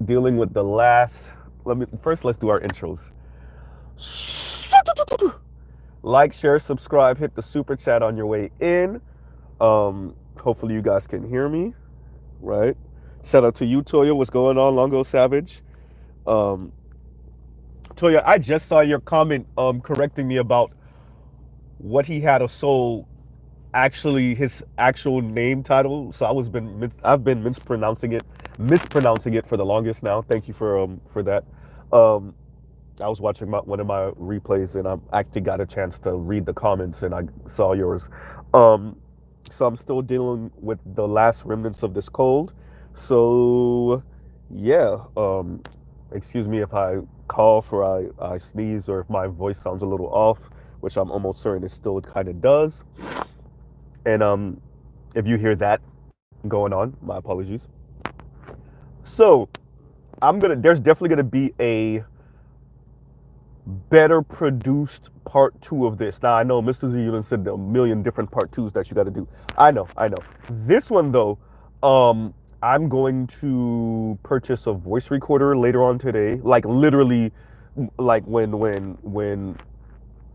dealing with the last. Let's do our intros. Like, share, subscribe, hit the super chat on your way in. Hopefully you guys can hear me, right? Shout out to you, Toya. What's going on, Longo Savage? Um, Toya, I just saw your comment correcting me about what he had a soul actually his actual name title. So I've been mispronouncing it for the longest now. Thank you for that. Um, I was watching one of my replays and I actually got a chance to read the comments and I saw yours. Um, so I'm still dealing with the last remnants of this cold. So yeah, excuse me if I cough or I sneeze or if my voice sounds a little off, which I'm almost certain it still kind of does. And if you hear that going on, my apologies. So there's definitely gonna be a better produced part two of this. Now I know Mr. Z, you said a million different part twos that you got to do. I know. This one though, I'm going to purchase a voice recorder later on today. Like literally, like when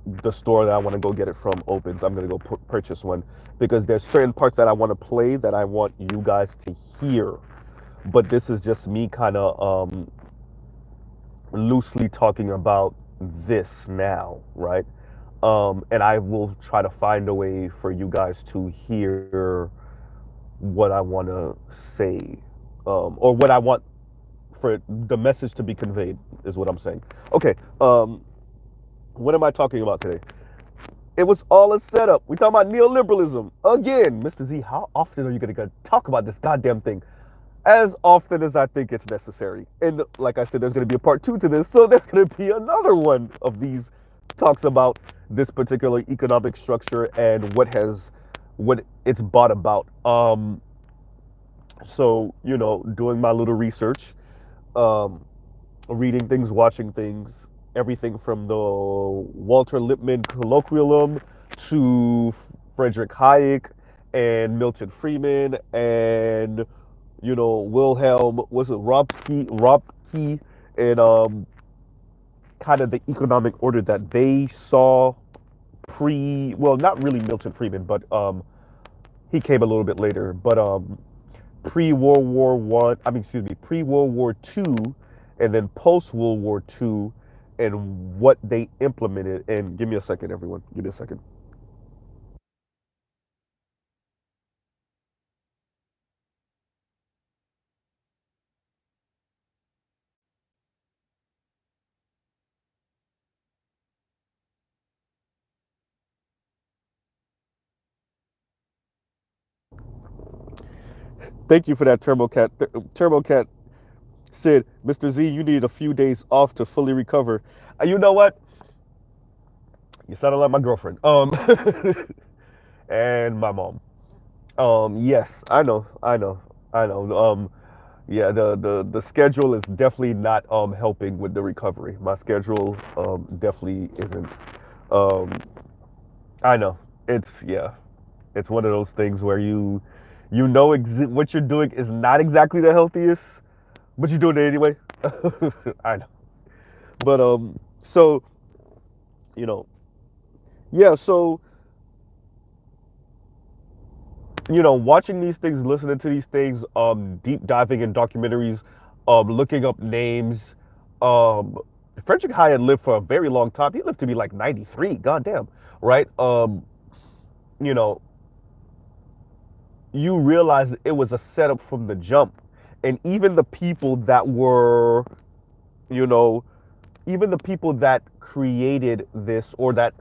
the store that I want to go get it from opens, I'm gonna go purchase one because there's certain parts that I want to play that I want you guys to hear. But this is just me kind of loosely talking about this now, right? And I will try to find a way for you guys to hear what I want to say, or what I want for the message to be conveyed, is what I'm saying. Okay, what am I talking about today? It was all a setup. We talking about neoliberalism again, Mr. Z. How often are you gonna talk about this goddamn thing? As often as I think it's necessary. And like I said, there's going to be a part two to this, so there's going to be another one of these talks about this particular economic structure and what it's brought about. So doing my little research, um, reading things, watching things, everything from the Walter Lippmann colloquium to Frederick Hayek and Milton Friedman and Wilhelm, was it Robke, and kind of the economic order that they saw well, not really Milton Friedman, but he came a little bit later, but pre World War Two, and then post World War Two, and what they implemented. And give me a second, everyone. Give me a second. Thank you for that, TurboCat. TurboCat said, "Mr. Z, you need a few days off to fully recover." You know what? You sounded like my girlfriend. And my mom. Yes, I know. Yeah, the schedule is definitely not helping with the recovery. My schedule definitely isn't. Um, I know. Yeah, it's one of those things where what you're doing is not exactly the healthiest, but you're doing it anyway. I know. But so you know, yeah, so watching these things, listening to these things, deep diving in documentaries, looking up names. Um, Frederick Hayek lived for a very long time. He lived to be like 93. Goddamn, right? You know, you realize it was a setup from the jump, and even the people that were, you know, even the people that created this or that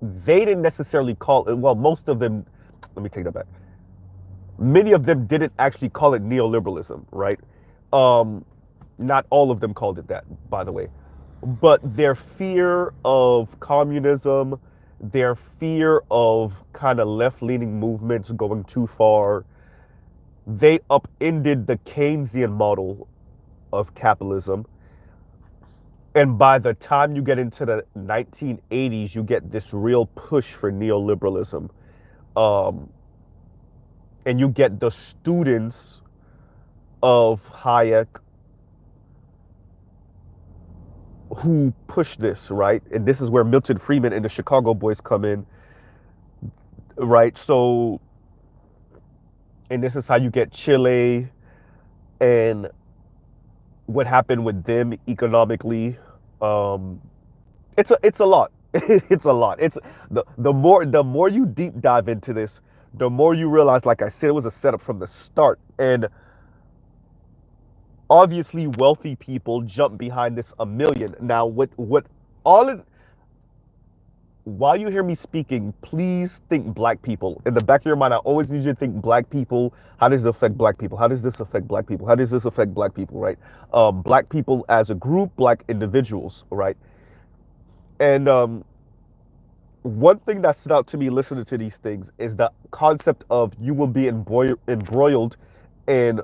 they didn't necessarily call it. Well, most of them. Let me take that back. Many of them didn't actually call it neoliberalism, right? Um, Not all of them called it that, by the way. But their fear of communism, their fear of kind of left leaning movements going too far, they upended the Keynesian model of capitalism. And by the time you get into the 1980s, you get this real push for neoliberalism. Um, and you get the students of Hayek who push this, right? And this is where Milton Friedman and the Chicago Boys come in, right? So, and this is how you get Chile and what happened with them economically. Um, it's a lot. It's a lot. It's the more you deep dive into this, the more you realize, like I said, it was a setup from the start. And obviously, wealthy people jump behind this a million. Now, what all it while you hear me speaking, please think black people. In the back of your mind, I always need you to think black people. How does it affect black people? How does this affect black people? How does this affect black people, right? Black people as a group, black individuals, right? And one thing that stood out to me listening to these things is the concept of you will be embroiled in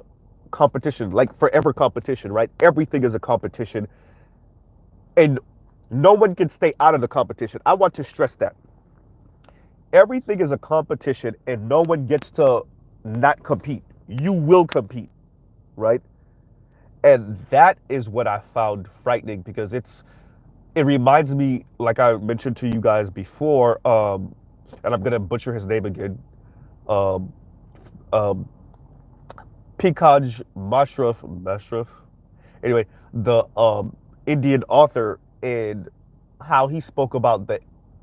competition, like forever competition, right? Everything is a competition, and no one can stay out of the competition. I want to stress that. Everything is a competition and no one gets to not compete. You will compete, right? And that is what I found frightening because it reminds me, like I mentioned to you guys before, and I'm gonna butcher his name again, um, um, Pikaj Mashraf. Anyway, the Indian author and how he spoke about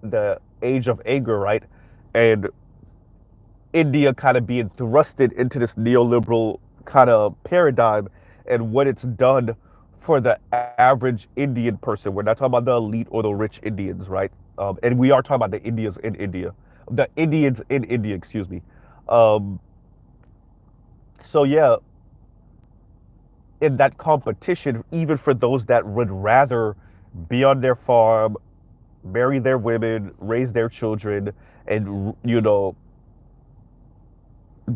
the age of anger, right? And India kind of being thrusted into this neoliberal kind of paradigm and what it's done for the average Indian person. We're not talking about the elite or the rich Indians, right? And we are talking about the Indians in India, the Indians in India, excuse me. Um, so yeah, in that competition, even for those that would rather be on their farm, marry their women, raise their children, and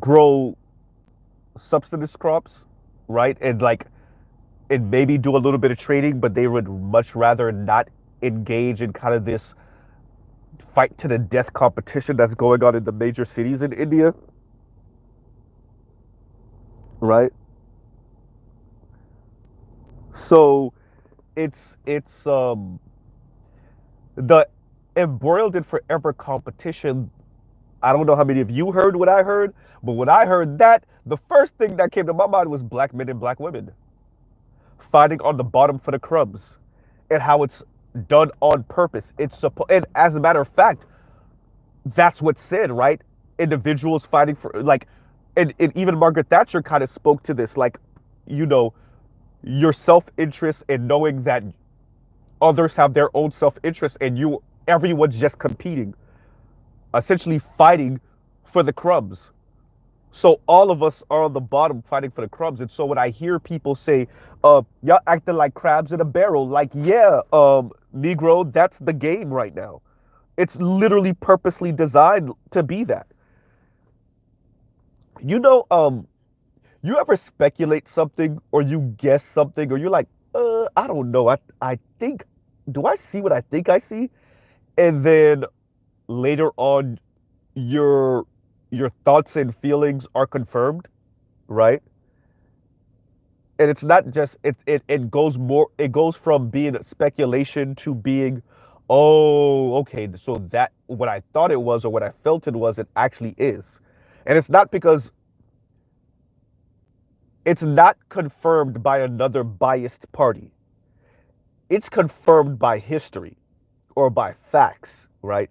grow subsistence crops, right? And like, and maybe do a little bit of trading, but they would much rather not engage in kind of this fight to the death competition that's going on in the major cities in India, right? So it's the embroiled in forever competition. I don't know how many of you heard what I heard, but when I heard that, the first thing that came to my mind was black men and black women fighting on the bottom for the crumbs, and how it's done on purpose. And as a matter of fact, that's what's said, right? Individuals fighting for like, and even Margaret Thatcher kind of spoke to this, like, you know, your self-interest and knowing that others have their own self-interest, and everyone's just competing, essentially fighting for the crumbs. So all of us are on the bottom fighting for the crumbs. And so when I hear people say, y'all acting like crabs in a barrel, like, yeah, Negro, that's the game right now. It's literally purposely designed to be that. You know, you ever speculate something or you guess something or you're like, I don't know. I think, do I see what I think I see? And then later on, your your thoughts and feelings are confirmed, right? And it's not just it goes more, it goes from being speculation to being, oh, okay, so that what I thought it was or what I felt it was, it actually is. And it's not confirmed by another biased party. It's confirmed by history or by facts, right?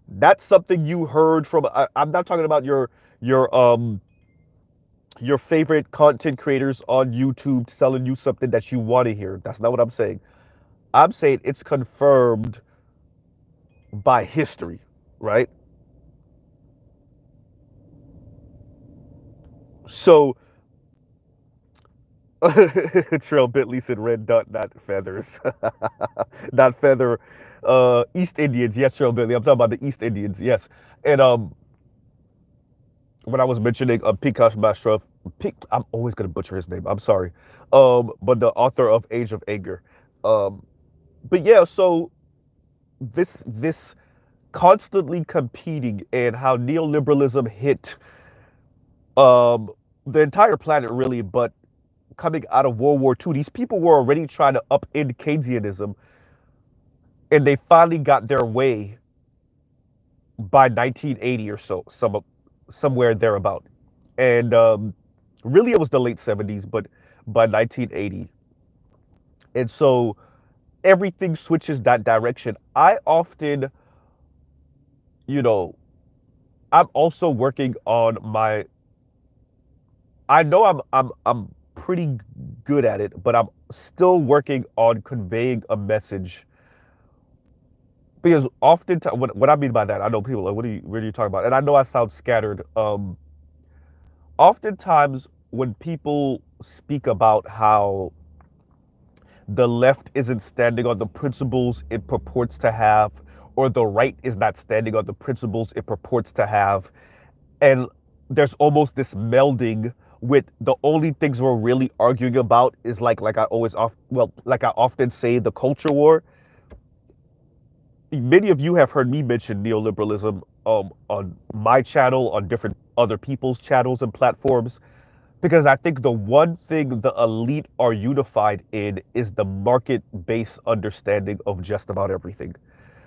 That's something you heard from. I'm not talking about your your favorite content creators on YouTube selling you something that you want to hear. That's not what I'm saying. I'm saying it's confirmed by history, right? So Trail Bentley said red dot, not feathers. Not feather. East Indians, yes, Trail Bentley. I'm talking about the East Indians, yes. And when I was mentioning Pikash Mashraf, I'm always gonna butcher his name. I'm sorry. But the author of Age of Anger. Um, but yeah, so this constantly competing and how neoliberalism hit um the entire planet really, but coming out of World War II, these people were already trying to upend Keynesianism and they finally got their way by 1980 or so, somewhere thereabout. And really, it was the late 70s, but by 1980. And so everything switches that direction. I often, you know, I'm also working on my. I know I'm pretty good at it, but I'm still working on conveying a message. Because oftentimes, what I mean by that, I know people are like, what are you talking about? And I know I sound scattered. Oftentimes, when people speak about how the left isn't standing on the principles it purports to have, or the right is not standing on the principles it purports to have, and there's almost this melding with the only things we're really arguing about is like I always like I often say, the culture war. Many of you have heard me mention neoliberalism on my channel, on different other people's channels and platforms, because I think the one thing the elite are unified in is the market-based understanding of just about everything,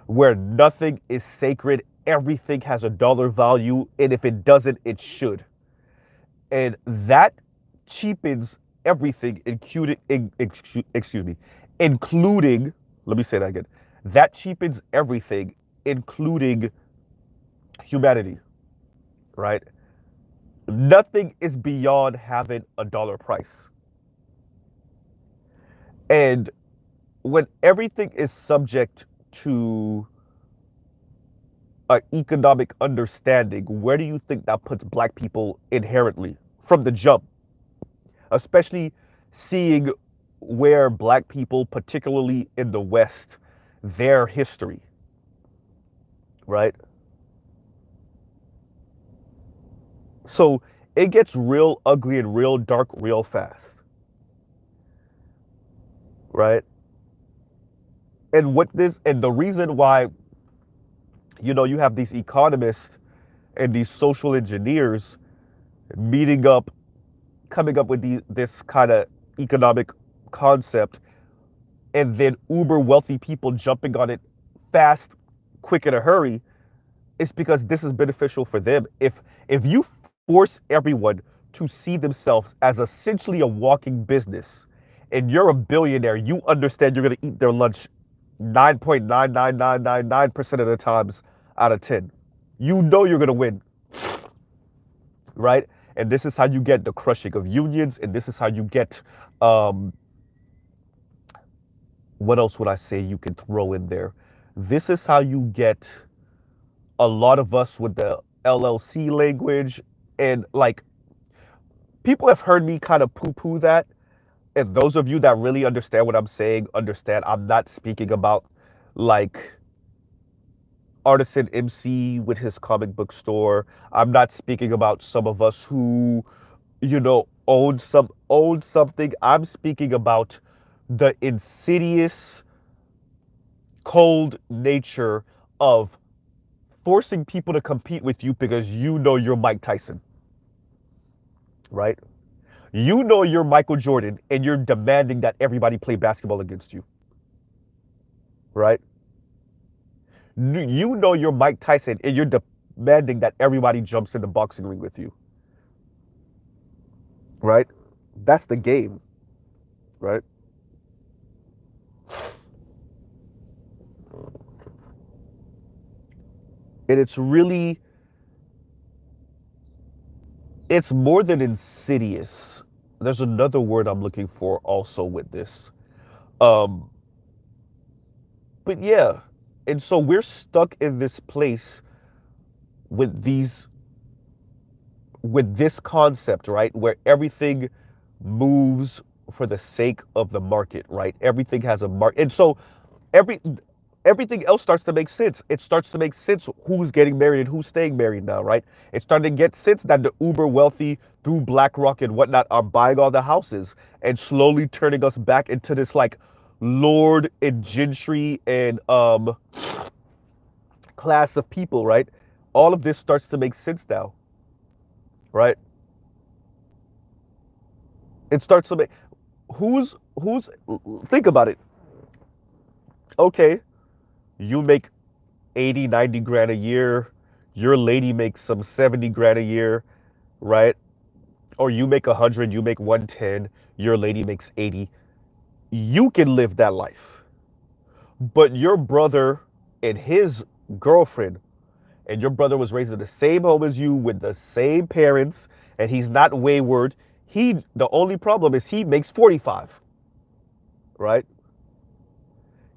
where nothing is sacred, everything has a dollar value, and if it doesn't, it should. And that cheapens everything, excuse me, including, let me say that again, that cheapens everything, including humanity, right? Nothing is beyond having a dollar price. And when everything is subject to an economic understanding, where do you think that puts black people inherently from the jump? Especially seeing where black people, particularly in the West, their history, right? So it gets real ugly and real dark real fast, right? And the reason why, you have these economists and these social engineers meeting up, coming up with this kind of economic concept, and then uber wealthy people jumping on it fast, quick, in a hurry, it's because this is beneficial for them. If you force everyone to see themselves as essentially a walking business, and you're a billionaire, you understand you're going to eat their lunch 9.99999% of the times out of 10. You know you're going to win, right? And this is how you get the crushing of unions, and this is how you get, um, what else would I say you can throw in there? This is how you get a lot of us with the LLC language. And like, people have heard me kind of poo-poo that. And those of you that really understand what I'm saying, understand I'm not speaking about like Artisan MC with his comic book store. I'm not speaking about some of us who, own something. I'm speaking about the insidious, cold nature of forcing people to compete with you because you know you're Mike Tyson, right? You know you're Michael Jordan, and you're demanding that everybody play basketball against you, right? You know you're Mike Tyson, and you're demanding that everybody jumps in the boxing ring with you, right? That's the game, right? And it's more than insidious. There's another word I'm looking for also with this. Um, but yeah, and so we're stuck in this place with this concept, right? Where everything moves for the sake of the market, right? Everything has a market. And so every everything else starts to make sense. It starts to make sense who's getting married and who's staying married now, right? It's starting to get sense that the uber wealthy through BlackRock and whatnot are buying all the houses and slowly turning us back into this like lord and gentry and class of people, right? All of this starts to make sense now, right? It starts to make who's think about it. Okay, You make 80, 90 grand a year. Your lady makes some 70 grand a year, right? Or you make 100, you make 110, your lady makes 80. You can live that life. But your brother and his girlfriend, and your brother was raised in the same home as you with the same parents, and he's not wayward. The only problem is he makes 45, right?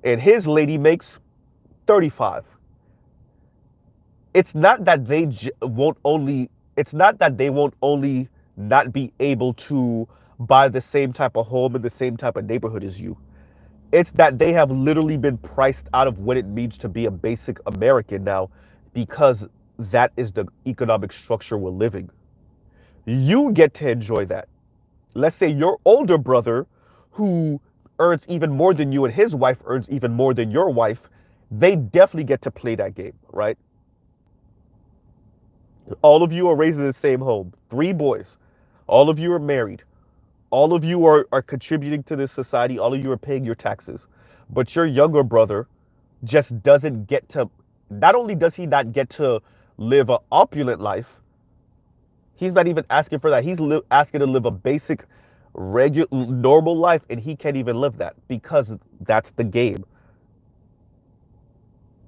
And his lady makes 35. It's not that they won't only not be able to buy the same type of home in the same type of neighborhood as you. It's that they have literally been priced out of what it means to be a basic American now, because that is the economic structure we're living. You get to enjoy that. Let's say your older brother, who earns even more than you and his wife earns even more than your wife, they definitely get to play that game, right? All of you are raised in the same home, 3 boys. All of you are married. All of you are contributing to this society. All of you are paying your taxes. But your younger brother just doesn't get to, not only does he not get to live an opulent life, he's not even asking for that. He's asking to live a basic, regular, normal life, and he can't even live that because that's the game.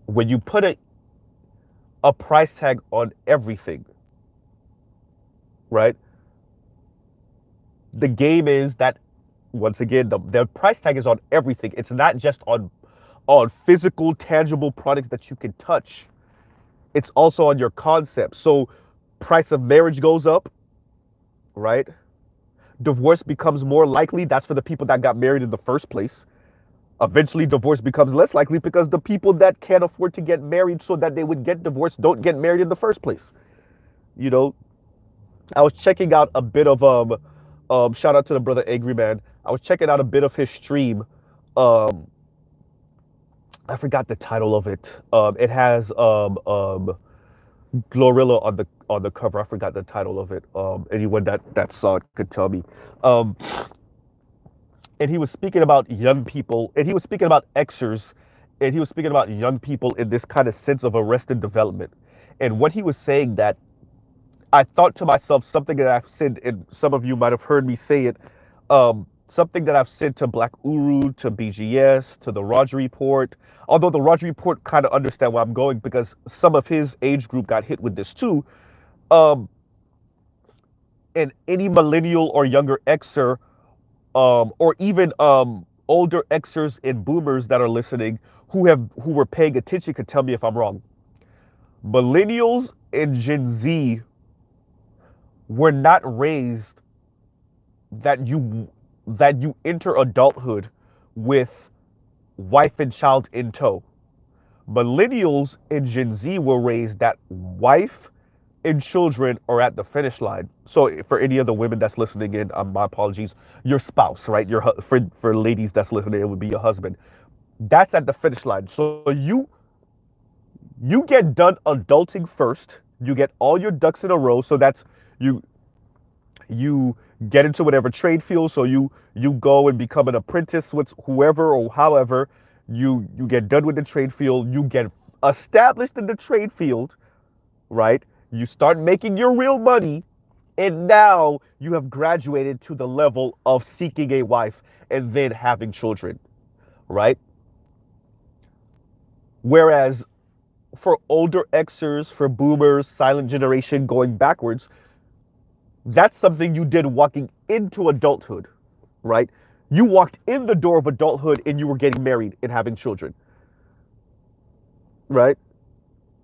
When you put a price tag on everything, right? The game is that, once again, the price tag is on everything. It's not just on physical, tangible products that you can touch. It's also on your concept. So price of marriage goes up, right? Divorce becomes more likely. That's for the people that got married in the first place. Eventually, divorce becomes less likely because the people that can't afford to get married so that they would get divorced don't get married in the first place. You know, I was checking out a bit of shout out to the brother Angry Man. I was checking out a bit of his stream. Um, I forgot the title of it. It has Glorilla on the cover. I forgot the title of it. Anyone that saw it could tell me. Um, and he was speaking about young people, and he was speaking about Xers, and he was speaking about young people in this kind of sense of arrested development. And what he was saying, that I thought to myself, something that I've said, and some of you might have heard me say it, something that I've said to Black Uru, to BGS, to the Roger Report. Although the Roger Report kind of understand where I'm going because some of his age group got hit with this too. Um, and any millennial or younger Xer, or even older Xers and boomers that are listening who were paying attention could tell me if I'm wrong. Millennials and Gen Z were not raised that you enter adulthood with wife and child in tow. Millennials and Gen Z were raised that wife and children are at the finish line. So for any of the women that's listening in, my apologies, your spouse, right? For ladies that's listening, it would be your husband. That's at the finish line. So you get done adulting first. You get all your ducks in a row. So that's you get into whatever trade field. So you go and become an apprentice with whoever or however. You get done with the trade field. You get established in the trade field, right? You start making your real money, and now you have graduated to the level of seeking a wife and then having children, right? Whereas for older Xers, for boomers, silent generation going backwards, that's something you did walking into adulthood, right? You walked in the door of adulthood and you were getting married and having children, right?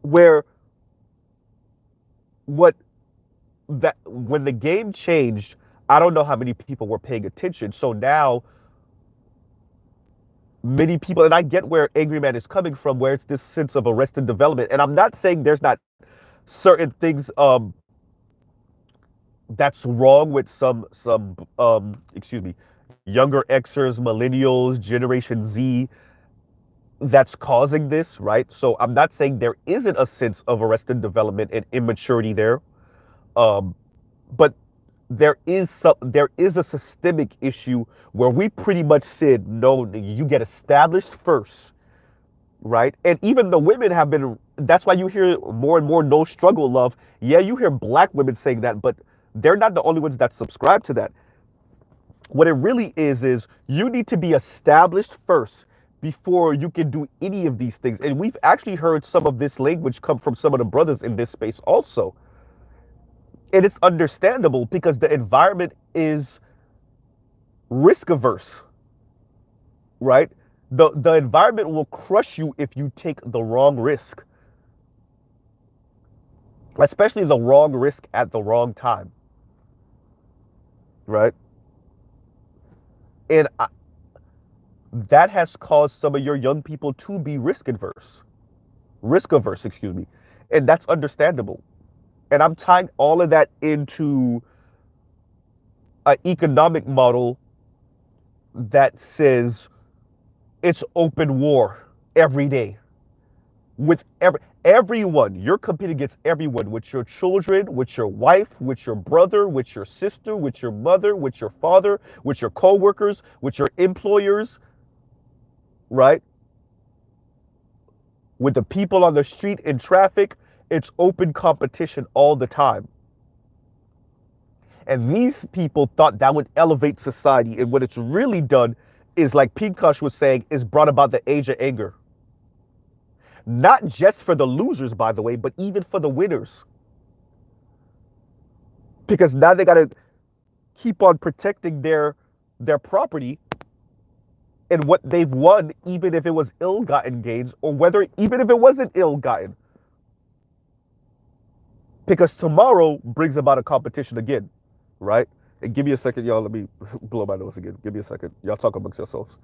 Where when the game changed, I don't know how many people were paying attention. So now many people, and I get where Angry Man is coming from, where it's this sense of arrested development. And I'm not saying there's not certain things that's wrong with some younger Xers, millennials, Generation Z that's causing this, right? So I'm not saying there isn't a sense of arrested development and immaturity there. But there is a systemic issue where we pretty much said, no, you get established first, right? And even the women have been, that's why you hear more and more no struggle love. Yeah, you hear black women saying that, but they're not the only ones that subscribe to that. What it really is you need to be established first before you can do any of these things. And we've actually heard some of this language come from some of the brothers in this space also. And it's understandable because the environment is risk averse, right? The environment will crush you if you take the wrong risk, especially the wrong risk at the wrong time, right? And that has caused some of your young people to be risk averse, excuse me. And that's understandable. And I'm tying all of that into an economic model that says it's open war every day with everyone. You're competing against everyone, with your children, with your wife, with your brother, with your sister, with your mother, with your father, with your co-workers, with your employers, right? With the people on the street in traffic. It's open competition all the time. And these people thought that would elevate society. And what it's really done is, like Pinkosh was saying, is brought about the age of anger. Not just for the losers, by the way, but even for the winners. Because now they got to keep on protecting their property and what they've won, even if it was ill-gotten gains, or whether even if it wasn't ill-gotten. Because tomorrow brings about a competition again, right? And give me a second, y'all. Let me blow my nose again. Give me a second. Y'all talk amongst yourselves.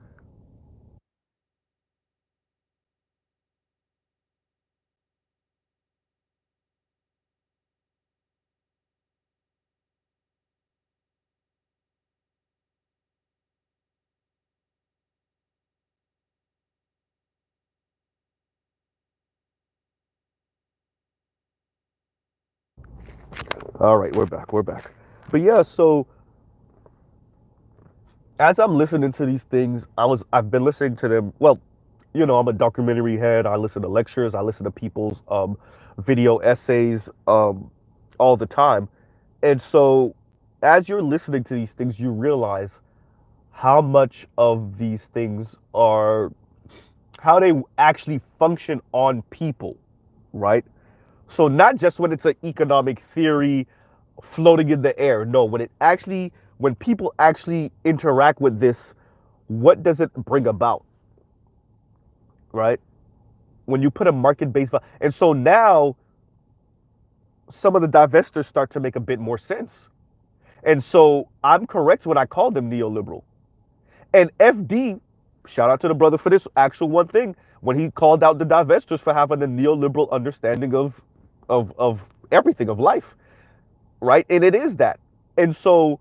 All right, we're back. We're back. But yeah, so as I'm listening to these things, I've been listening to them. Well, I'm a documentary head. I listen to lectures. I listen to people's video essays all the time. And so as you're listening to these things, you realize how much of these things are how they actually function on people, right? So not just when it's an economic theory floating in the air. No, when people actually interact with this, what does it bring about, right? When you put a market-based value. And so now some of the divestors start to make a bit more sense. And so I'm correct when I call them neoliberal. And FD, shout out to the brother for this actual one thing, when he called out the divestors for having a neoliberal understanding of everything, of life, right? And it is that. And so,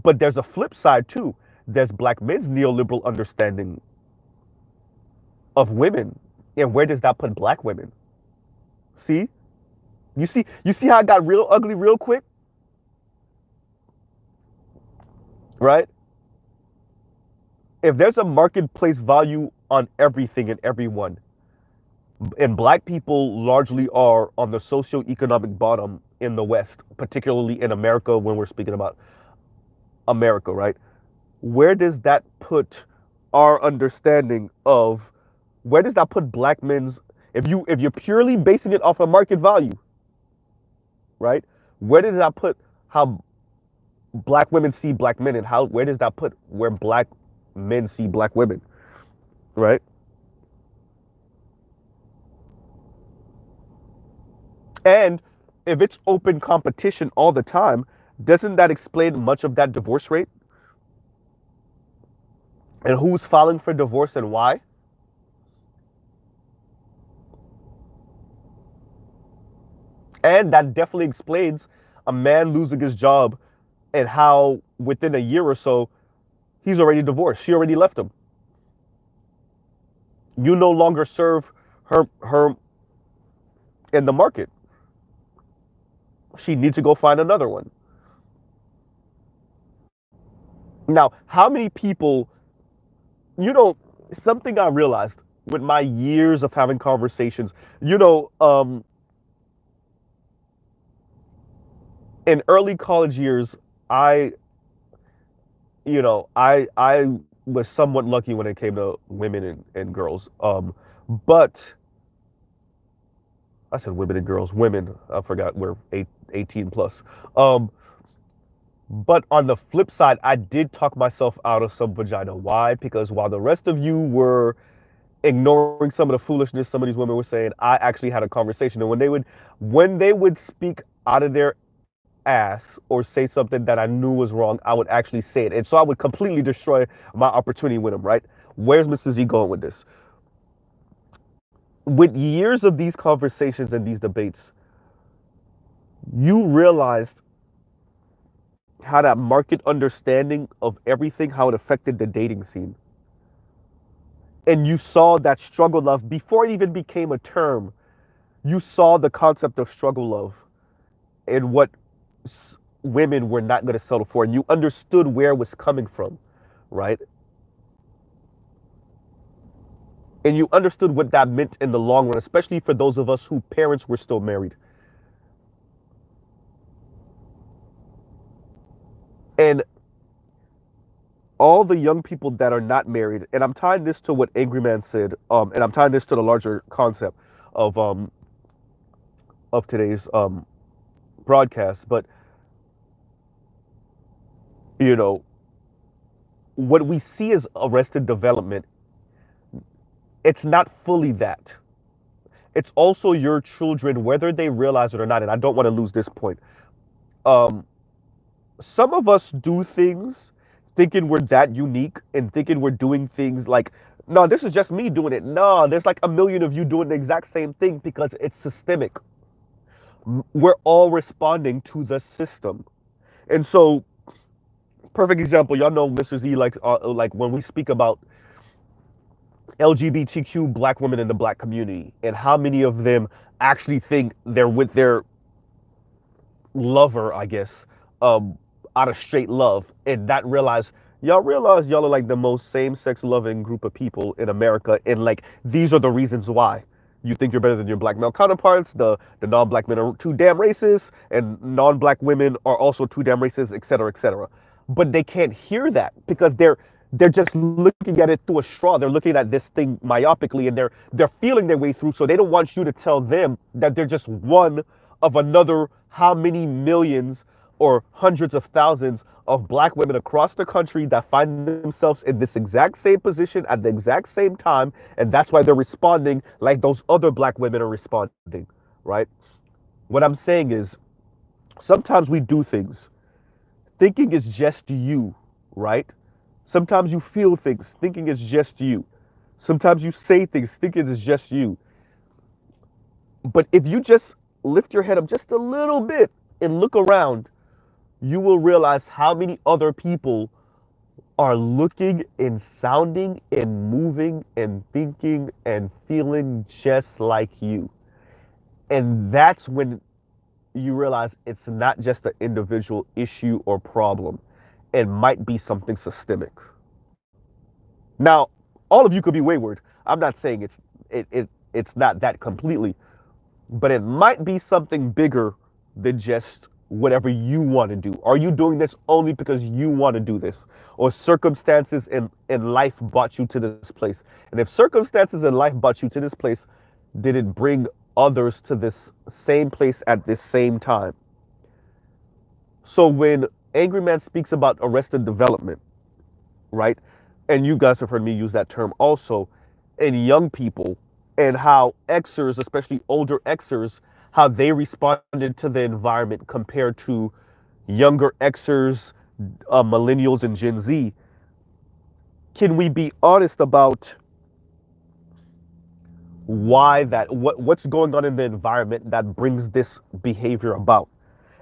but there's a flip side too. There's black men's neoliberal understanding of women. And where does that put black women? See? You see how it got real ugly real quick? Right? If there's a marketplace value on everything and everyone, and black people largely are on the socioeconomic bottom in the West, particularly in America when we're speaking about America, right? Where does that put our understanding of where does that put black men's if you're purely basing it off of market value, right? Where does that put how black women see black men, and where does that put where black men see black women, right? And if it's open competition all the time, doesn't that explain much of that divorce rate? And who's filing for divorce and why? And that definitely explains a man losing his job and how within a year or so, he's already divorced. She already left him. You no longer serve her in the market. She needs to go find another one. Now, how many people, something I realized, with my years of having conversations, you know, in early college years, I, I was somewhat lucky when it came to women and girls. But I said women and girls, women. I forgot we're 18 plus. Um, but on the flip side, I did talk myself out of some vagina. Why? Because while the rest of you were ignoring some of the foolishness some of these women were saying, I actually had a conversation. And when they would speak out of their ass or say something that I knew was wrong, I would actually say it. And so I would completely destroy my opportunity with them, right? Where's Mr. Z going with this? With years of these conversations and these debates, you realized how that market understanding of everything, how it affected the dating scene. And you saw that struggle love before it even became a term. You saw the concept of struggle love and what women were not going to settle for. And you understood where it was coming from, right? And you understood what that meant in the long run, especially for those of us whose parents were still married. And all the young people that are not married, and I'm tying this to what Angry Man said, and I'm tying this to the larger concept of today's broadcast. But you know, what we see as arrested development, it's not fully that. It's also your children, whether they realize it or not. And I don't want to lose this point. Um, some of us do things thinking we're that unique and thinking we're doing things like, no, this is just me doing it. No, there's like a million of you doing the exact same thing because it's systemic. We're all responding to the system. And so, perfect example, y'all know Mr. Z, like when we speak about LGBTQ black women in the black community and how many of them actually think they're with their lover, I guess, um, out of straight love, and not realize y'all are like the most same-sex loving group of people in America, and like these are the reasons why you think you're better than your black male counterparts. The non-black men are too damn racist, and non-black women are also too damn racist, et cetera, et cetera. But they can't hear that because they're just looking at it through a straw. They're looking at this thing myopically, and they're feeling their way through. So they don't want you to tell them that they're just one of another how many millions or hundreds of thousands of black women across the country that find themselves in this exact same position at the exact same time, and that's why they're responding like those other black women are responding, right? What I'm saying is sometimes we do things thinking it's just you, right? Sometimes you feel things thinking it's just you. Sometimes you say things thinking it's just you. But if you just lift your head up just a little bit and look around, you will realize how many other people are looking and sounding and moving and thinking and feeling just like you. And that's when you realize it's not just an individual issue or problem. It might be something systemic. Now, all of you could be wayward. I'm not saying it's not that completely, but it might be something bigger than just whatever you want to do. Are you doing this only because you want to do this? Or circumstances in life brought you to this place? And if circumstances in life brought you to this place, did it bring others to this same place at this same time? So when Angry Man speaks about arrested development, right? And you guys have heard me use that term also, and young people, and how Xers, especially older Xers, how they responded to the environment compared to younger Xers, millennials, and Gen Z. Can we be honest about why what's going on in the environment that brings this behavior about?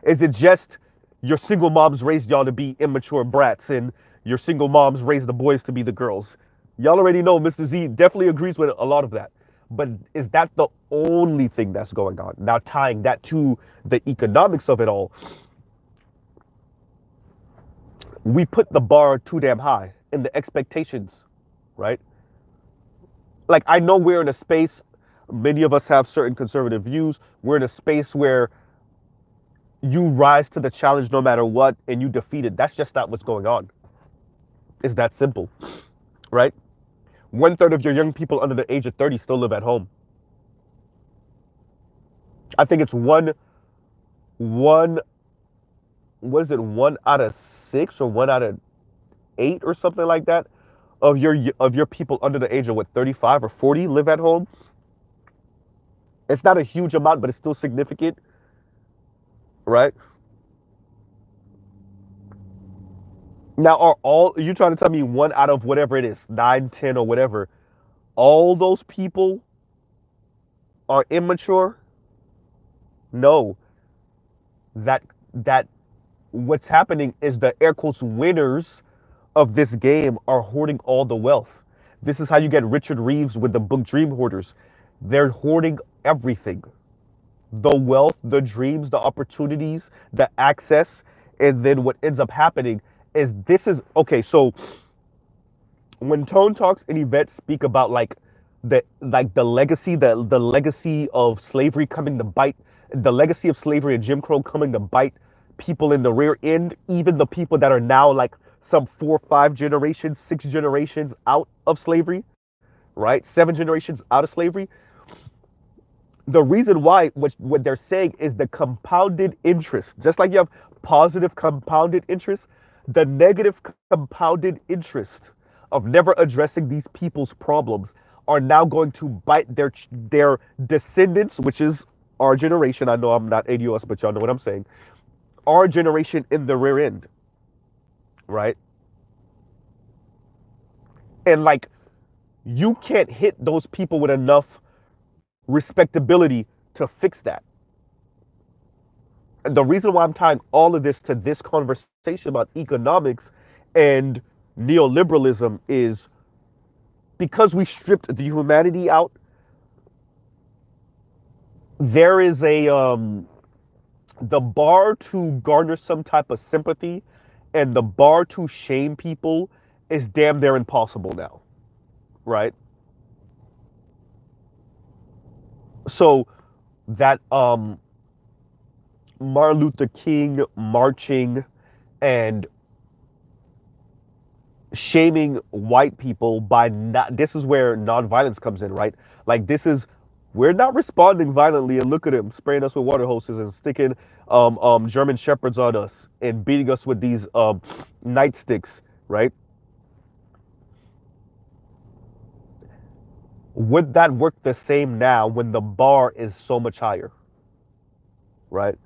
Is it just your single moms raised y'all to be immature brats and your single moms raised the boys to be the girls? Y'all already know Mr. Z definitely agrees with a lot of that. But is that the only thing that's going on? Now, tying that to the economics of it all, we put the bar too damn high in the expectations, right? like, I know we're in a space, many of us have certain conservative views. We're in a space where you rise to the challenge no matter what and you defeat it. That's just not what's going on. It's that simple, right? 1/3 of your young people under the age of 30 still live at home. I think it's one, what is it, 1 out of 6 or 1 out of 8 or something like that of your people under the age of what, 35 or 40 live at home. It's not a huge amount, but it's still significant, right? Now, are you trying to tell me 1 out of whatever it is, 9, 10, or whatever, all those people are immature? No. That that what's happening is the air quotes winners of this game are hoarding all the wealth. This is how you get Richard Reeves with the book Dream Hoarders. They're hoarding everything. The wealth, the dreams, the opportunities, the access, and then what ends up happening is this is okay, so when Tone Talks and Yvette speak about the legacy, the legacy of slavery coming to bite, the legacy of slavery and Jim Crow coming to bite people in the rear end, even the people that are now like some 4, 5 generations, 6 generations out of slavery, right? 7 generations out of slavery. The reason why what they're saying is the compounded interest, just like you have positive compounded interest, the negative compounded interest of never addressing these people's problems are now going to bite their descendants, which is our generation. I know I'm not ADOS, but y'all know what I'm saying. Our generation in the rear end, right? And like, you can't hit those people with enough respectability to fix that. And the reason why I'm tying all of this to this conversation about economics and neoliberalism is because we stripped the humanity out. There is the bar to garner some type of sympathy and the bar to shame people is damn near impossible now, right? So that Martin Luther King marching and shaming white people by not, this is where nonviolence comes in, right? Like, this is, we're not responding violently, and look at him spraying us with water hoses and sticking German shepherds on us and beating us with these nightsticks, right? Would that work the same now when the bar is so much higher, right?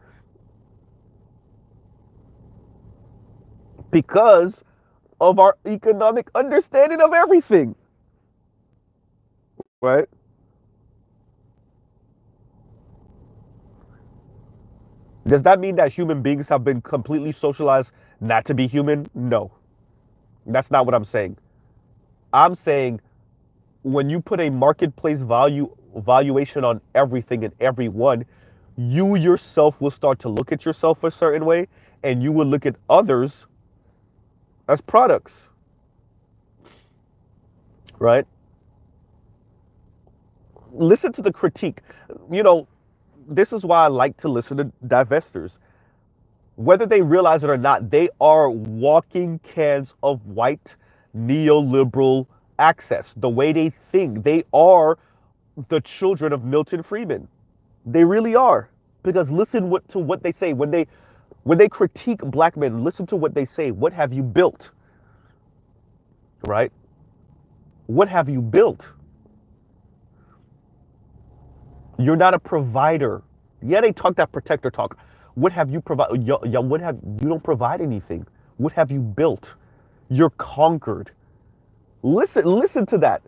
Because of our economic understanding of everything, right? Does that mean that human beings have been completely socialized not to be human? No, that's not what I'm saying. I'm saying when you put a marketplace valuation on everything and everyone, you yourself will start to look at yourself a certain way, and you will look at others as products, right? Listen to the critique. You know, this is why I like to listen to divestors. Whether they realize it or not, they are walking cans of white neoliberal access. The way they think, they are the children of Milton Friedman. They really are. Because listen to what they say when they critique black men. Listen to what they say. What have you built? Right? What have you built? You're not a provider. Yeah, they talk that protector talk. What have you provided? You don't provide anything. What have you built? You're conquered. Listen to that.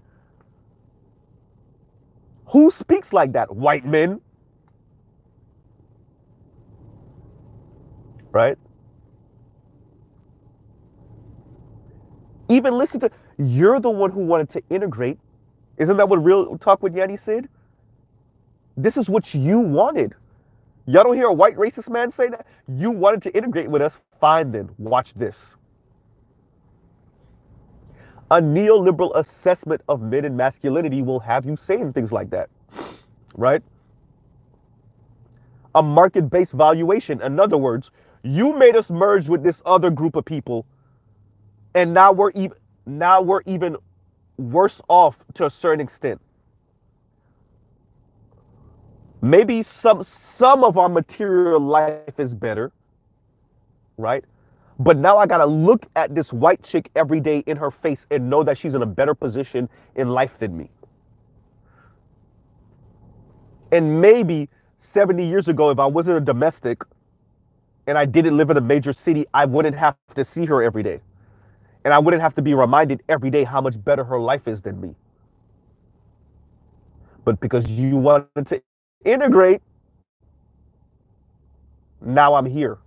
Who speaks like that? White men. Right? Even listen to, you're the one who wanted to integrate. Isn't that what Real Talk with Yanni said? This is what you wanted. Y'all don't hear a white racist man say that? You wanted to integrate with us. Fine then. Watch this. A neoliberal assessment of men and masculinity will have you saying things like that, right? A market-based valuation. In other words, you made us merge with this other group of people, and now we're even worse off to a certain extent. Maybe some of our material life is better, right? But now I gotta look at this white chick every day in her face and know that she's in a better position in life than me. And maybe 70 years ago, if I wasn't a domestic and I didn't live in a major city, I wouldn't have to see her every day. And I wouldn't have to be reminded every day how much better her life is than me. But because you wanted to integrate, now I'm here.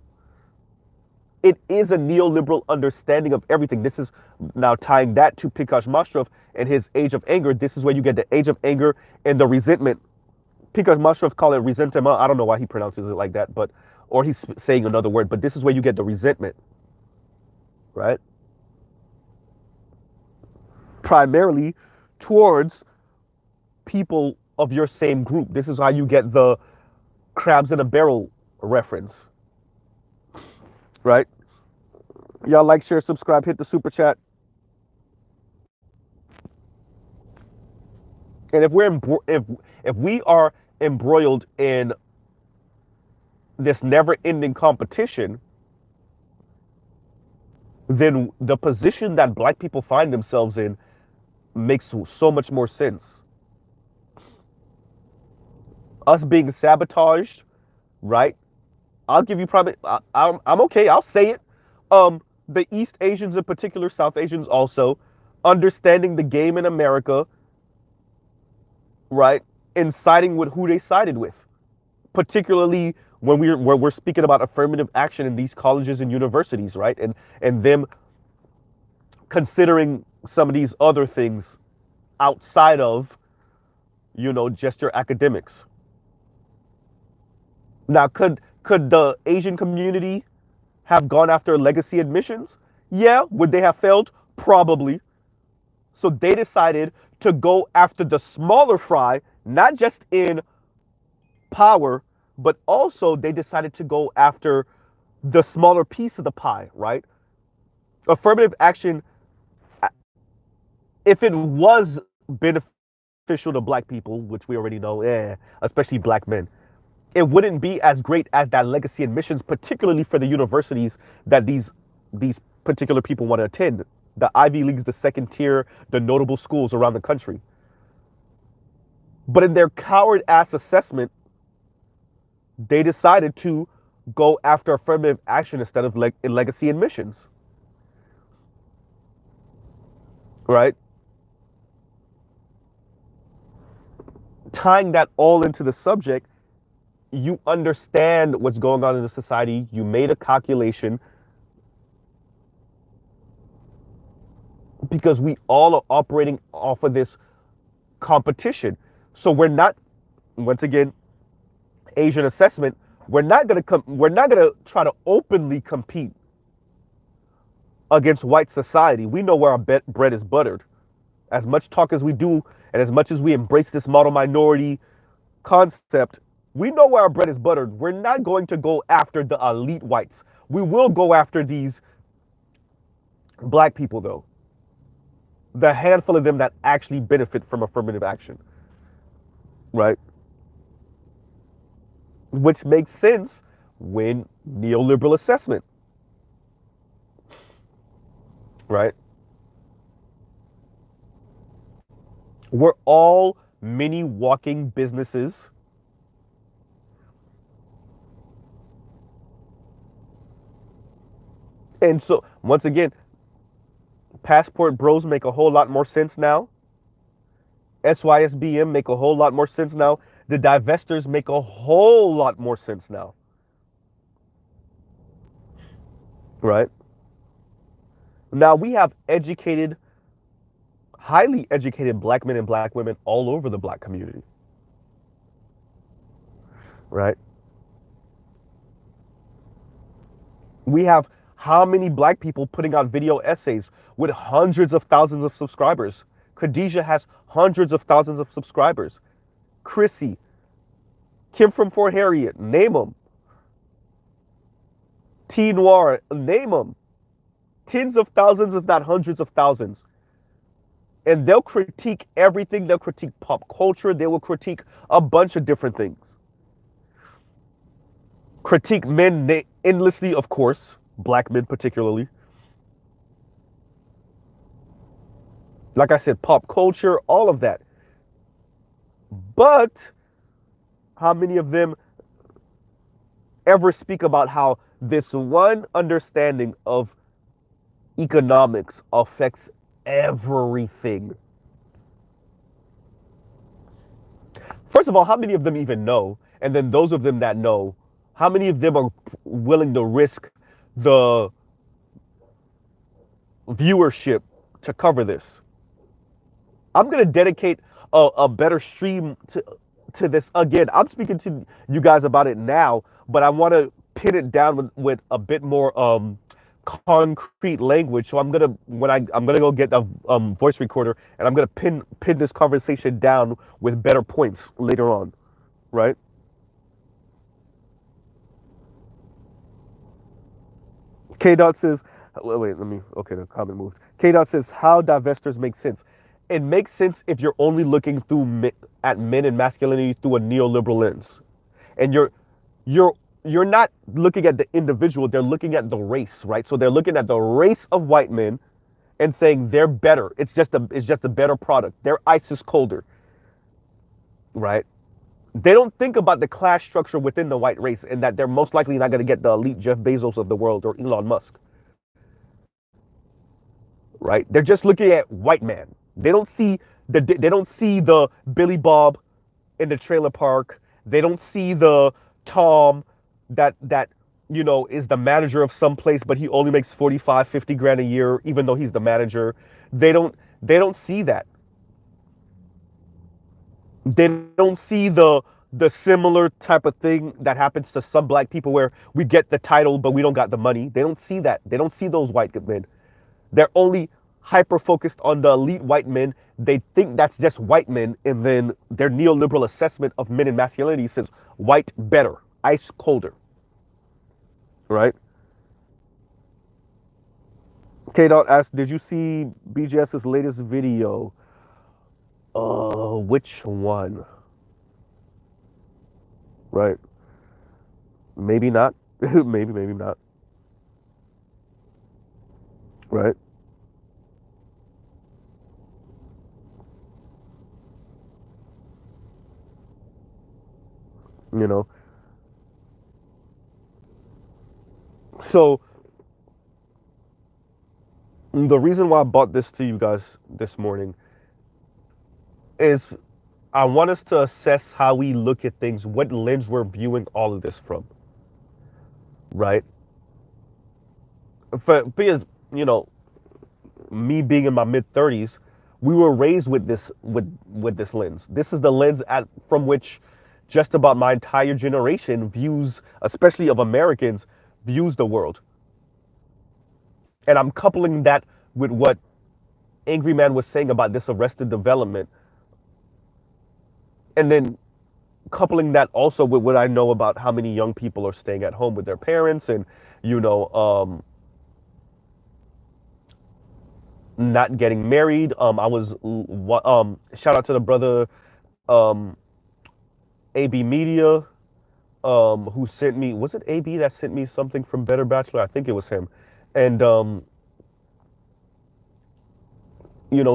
It is a neoliberal understanding of everything. This is now tying that to Cashapp MrZBlackneffect and his age of anger. This is where you get the age of anger and the resentment. Cashapp MrZBlackneffect call it resentment. I don't know why he pronounces it like that, but or he's saying another word. But this is where you get the resentment, right? Primarily towards people of your same group. This is how you get the crabs in a barrel reference, right? Y'all like, share, subscribe, hit the super chat. And if we are embroiled in this never-ending competition, then the position that black people find themselves in makes so much more sense. Us being sabotaged, right? I'll give you probably, I'm okay, I'll say it. The East Asians in particular, South Asians also, understanding the game in America, right? And siding with who they sided with. Particularly when we're speaking about affirmative action in these colleges and universities, right? And them considering some of these other things outside of, just your academics. Now, could the Asian community have gone after legacy admissions? Yeah. Would they have failed? Probably. So they decided to go after the smaller fry, not just in power, but also they decided to go after the smaller piece of the pie, right? Affirmative action, if it was beneficial to black people, which we already know, especially black men, it wouldn't be as great as that legacy admissions, particularly for the universities that these particular people want to attend. The Ivy Leagues, the second tier, the notable schools around the country. But in their coward ass assessment, they decided to go after affirmative action instead of legacy admissions. Right? Tying that all into the subject, you understand what's going on in the society. You made a calculation because we all are operating off of this competition. So we're not, once again, Asian assessment, we're not gonna try to openly compete against white society. We know where our bread is buttered. As much talk as we do, and as much as we embrace this model minority concept, we know where our bread is buttered. We're not going to go after the elite whites. We will go after these black people, though. The handful of them that actually benefit from affirmative action, right? Which makes sense when neoliberal assessment, right? We're all mini walking businesses. And so, once again, passport bros make a whole lot more sense now. SYSBM make a whole lot more sense now. The divestors make a whole lot more sense now. Right? Now we have educated, highly educated black men and black women all over the black community. Right? We have How many black people putting out video essays with hundreds of thousands of subscribers? Khadijah has hundreds of thousands of subscribers. Chrissy, Kim from Fort Harriet, name them. T Noir, name them. Tens of thousands, if not hundreds of thousands. And they'll critique everything. They'll critique pop culture. They will critique a bunch of different things. Critique men endlessly, of course, black men particularly. Like I said, pop culture, all of that. But how many of them ever speak about how this one understanding of economics affects everything? First of all, how many of them even know? And then those of them that know, how many of them are willing to risk the viewership to cover this? I'm going to dedicate a better stream to this. Again, I'm speaking to you guys about it now, but I want to pin it down with a bit more concrete language. So I'm gonna go get a voice recorder, and I'm gonna pin this conversation down with better points later on, right? K Dot says, wait, let me. Okay, the comment moved. K Dot says, how divestors make sense. It makes sense if you're only looking at men and masculinity through a neoliberal lens, and you're not looking at the individual. They're looking at the race, right? So they're looking at the race of white men and saying they're better. It's just a better product. Their ice is colder, right? They don't think about the class structure within the white race and that they're most likely not going to get the elite Jeff Bezos of the world or Elon Musk, right? They're just looking at white man. They don't see the Billy Bob in the trailer park. They don't see the Tom that is the manager of some place, but he only makes 45, 50 grand a year, even though he's the manager. They don't see that. They don't see the similar type of thing that happens to some black people where we get the title, but we don't got the money. They don't see that. They don't see those white men. They're only hyper focused on the elite white men. They think that's just white men, and then their neoliberal assessment of men and masculinity says white better, ice colder, right? K Dot asked, did you see BGS's latest video? Which one? Right? Maybe not. maybe not. Right? You know. So the reason why I brought this to you guys this morning is I want us to assess how we look at things, what lens we're viewing all of this from, right? Because me being in my mid-30s, we were raised with this lens. This is the lens from which just about my entire generation views, especially of Americans, views the world. And I'm coupling that with what Angry Man was saying about this arrested development. And then coupling that also with what I know about how many young people are staying at home with their parents and, not getting married. Shout out to the brother, AB Media, who sent me, was it AB that sent me something from Better Bachelor? I think it was him. And,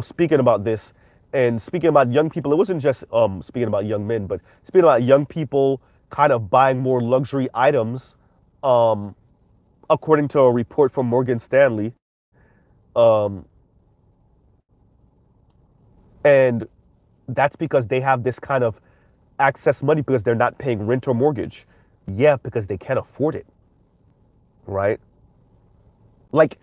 speaking about this and speaking about young people, it wasn't just speaking about young men, but speaking about young people kind of buying more luxury items, according to a report from Morgan Stanley. And that's because they have this kind of excess money because they're not paying rent or mortgage. Yeah, because they can't afford it, right? Like,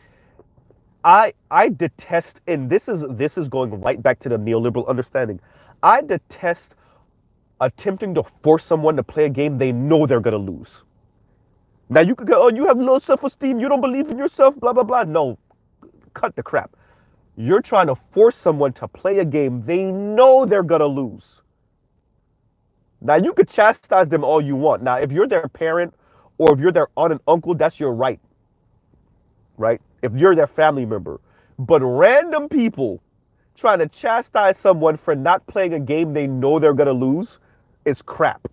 I detest, and this is going right back to the neoliberal understanding. I detest attempting to force someone to play a game they know they're gonna lose. Now you could go, oh, you have low self-esteem, you don't believe in yourself, blah, blah, blah. No, cut the crap. You're trying to force someone to play a game they know they're going to lose. Now, you could chastise them all you want. Now, if you're their parent or if you're their aunt and uncle, that's your right, right? If you're their family member. But random people trying to chastise someone for not playing a game they know they're going to lose is crap.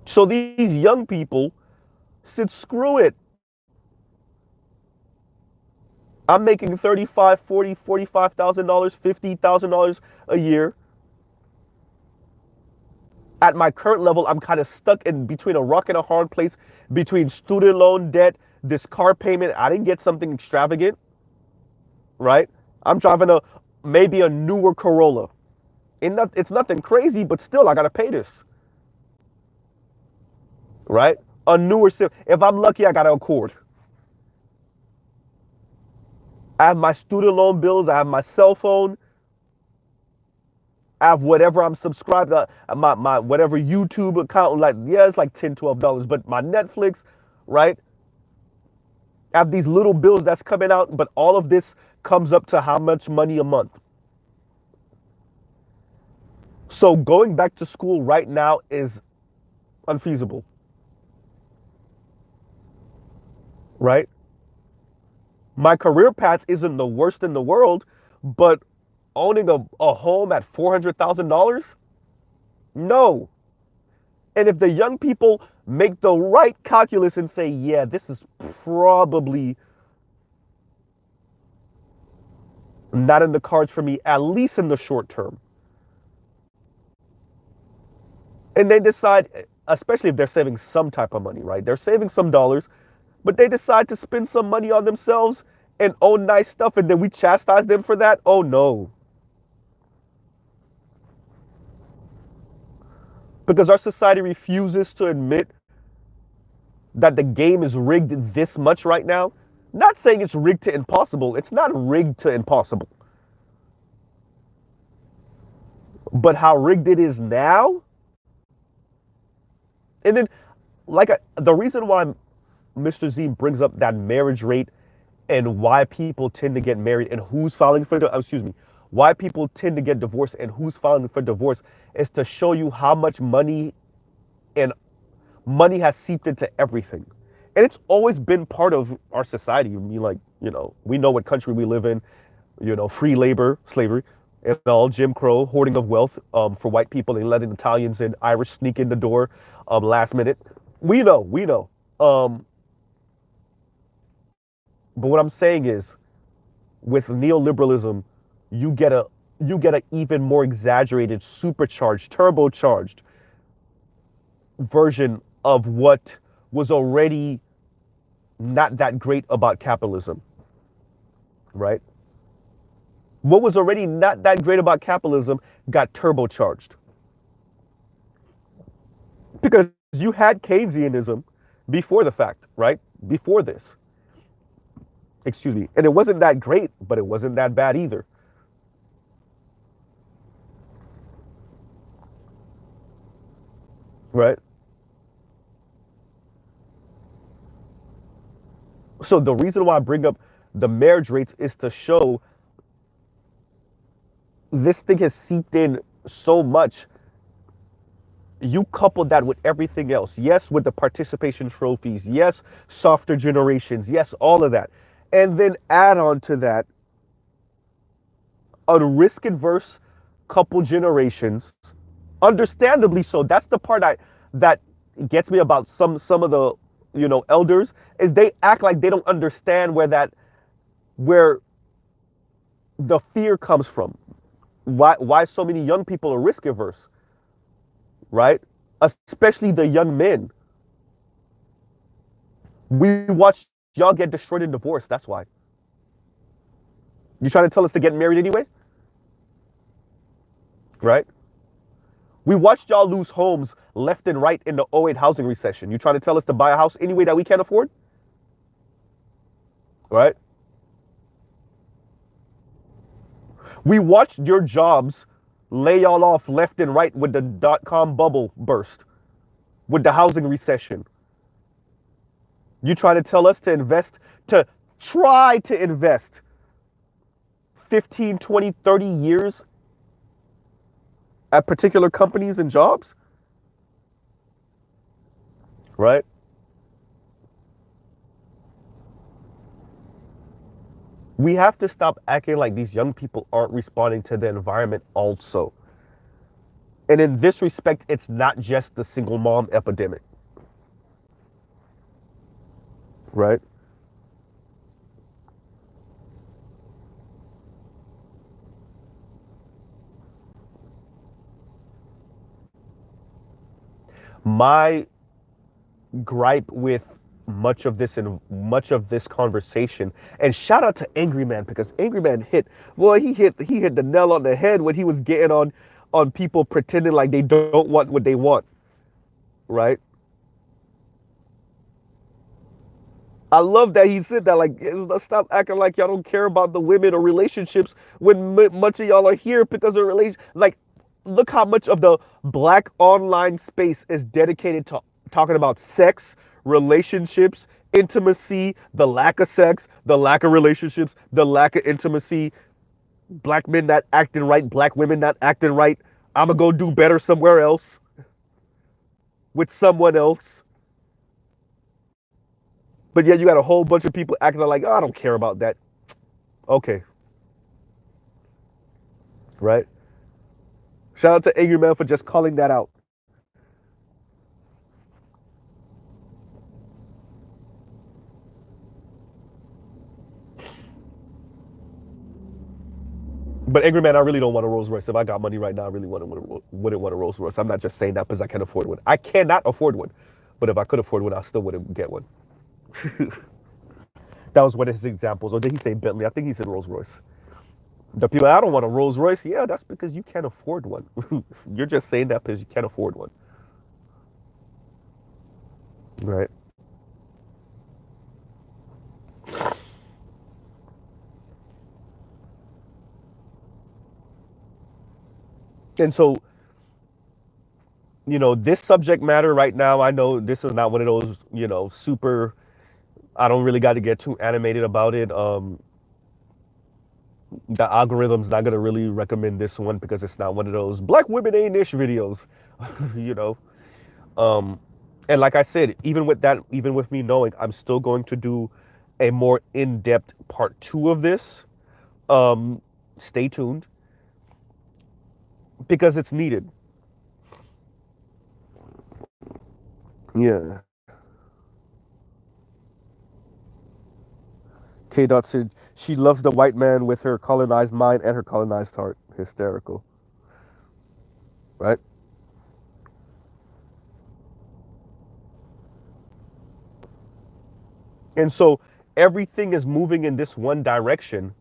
So these young people said, screw it. I'm making $35, $40, $45,000, $50,000 a year. At my current level, I'm kind of stuck in between a rock and a hard place, between student loan debt, this car payment. I didn't get something extravagant, right? I'm driving maybe a newer Corolla. It's nothing crazy, but still, I got to pay this, right? A newer, if I'm lucky, I got an Accord. I have my student loan bills. I have my cell phone. I have whatever I'm subscribed to, my whatever YouTube account, like, yeah, it's like $10, $12, but my Netflix, right? I have these little bills that's coming out, but all of this comes up to how much money a month? So going back to school right now is unfeasible, right? My career path isn't the worst in the world, but owning a home at $400,000? No. And if the young people make the right calculus and say, yeah, this is probably not in the cards for me, at least in the short term. And they decide, especially if they're saving some type of money, right? They're saving some dollars, but they decide to spend some money on themselves and own nice stuff, and then we chastise them for that? Oh, no. Because our society refuses to admit that the game is rigged this much right now. Not saying it's rigged to impossible. It's not rigged to impossible. But how rigged it is now? And then, the reason why Mr. Z brings up that marriage rate and why people tend to get married and who's filing for why people tend to get divorced and who's filing for divorce is to show you how much money has seeped into everything. And it's always been part of our society. I mean, we know what country we live in, free labor, slavery, and all, Jim Crow, hoarding of wealth for white people. They letting Italians and Irish sneak in the door last minute. We know. But what I'm saying is, with neoliberalism, you get a even more exaggerated, supercharged, turbocharged version of what was already not that great about capitalism, right? What was already not that great about capitalism got turbocharged. Because you had Keynesianism before the fact, right? Before this. And it wasn't that great, but it wasn't that bad either. Right? So the reason why I bring up the marriage rates is to show this thing has seeped in so much. You couple that with everything else. Yes, with the participation trophies. Yes, softer generations. Yes, all of that. And then add on to that a risk-averse couple generations. Understandably so. That's the part that gets me about some of the elders, is they act like they don't understand where the fear comes from. Why so many young people are risk averse, right? Especially the young men. We watch y'all get destroyed in divorce. That's why. You trying to tell us to get married anyway? Right? We watched y'all lose homes left and right in the '08 housing recession. You trying to tell us to buy a house anyway that we can't afford? Right? We watched your jobs lay y'all off left and right with the .com bubble burst. with the housing recession. You trying to tell us to invest, to try to invest 15, 20, 30 years at particular companies and jobs, right? We have to stop acting like these young people aren't responding to the environment also. And in this respect, it's not just the single mom epidemic, right? My gripe with much of this conversation, and shout out to Angry Man, because Angry Man he hit the nail on the head when he was getting on people pretending like they don't want what they want, right? I love that he said that. Like, let's stop acting like y'all don't care about the women or relationships when much of y'all are here because of relation. Like, look how much of the black online space is dedicated to talking about sex, relationships, intimacy, the lack of sex, the lack of relationships, the lack of intimacy, black men not acting right, black women not acting right. I'm gonna go do better somewhere else with someone else. But yet you got a whole bunch of people acting like, oh, I don't care about that. Okay, right? Shout out to Angry Man for just calling that out. But Angry Man, I really don't want a Rolls Royce. If I got money right now, I really wouldn't want a Rolls Royce. I'm not just saying that because I can afford one. I cannot afford one. But if I could afford one, I still wouldn't get one. That was one of his examples. Or did he say Bentley? I think he said Rolls Royce. The people, I don't want a Rolls Royce. Yeah, that's because you can't afford one. You're just saying that because you can't afford one. Right. And so, this subject matter right now, I know this is not one of those, super, I don't really got to get too animated about it. The algorithm's not going to really recommend this one because it's not one of those black women ain't ish videos, you know. Um, and like I said, even with that, even with me knowing, I'm still going to do a more in-depth part two of this. Stay tuned because it's needed. Yeah. K. Dot said she loves the white man with her colonized mind and her colonized heart. Hysterical, right? And so everything is moving in this one direction,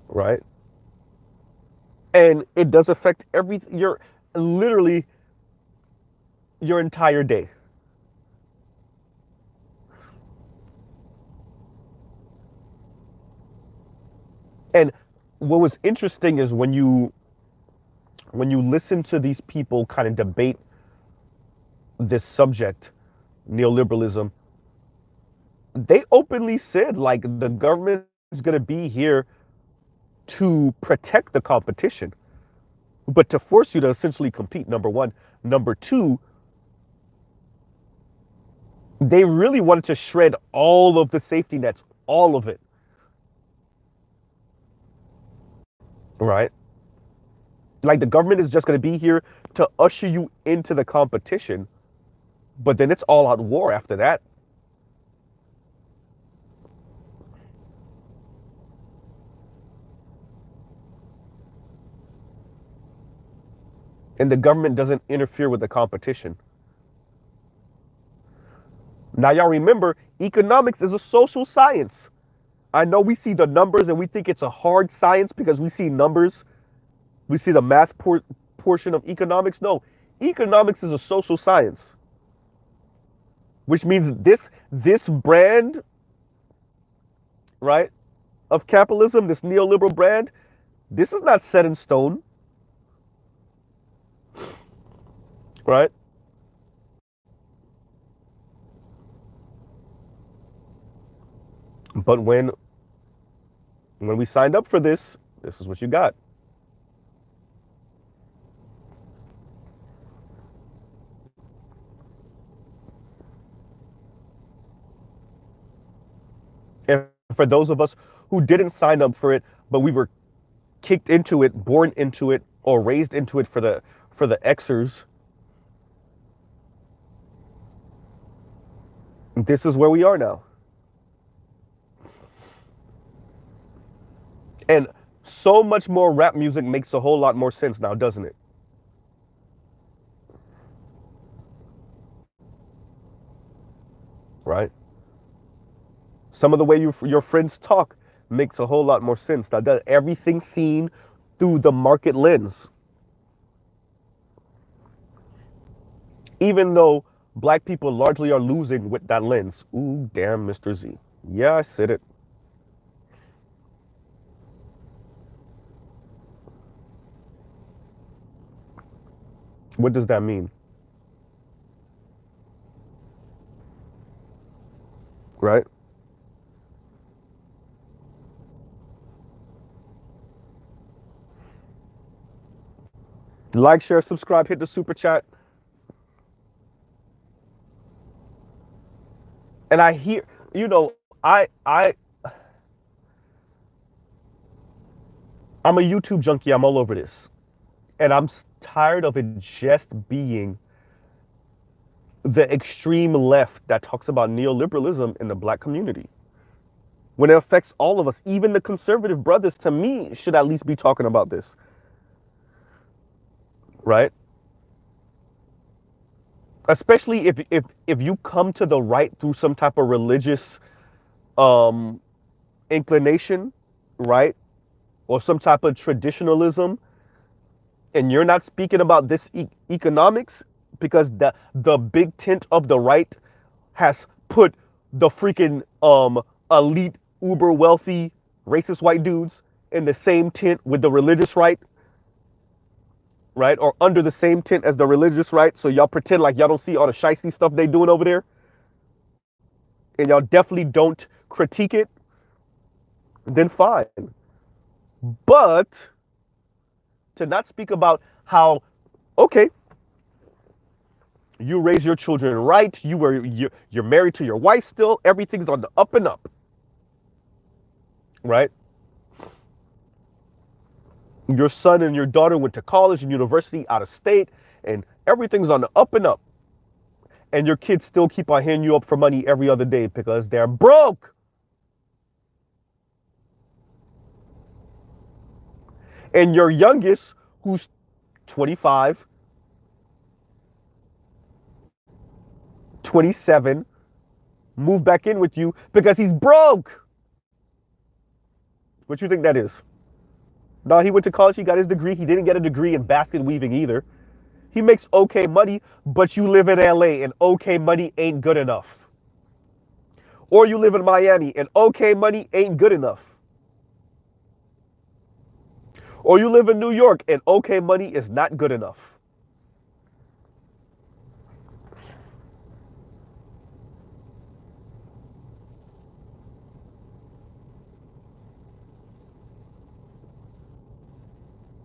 right? And it does affect your literally your entire day. And what was interesting is when you listen to these people kind of debate this subject, neoliberalism, they openly said like the government is going to be here to protect the competition, but to force you to essentially compete, number one. Number two, they really wanted to shred all of the safety nets, all of it, right? Like the government is just going to be here to usher you into the competition, but then it's all out war after that. And the government doesn't interfere with the competition. Now, y'all remember, economics is a social science. I know we see the numbers and we think it's a hard science because we see numbers. We see the math portion of economics. No, economics is a social science, which means this brand, right, of capitalism, this neoliberal brand, This is not set in stone, right? But when we signed up for this is what you got. And for those of us who didn't sign up for it, but we were kicked into it, born into it, or raised into it for the Xers, this is where we are now. And so much more rap music makes a whole lot more sense now, doesn't it? Right? Some of the way your friends talk makes a whole lot more sense. Now, does everything seen through the market lens. Even though black people largely are losing with that lens. Ooh, damn, Mr. Z. Yeah, I said it. What does that mean? Right? Like, share, subscribe, hit the super chat. And I hear, you know, I'm a YouTube junkie. I'm all over this. And I'm tired of it just being the extreme left that talks about neoliberalism in the black community. When it affects all of us, even the conservative brothers, to me, should at least be talking about this. Right? Especially if you come to the right through some type of religious um inclination, right? Or some type of traditionalism, and you're not speaking about this economics because the big tent of the right has put the freaking elite uber wealthy racist white dudes in the same tent with the religious right, right? Or under the same tent as the religious right, so y'all pretend like y'all don't see all the shicey stuff they doing over there, and y'all definitely don't critique it, then fine. But to not speak about how, okay, you raise your children right, you're married to your wife still, everything's on the up and up, right? Your son and your daughter went to college and university out of state, and everything's on the up and up. And your kids still keep on hitting you up for money every other day because they're broke. And your youngest, who's 25, 27, move back in with you because he's broke. What you think that is? No, he went to college, he got his degree. He didn't get a degree in basket weaving either. He makes okay money, but you live in LA and okay money ain't good enough. Or you live in Miami and okay money ain't good enough. Or you live in New York and okay money is not good enough.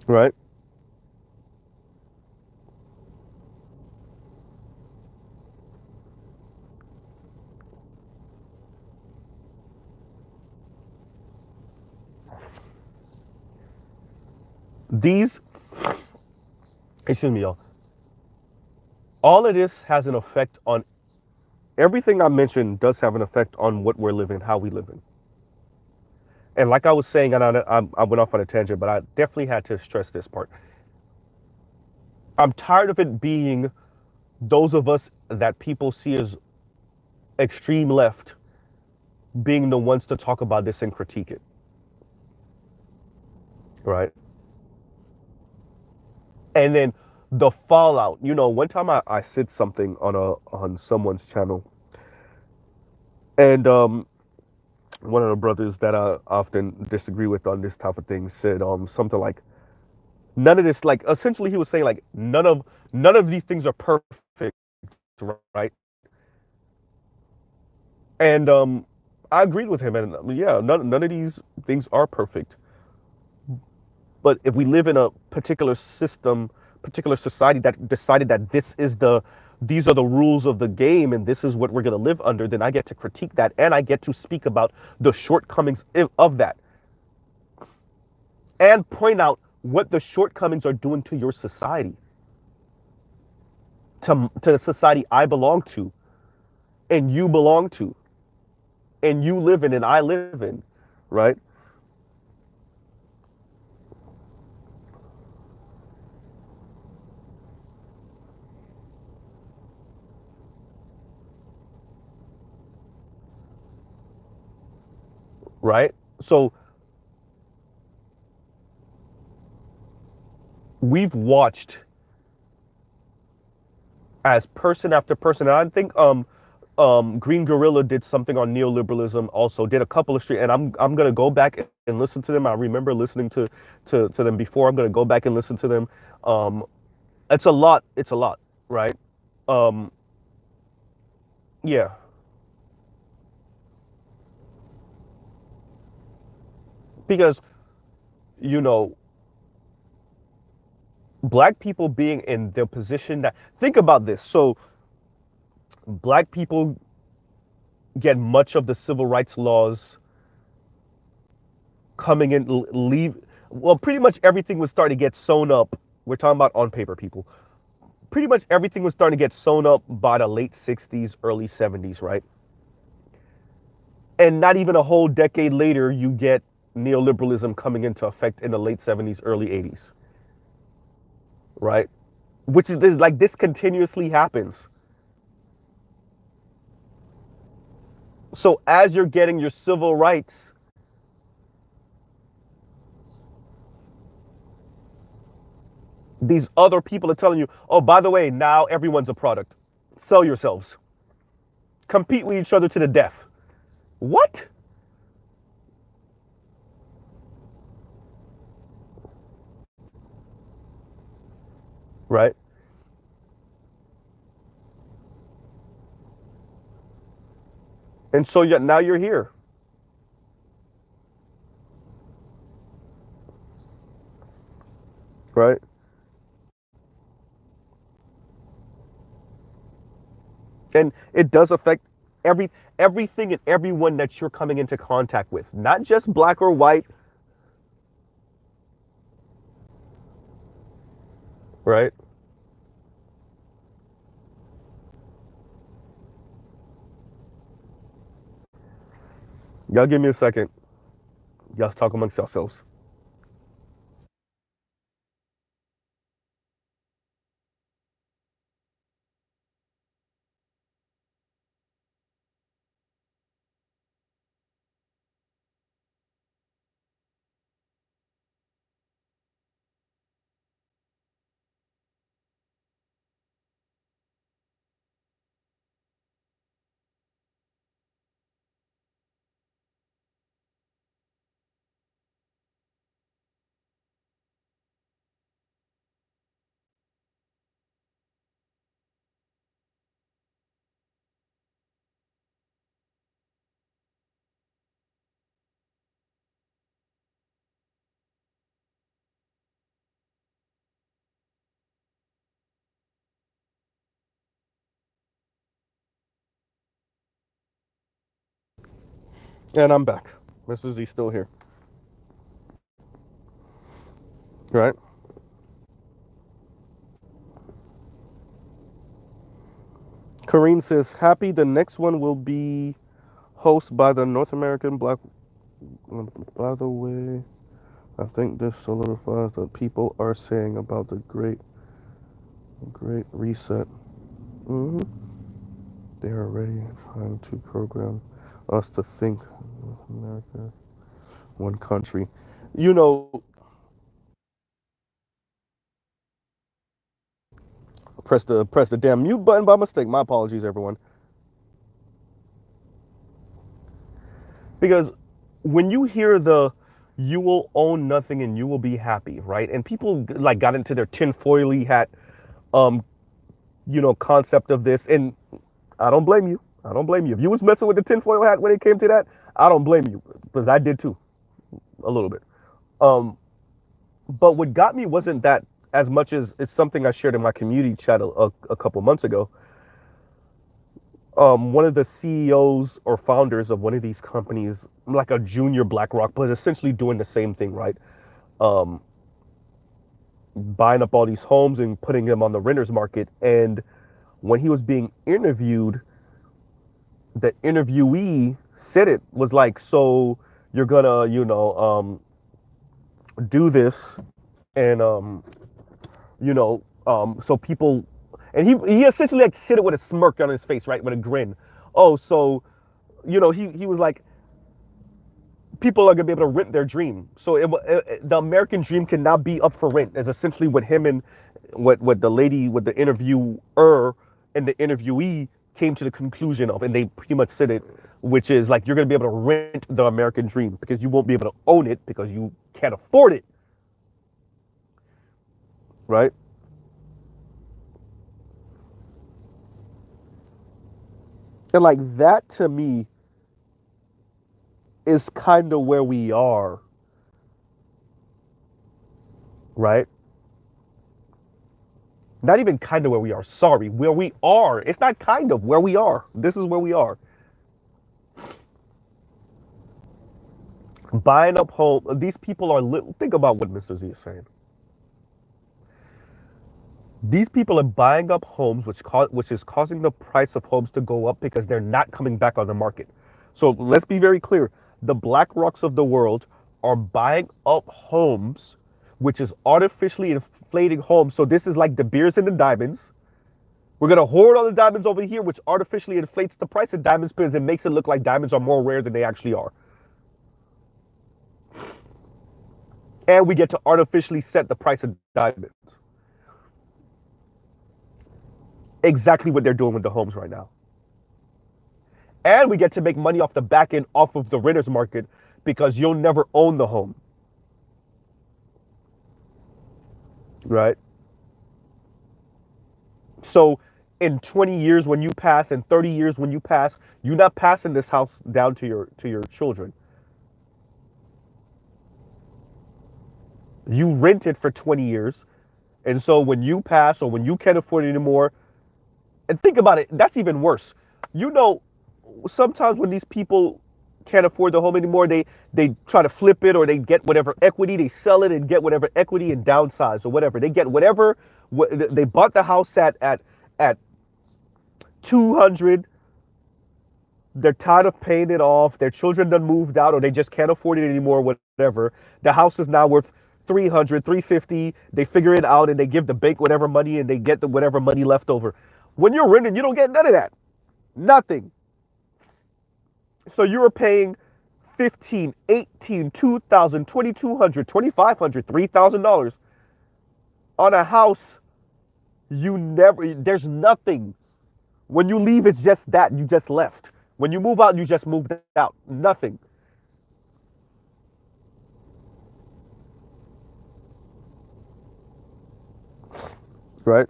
Right? These, excuse me, y'all. All of this has an effect on everything I mentioned, does have an effect on what we're living, how we live in. And like I was saying, and I went off on a tangent, but I definitely had to stress this part. I'm tired of it being those of us that people see as extreme left being the ones to talk about this and critique it. Right? And then the fallout. You know, one time I said something on someone's channel, and one of the brothers that I often disagree with on this type of thing said something like none of this, like essentially he was saying like none of these things are perfect, right? And I agreed with him, and yeah, none of these things are perfect. But if we live in a particular system, particular society that decided that these are the rules of the game and this is what we're going to live under, then I get to critique that and I get to speak about the shortcomings of that and point out what the shortcomings are doing to your society, to the society I belong to and you belong to and you live in and I live in, right? Right? So we've watched as person after person. And I think Green Gorilla did something on neoliberalism. Also, did a couple of street, and I'm gonna go back and listen to them. I remember listening to them before. I'm gonna go back and listen to them. Um, it's a lot. It's a lot, right? Um, yeah, because you know, black people being in the position that think about this. So black people get much of the civil rights laws coming in leave well pretty much everything was starting to get sewn up. We're talking about on paper people. Pretty much everything was starting to get sewn up by the late 60s, early 70s, right? And not even a whole decade later you get neoliberalism coming into effect in the late 70s, early 80s, right? Which is like this continuously happens. So as you're getting your civil rights, these other people are telling you, oh, by the way, now everyone's a product. Sell yourselves. Compete with each other to the death. What? Right? And so now you're here, right? And it does affect everything and everyone that you're coming into contact with, not just black or white, right? Y'all give me a second. Y'all talk amongst yourselves. And I'm back. Mr. Z still here, right? Kareen says, happy the next one will be hosted by the North American Black. By the way, I think this solidifies what people are saying about the Great Reset. Hmm. They are already trying to program us to think North America, one country. You know, press the damn mute button by mistake. My apologies, everyone. Because when you hear the you will own nothing and you will be happy, right? And people like got into their tinfoily hat, um, concept of this, and I don't blame you. I don't blame you. If you was messing with the tinfoil hat when it came to that, I don't blame you because I did too, a little bit. Um, but what got me wasn't that as much as it's something I shared in my community chat a couple months ago. One of the CEOs or founders of one of these companies, like a junior BlackRock, but essentially doing the same thing, right? Um, Buying up all these homes and putting them on the renters market. And when he was being interviewed, the interviewee said it was like, so you're gonna, do this, and so people, and he essentially like said it with a smirk on his face, right, with a grin. Oh, so he was like, people are gonna be able to rent their dream. So the American dream can now be up for rent. Is essentially what him and what the lady, with the interviewer and the interviewee came to the conclusion of, and they pretty much said it, which is like you're gonna be able to rent the American dream because you won't be able to own it because you can't afford it, right? And like that to me is kind of where we are, right? Not even kind of where we are. Sorry, where we are. It's not kind of where we are. This is where we are. Buying up home. These people are. Think about what Mr. Z is saying. These people are buying up homes, which is causing the price of homes to go up because they're not coming back on the market. So let's be very clear. The BlackRocks of the world are buying up homes, which is artificially inflating homes. So this is like the beers and the diamonds. We're gonna hoard all the diamonds over here, which artificially inflates the price of diamonds because it makes it look like diamonds are more rare than they actually are. And we get to artificially set the price of diamonds. Exactly what they're doing with the homes right now. And we get to make money off the back end, off of the renters market, because you'll never own the home, right? So in 20 years when you pass, in 30 years when you pass, you're not passing this house down to your children. You rent it for 20 years. And so when you pass or when you can't afford it anymore, and think about it, that's even worse. You know, sometimes when these people can't afford the home anymore, they try to flip it or they get whatever equity, they sell it and get whatever equity and downsize or whatever. They get whatever they bought the house at 200. They're tired of paying it off. Their children done moved out or they just can't afford it anymore, whatever. The house is now worth 300, 350. They figure it out and they give the bank whatever money and they get the whatever money left over. When you're renting, you don't get none of that. Nothing. So you were paying 15, 18, 2,000, 2,200, 2,500, $3,000 on a house you never, there's nothing. When you leave, it's just that. You just left. When you move out, you just moved out. Nothing. Right?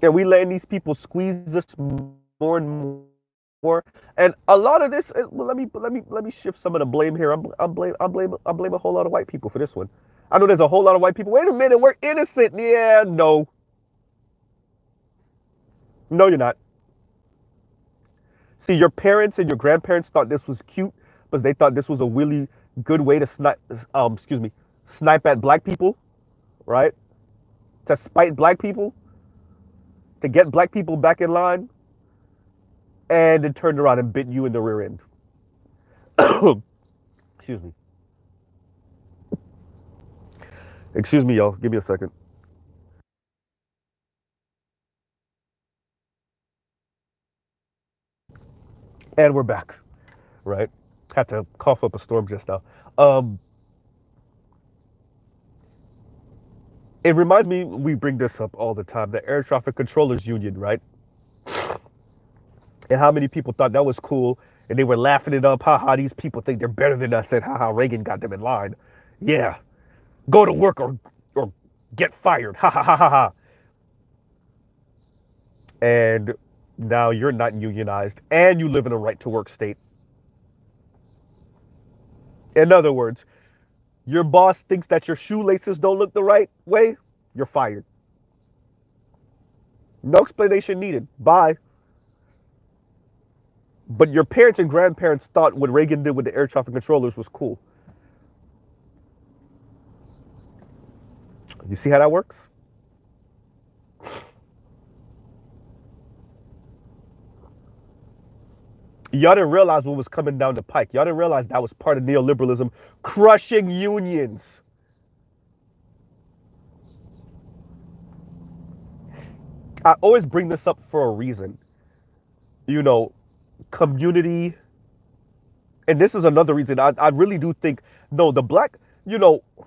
And we letting these people squeeze us more and more. And a lot of this, well, let me shift some of the blame here. I blame a whole lot of white people for this one. I know there's a whole lot of white people. Wait a minute, we're innocent. Yeah, no, no, you're not. See, your parents and your grandparents thought this was cute because they thought this was a really good way to snipe at black people, right? To spite black people, to get black people back in line, and then turned around and bit you in the rear end. Excuse me. Excuse me, y'all. Give me a second. And we're back, right? Had to cough up a storm just now. Um, It reminds me, we bring this up all the time, the air traffic controllers union, right? And how many people thought that was cool, and they were laughing it up. Haha, these people think they're better than us, and haha, Reagan got them in line. Yeah, go to work or get fired. Ha ha ha ha ha. And now you're not unionized, and you live in a right to work state. In other words, your boss thinks that your shoelaces don't look the right way, you're fired. No explanation needed. Bye. But your parents and grandparents thought what Reagan did with the air traffic controllers was cool. You see how that works? Y'all didn't realize what was coming down the pike. Y'all didn't realize that was part of neoliberalism, crushing unions. I always bring this up for a reason. You know, community, and this is another reason. I really do think, no, the black,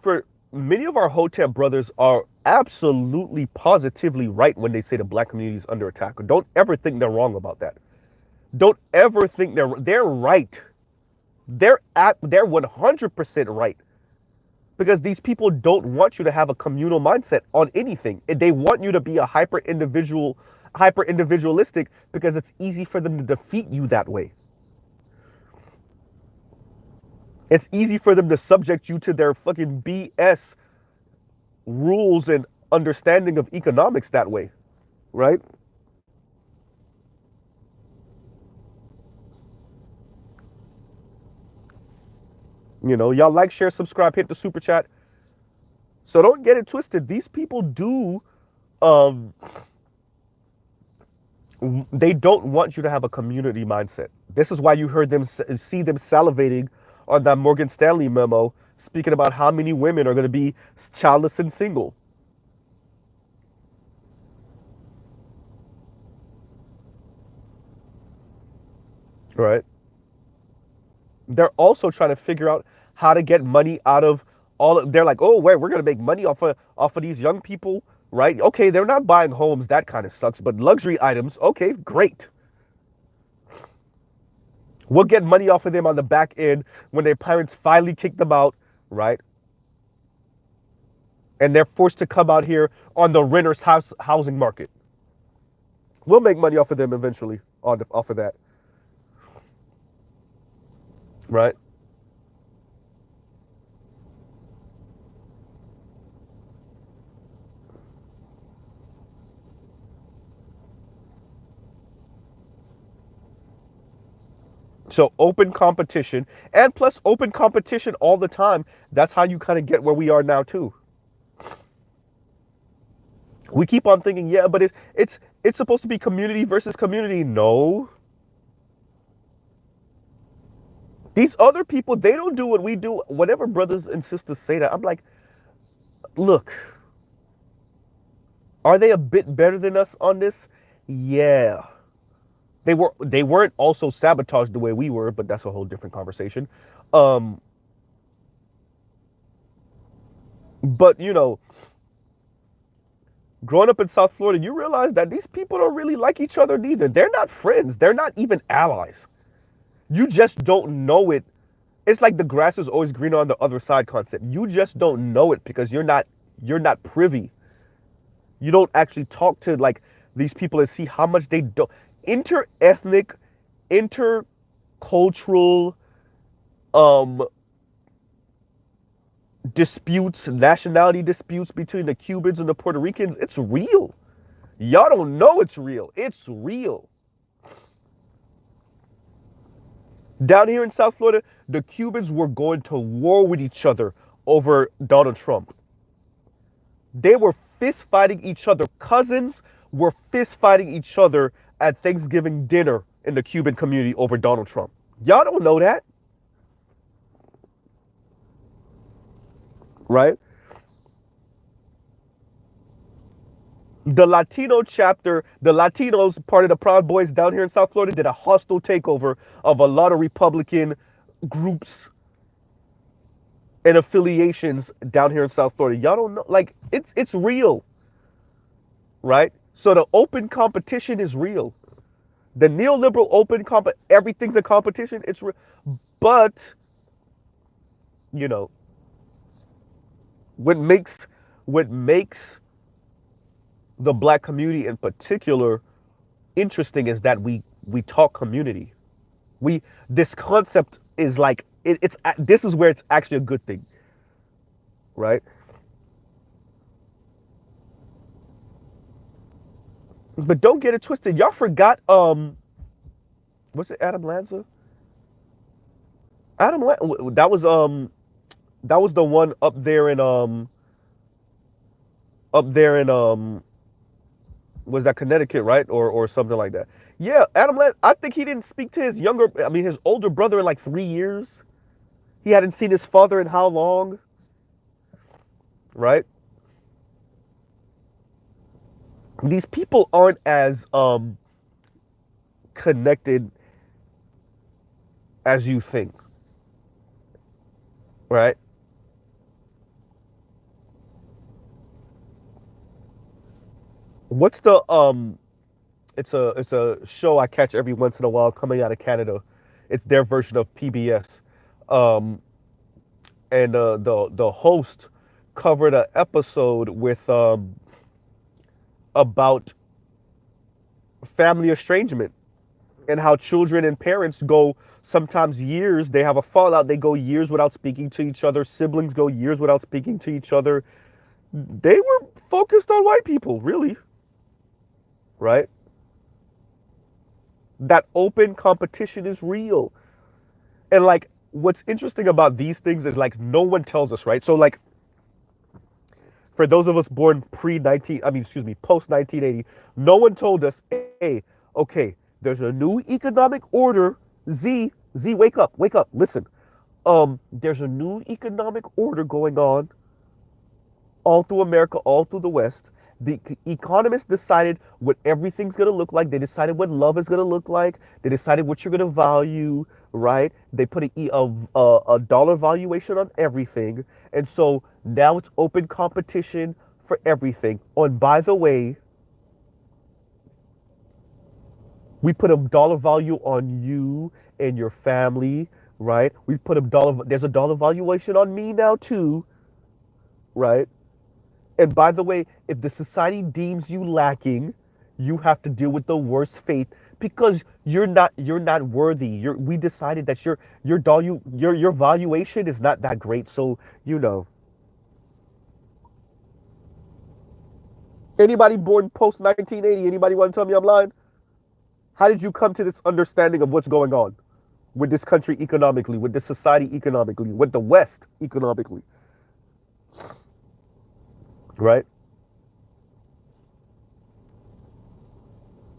for many of our Hotep brothers are absolutely positively right when they say the black community is under attack. Don't ever think they're wrong about that. Don't ever think they're right. They're 100% right. Because these people don't want you to have a communal mindset on anything. They want you to be a hyper individualistic, because it's easy for them to defeat you that way. It's easy for them to subject you to their fucking BS rules and understanding of economics that way, right? Y'all like, share, subscribe, hit the super chat. So don't get it twisted. These people do, they don't want you to have a community mindset. This is why you heard them see them salivating on that Morgan Stanley memo, speaking about how many women are going to be childless and single. Right? They're also trying to figure out how to get money out of they're like, oh, wait, we're going to make money off of these young people, right? Okay, they're not buying homes. That kind of sucks. But luxury items, okay, great. We'll get money off of them on the back end when their parents finally kick them out, right? And they're forced to come out here on the renter's housing market. We'll make money off of them eventually off of that, right? So open competition, and plus open competition all the time. That's how you kind of get where we are now too. We keep on thinking, yeah, but it's supposed to be community versus community. No. These other people, they don't do what we do. Whenever brothers and sisters say that, I'm like, look, are they a bit better than us on this? Yeah. They weren't also sabotaged the way we were, but that's a whole different conversation. But growing up in South Florida, you realize that these people don't really like each other neither. They're not friends. They're not even allies. You just don't know it. It's like the grass is always greener on the other side concept. You just don't know it because you're not privy. You don't actually talk to like these people and see how much they don't. Inter-ethnic, intercultural disputes, nationality disputes between the Cubans and the Puerto Ricans, it's real. Y'all don't know it's real. It's real. Down here in South Florida, the Cubans were going to war with each other over Donald Trump. They were fist fighting each other. Cousins were fist fighting each other at Thanksgiving dinner in the Cuban community over Donald Trump. Y'all don't know that. Right? The Latino chapter, the Latinos, part of the Proud Boys down here in South Florida, did a hostile takeover of a lot of Republican groups and affiliations down here in South Florida. Y'all don't know, like it's real, right? So the open competition is real. The neoliberal open everything's a competition. It's real, but you know what makes what makes the black community in particular interesting is that we talk community. We This concept is like it's this is where it's actually a good thing, right? But don't get it twisted. Y'all forgot what's it, Adam Lanza? That was the one up there in was that Connecticut, right? Or something like that. Yeah, Adam Lanza, I think he didn't speak to his older brother in like 3 years. He hadn't seen his father in how long, right? These people aren't as connected as you think, right? What's the it's a show I catch every once in a while coming out of Canada. It's their version of PBS. Um and the host covered an episode with about family estrangement and how children and parents go sometimes years, they have a fallout, they go years without speaking to each other, siblings go years without speaking to each other. They were focused on white people, really, right? That open competition is real. And like what's interesting about these things is like no one tells us, right? So like for those of us born post 1980, no one told us, hey, okay, there's a new economic order. Z, wake up, listen. There's a new economic order going on all through America, all through the West. The economists decided what everything's going to look like. They decided what love is going to look like. They decided what you're going to value, right? They put a dollar valuation on everything. And so now it's open competition for everything. Oh, and by the way, we put a dollar value on you and your family, right? There's a dollar valuation on me now too, right? And by the way, if the society deems you lacking, you have to deal with the worst fate because you're not worthy. We decided that your valuation is not that great. So, anybody born post 1980, anybody want to tell me I'm lying? How did you come to this understanding of what's going on with this country economically, with this society economically, with the West economically, right?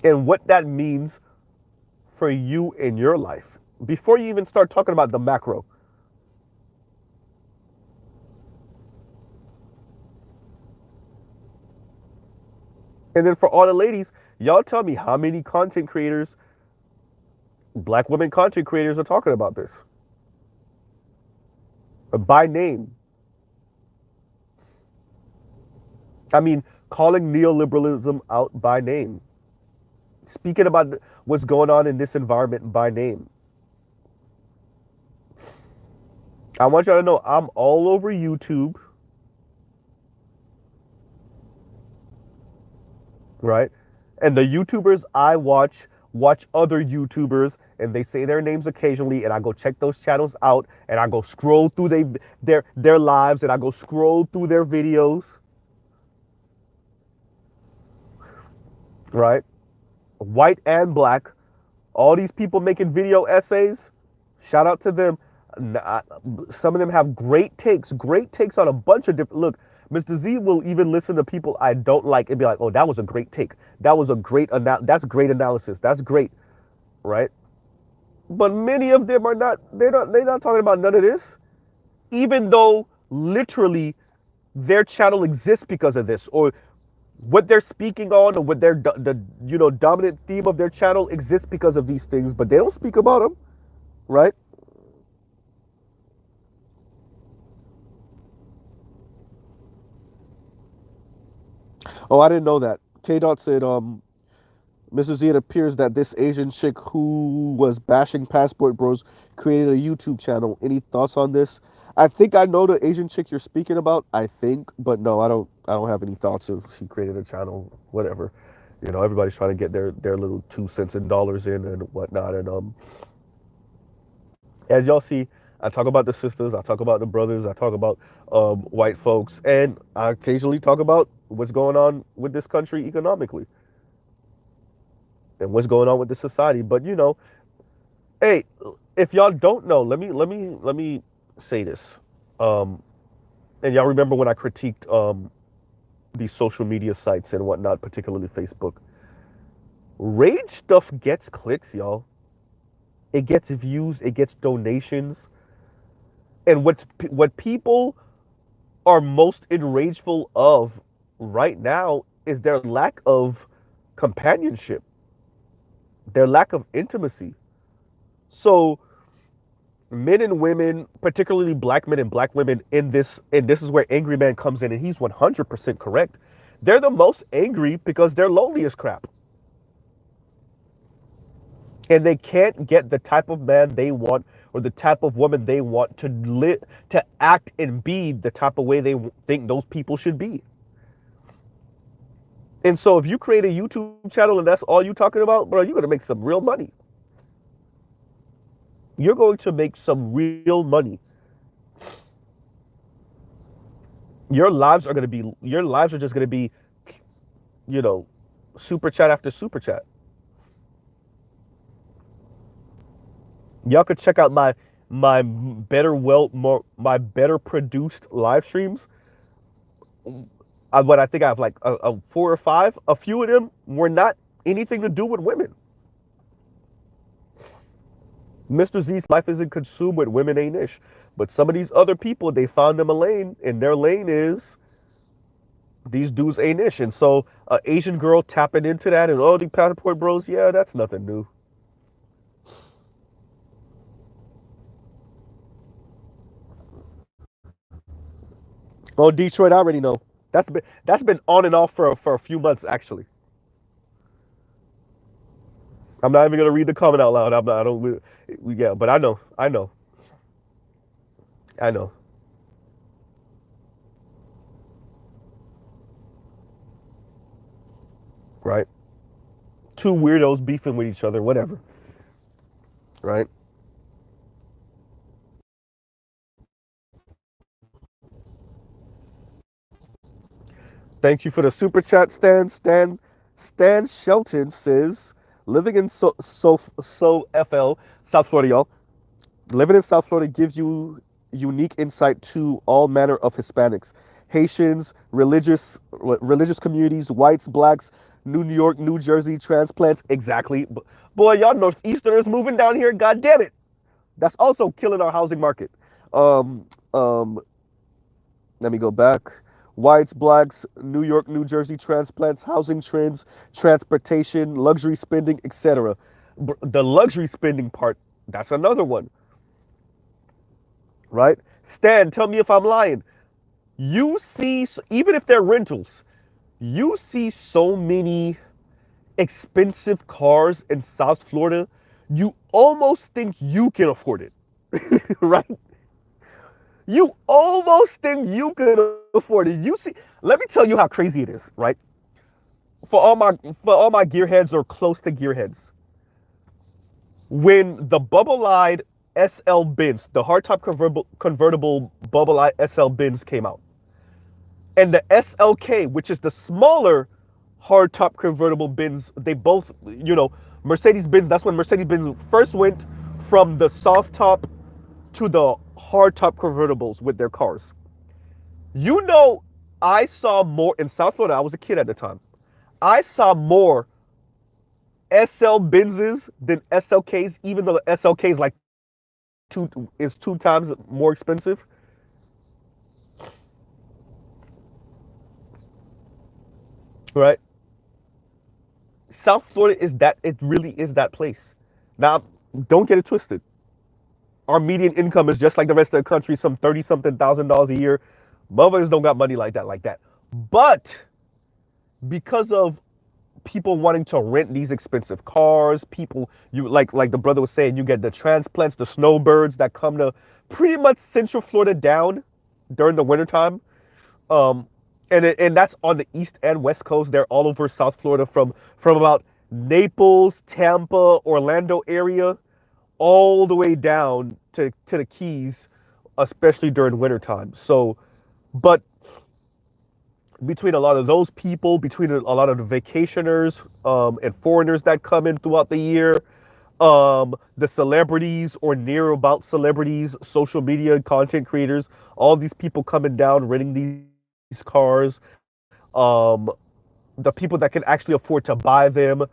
And what that means for you in your life before you even start talking about the macro. And then for all the ladies, y'all tell me how many content creators, black women content creators, are talking about this by name. I mean, calling neoliberalism out by name, speaking about what's going on in this environment by name. I want y'all to know I'm all over YouTube, right? And the YouTubers I watch other YouTubers, and they say their names occasionally, and I go check those channels out, and I go scroll through their lives, and I go scroll through their videos, right? White and black, all these people making video essays. Shout out to them. Some of them have great takes on a bunch of different. Look, Mr. Z will even listen to people I don't like and be like, "Oh, that was a great take. That was a that's great analysis. That's great." Right? But many of them are not they're not talking about none of this. Even though literally their channel exists because of this, or what they're speaking on, or what the dominant theme of their channel exists because of these things, but they don't speak about them, right? Oh, I didn't know that. K Dot said, Mr. Z, it appears that this Asian chick who was bashing Passport Bros created a YouTube channel. Any thoughts on this? I think I know the Asian chick you're speaking about. I think, but no, I don't. I don't have any thoughts if she created a channel. Whatever, you know. Everybody's trying to get their little 2 cents and dollars in and whatnot. And as y'all see, I talk about the sisters. I talk about the brothers. I talk about white folks, and I occasionally talk about what's going on with this country economically and what's going on with the society. But you know, hey, if y'all don't know, let me say this. Um, and y'all remember when I critiqued these social media sites and whatnot, particularly Facebook. Rage stuff gets clicks, y'all. It gets views, it gets donations, and what people are most enrageful of right now is their lack of companionship, their lack of intimacy. So men and women, particularly black men and black women in this, and this is where Angry Man comes in, and he's 100% correct. They're the most angry because they're lonely as crap. And they can't get the type of man they want or the type of woman they want to act and be the type of way they think those people should be. And so if you create a YouTube channel and that's all you're talking about, bro, you're going to make some real money. You're going to make some real money. Your lives are just going to be, you know, super chat after super chat. Y'all could check out my better produced live streams. What I think I have like a 4 or 5. A few of them were not anything to do with women. Mr. Z's life isn't consumed with women ain't ish. But some of these other people, they found them a lane, and their lane is these dudes ain't ish. And so Asian girl tapping into that and the passport bros, yeah, that's nothing new. Oh, Detroit, I already know. That's been on and off for a few months actually. I'm not even gonna read the comment out loud. I'm not. I don't. Yeah, but I know. I know. I know. Right. Two weirdos beefing with each other. Whatever. Right. Thank you for the super chat, Stan Shelton says, living in FL, South Florida, y'all. Living in South Florida gives you unique insight to all manner of Hispanics, Haitians, religious communities, whites, blacks, New York, New Jersey, transplants. Exactly. Boy, y'all Northeasterners moving down here. God damn it. That's also killing our housing market. Um, um, Let me go back. Whites, blacks, New York, New Jersey, transplants, housing trends, transportation, luxury spending, etc. The luxury spending part, that's another one, right? Stan, tell me if I'm lying. You see, even if they're rentals, you see so many expensive cars in South Florida, you almost think you can afford it, right? You almost think you can afford it. You see, let me tell you how crazy it is, right? For all my for all my gearheads or close to gearheads, when the bubble-eyed SL bins, the hardtop convertible bubble-eyed SL bins came out, and the SLK, which is the smaller hardtop convertible bins, they both, Mercedes Benz. That's when Mercedes Benz first went from the soft top to the hardtop convertibles with their cars. You know, I saw more in South Florida. I was a kid at the time. I saw more SL Benzes than SLKs, even though the SLK is like two times more expensive. Right? South Florida is that. It really is that place. Now, don't get it twisted. Our median income is just like the rest of the country, some 30 something thousand dollars a year. Motherfuckers don't got money like that, like that. But because of people wanting to rent these expensive cars, people you like the brother was saying, you get the transplants, the snowbirds that come to pretty much Central Florida down during the wintertime. Um, and that's on the east and west coast. They're all over South Florida from about Naples, Tampa, Orlando area, all the way down to the Keys, especially during wintertime. So, but between a lot of those people, between a lot of the vacationers and foreigners that come in throughout the year, the celebrities or near about celebrities, social media content creators, all these people coming down, renting these cars, um, the people that can actually afford to buy them,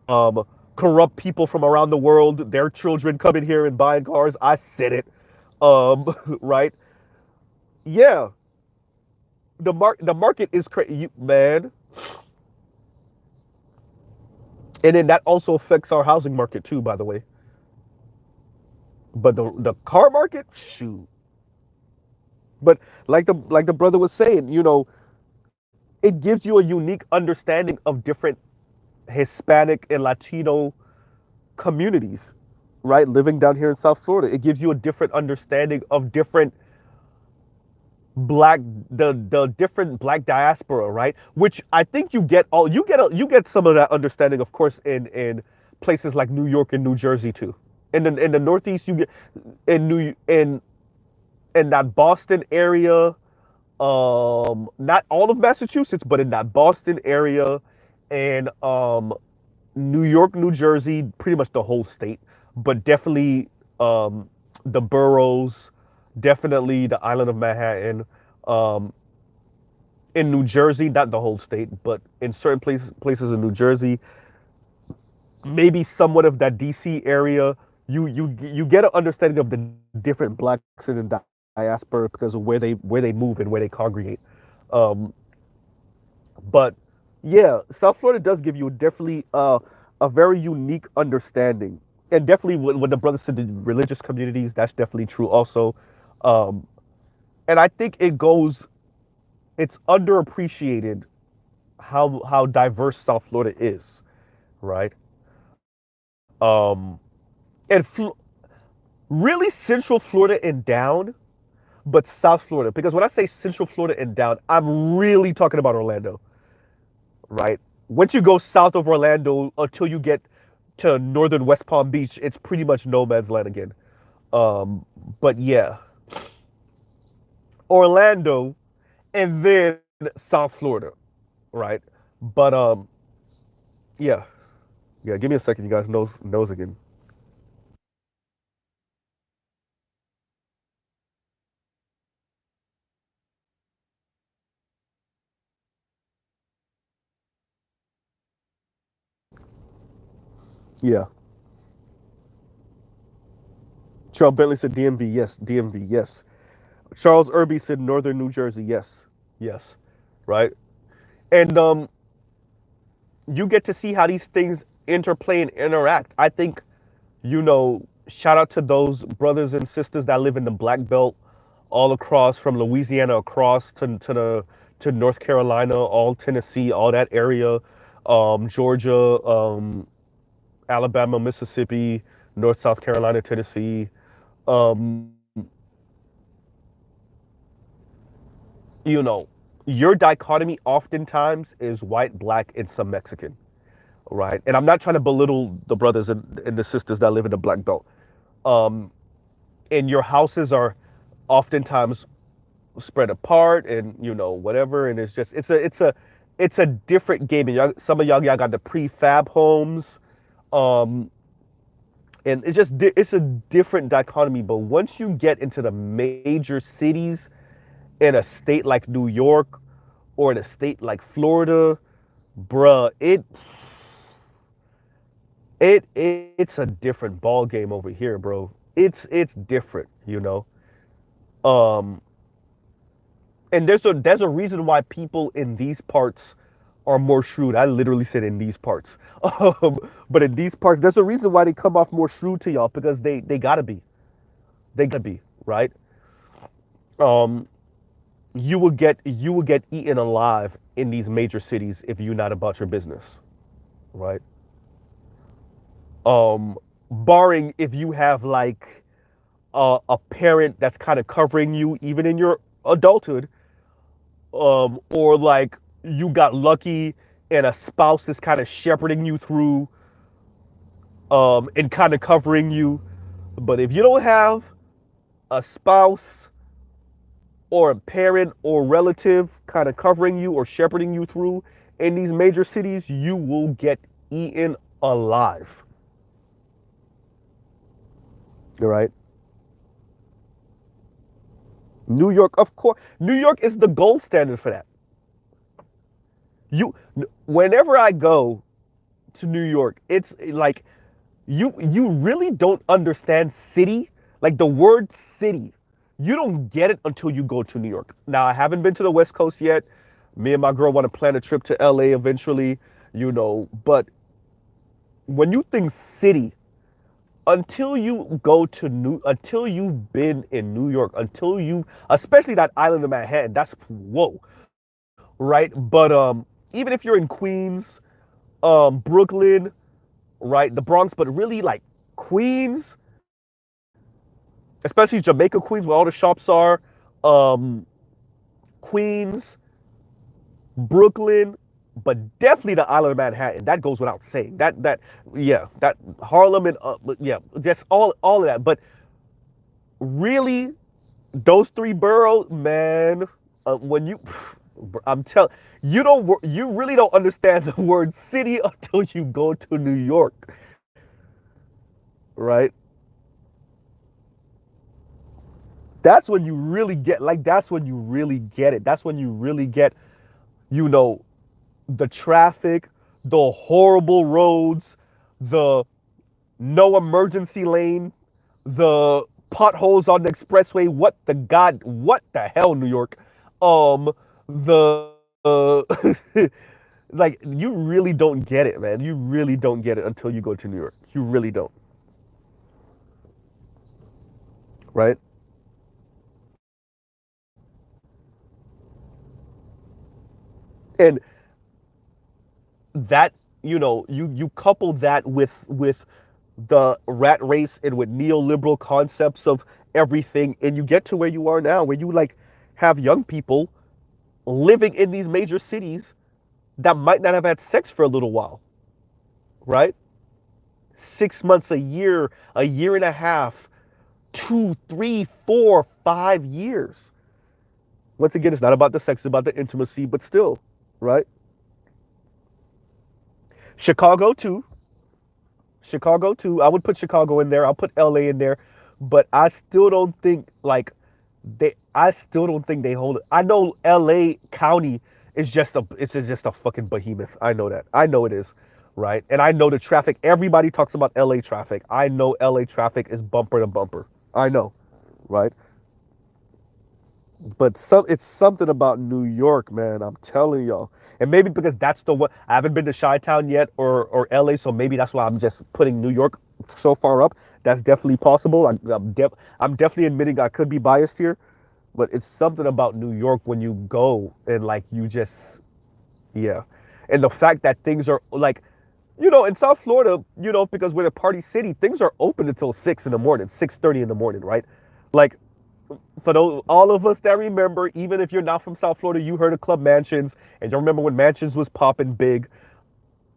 um, corrupt people from around the world, their children coming here and buying cars. I said it, right? Yeah, the market is crazy, man. And then that also affects our housing market too, by the way. But the car market, shoot. But like the brother was saying, it gives you a unique understanding of different Hispanic and Latino communities, right? Living down here in South Florida, it gives you a different understanding of different black the different black diaspora, right? Which I think you get some of that understanding, of course, in places like New York and New Jersey too. In the Northeast, you get in that Boston area, not all of Massachusetts, but in that Boston area and New York, New Jersey, pretty much the whole state, but definitely the boroughs, definitely the island of Manhattan. Um, in New Jersey, not the whole state, but in certain places in New Jersey, maybe somewhat of that DC area, you get an understanding of the different blacks in the diaspora because of where they move and where they congregate. Um, but yeah, South Florida does give you definitely a very unique understanding, and definitely when the brothers said the religious communities, that's definitely true also. Um, and I think it's underappreciated how diverse South Florida is, right? Um, and really Central Florida and down, but South Florida. Because when I say Central Florida and down, I'm really talking about Orlando, right? Once you go south of Orlando until you get to northern West Palm Beach, it's pretty much no man's land again. Um, but yeah, Orlando and then South Florida, right? But yeah, yeah. Give me a second, you guys. Nose again. Yeah. Charles Bentley said DMV. Yes, DMV. Yes. Charles Irby said Northern New Jersey. Yes, yes, right. And you get to see how these things interplay and interact. I think, shout out to those brothers and sisters that live in the Black Belt, all across from Louisiana across to North Carolina, all Tennessee, all that area, Georgia, Alabama, Mississippi, North South Carolina, Tennessee. Um, you know, your dichotomy oftentimes is white, black, and some Mexican, right? And I'm not trying to belittle the brothers and the sisters that live in the Black Belt. Um, and your houses are oftentimes spread apart, and whatever. And it's a different game. And some of y'all got the prefab homes, um, and it's a different dichotomy. But once you get into the major cities in a state like New York or in a state like Florida, bruh, it's a different ball game over here, bro. It's different, Um, and there's a reason why people in these parts are more shrewd. I literally said in these parts, but in these parts, there's a reason why they come off more shrewd to y'all because they gotta be, right? Um, you will get eaten alive in these major cities if you're not about your business, right? Um, Barring if you have like a parent that's kind of covering you even in your adulthood, or like you got lucky and a spouse is kind of shepherding you through, and kind of covering you. But if you don't have a spouse or a parent or relative kind of covering you or shepherding you through in these major cities, you will get eaten alive. All right. New York, of course. New York is the gold standard for that. You, whenever I go to New York, it's like you really don't understand city, like the word city. You don't get it until you go to New York. Now, I haven't been to the West Coast yet. Me and my girl want to plan a trip to LA eventually, but when you think city, until you've been in New York, especially that island of Manhattan, that's whoa, right? But even if you're in Queens, Brooklyn, right, the Bronx, but really like Queens, especially Jamaica, Queens, where all the shops are, um, Queens, Brooklyn, but definitely the island of Manhattan. That goes without saying. Yeah, that Harlem and yeah, just all of that. But really, those three boroughs, man, when you, I'm telling you really don't understand the word city until you go to New York, right? That's when you really get like that's when you really get it. That's when you really get, you know, the traffic, the horrible roads, the no emergency lane, the potholes on the expressway. What the hell, New York? The like you really don't get it, man. You really don't get it until you go to New York. You really don't, right? And that you couple that with the rat race and with neoliberal concepts of everything, and you get to where you are now, where you like have young people living in these major cities that might not have had sex for a little while, right? 6 months, a year and a half, 2, 3, 4, 5 years. Once again, it's not about the sex, it's about the intimacy, but still, right? Chicago too. Chicago too. I would put Chicago in there. I'll put LA in there, but I still don't think like they. I still don't think they hold it. I know LA County is just a fucking behemoth. I know that. I know it is, right? And I know the traffic. Everybody talks about LA traffic. I know LA traffic is bumper to bumper. I know, right? But it's something about New York, man. I'm telling y'all. And maybe because that's the one I haven't been to Chi-Town yet, or LA, so maybe that's why I'm just putting New York so far up. That's definitely possible. I'm definitely admitting I could be biased here, but it's something about New York when you go and like you just yeah, and the fact that things are like, in South Florida, because we're a party city, things are open until 6 in the morning, 6:30 in the morning, right? Like for those all of us that remember, even if you're not from South Florida, you heard of Club Mansions, and you remember when Mansions was popping big.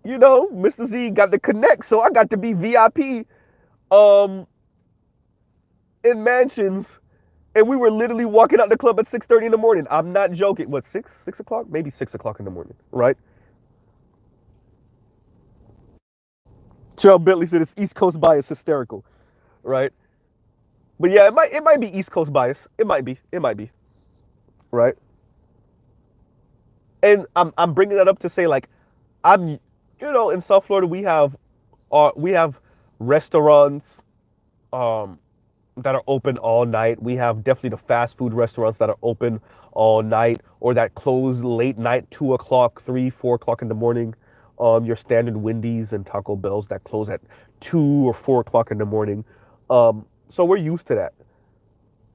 Mr. Z got the connect, so I got to be VIP um in Mansions, and we were literally walking out the club at 6:30 in the morning. I'm not joking. What, 6 o'clock? Maybe 6 o'clock in the morning, right? Cheryl Bentley said it's East Coast bias hysterical, right? But yeah, it might be East Coast bias. It might be, right? And I'm bringing that up to say like I'm in South Florida we have restaurants um that are open all night. We have definitely the fast food restaurants that are open all night or that close late night, 2 o'clock, 3, 4 o'clock in the morning. Your standard Wendy's and Taco Bells that close at 2 or 4 o'clock in the morning. So we're used to that.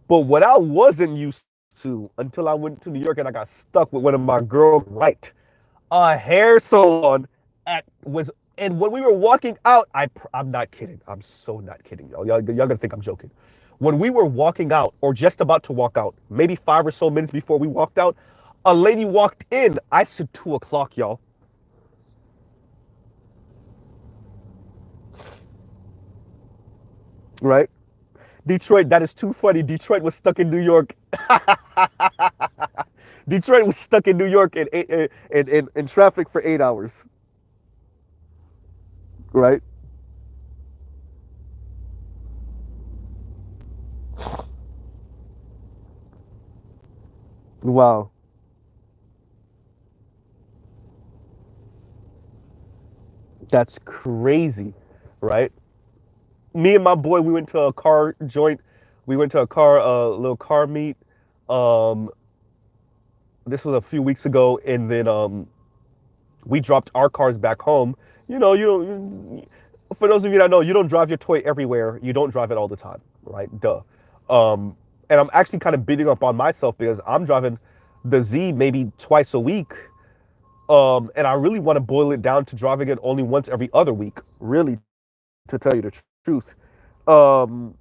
But what I wasn't used to until I went to New York and I got stuck with one of my girls right a hair salon at was and when we were walking out, I'm not kidding. I'm so not kidding, y'all. Y'all gonna think I'm joking. When we were walking out, or just about to walk out, maybe 5 or so minutes before we walked out, a lady walked in. I said 2 o'clock, y'all. Right? Detroit, that is too funny. Detroit was stuck in New York. Detroit was stuck in New York in traffic for 8 hours. Right? Wow. That's crazy. Right? Me and my boy, we went to a car joint. We went to a little car meet. Um, this was a few weeks ago, and then we dropped our cars back home. You know, you don't. For those of you that know, you don't drive your toy everywhere. You don't drive it all the time, right? Duh. And I'm actually kind of beating up on myself because I'm driving the Z maybe twice a week. And I really want to boil it down to driving it only once every other week, really, to tell you the truth. Um,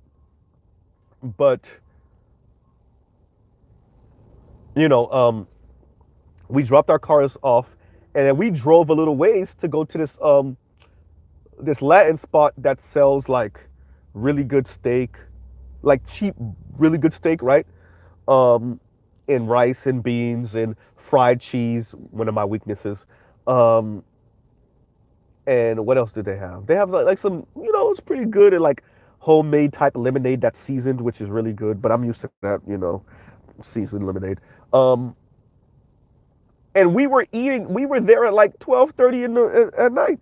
but you know, we dropped our cars off, and then we drove a little ways to go to this Latin spot that sells like really good steak, like cheap, really good steak, right? Um, and rice and beans and fried cheese, one of my weaknesses. Um, and what else did they have? They have like some, it's pretty good and like homemade type lemonade that's seasoned, which is really good. But I'm used to that, seasoned lemonade. Um, and we were there at like 12:30 at night.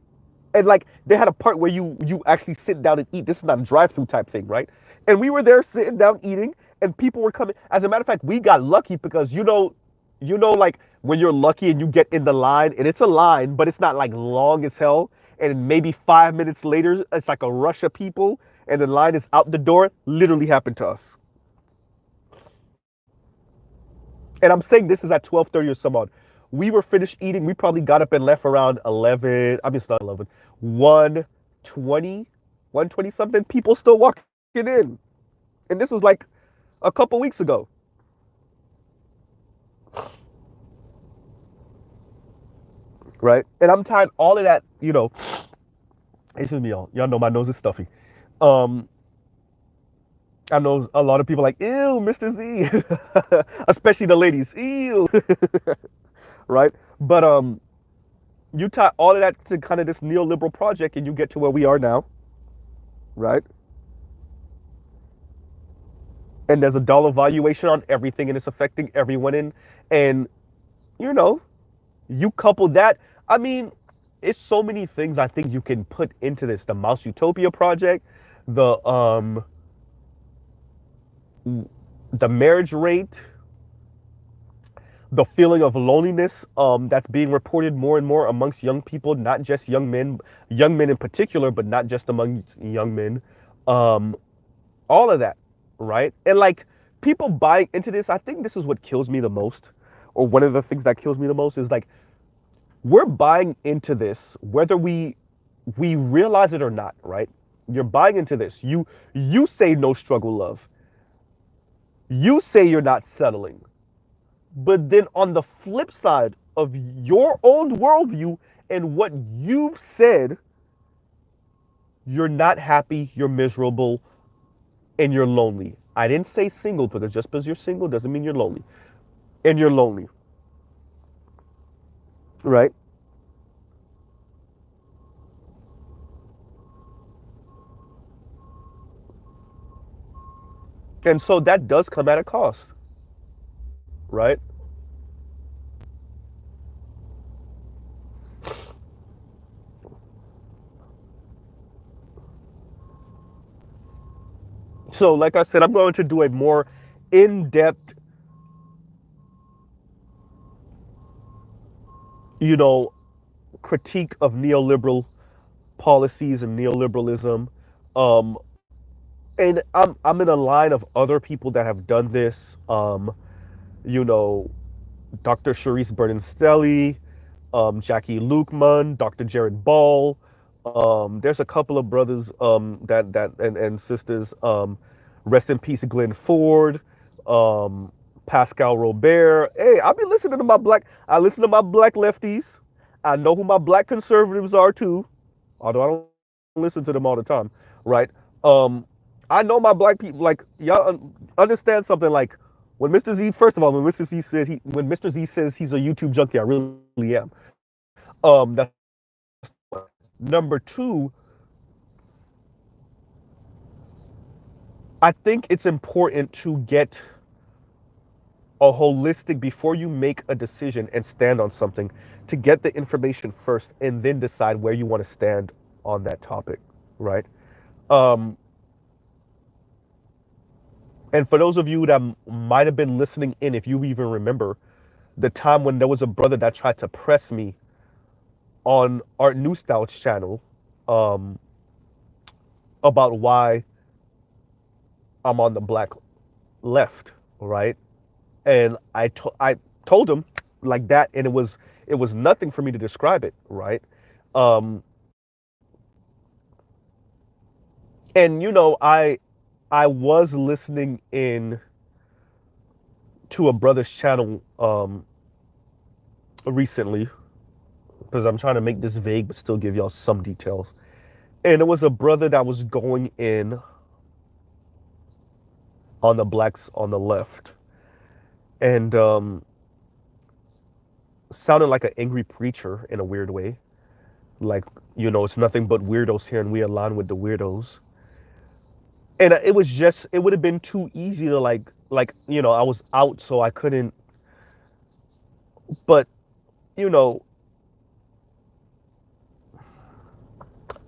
And like they had a part where you actually sit down and eat. This is not a drive-through type thing, right? And we were there sitting down eating, and people were coming. As a matter of fact, we got lucky because like when you're lucky and you get in the line, and it's a line, but it's not like long as hell. And maybe 5 minutes later, it's like a rush of people, and the line is out the door. Literally happened to us. And I'm saying this is at 12:30 or some odd. We were finished eating. We probably got up and left around 11. I mean, it's not 11. 1:20, 1:20 something. People still walking in. And this was like a couple weeks ago. Right? And I'm tired all of that, excuse me, y'all. Y'all know my nose is stuffy. Um, I know a lot of people like, ew, Mr. Z. Especially the ladies. Ew. Right? But you tie all of that to kind of this neoliberal project and you get to where we are now, right? And there's a dollar valuation on everything and it's affecting everyone and you know, you couple that, I mean, it's so many things I think you can put into this. The Mouse Utopia project, the the marriage rate, the feeling of loneliness that's being reported more and more amongst young people, not just young men in particular, but not just among young men. Um, all of that, right? And like people buying into this, I think this is what kills me the most, or one of the things that kills me the most is like we're buying into this, whether we realize it or not, right? You're buying into this. You say no struggle love. You say you're not settling. But then on the flip side of your own worldview and what you've said, you're not happy, you're miserable, and you're lonely. I didn't say single because just because you're single doesn't mean you're lonely. And you're lonely, right? And so that does come at a cost, right? So, like I said, I'm going to do a more in depth, you know, critique of neoliberal policies and neoliberalism. Um, and I'm in a line of other people that have done this. you know, Dr. Sharice Bernstein, Jackie Lukeman, Dr. Jared Ball. There's a couple of brothers and sisters. Rest in peace, Glenn Ford, um, Pascal Robert. Hey, I be listening to my black. I listen to my black lefties. I know who my black conservatives are too, although I don't listen to them all the time, right? Um, I know my black people. Like y'all understand something. Like when Mr. Z, first of all, when Mr. Z says he's a YouTube junkie, I really am. That's number one. Number two, I think it's important to get a holistic before you make a decision and stand on something to get the information first and then decide where you want to stand on that topic, right? Um, and for those of you that might have been listening in, if you even remember the time when there was a brother that tried to press me on Art New Styles channel um, about why I'm on the black left, right? And I told him like that, and it was nothing for me to describe it, right? Um, and I was listening in to a brother's channel recently because I'm trying to make this vague but still give y'all some details. And it was a brother that was going in on the blacks on the left, and sounded like an angry preacher in a weird way. Like, it's nothing but weirdos here, and we align with the weirdos. And it would have been too easy to I was out, so I couldn't. But you know,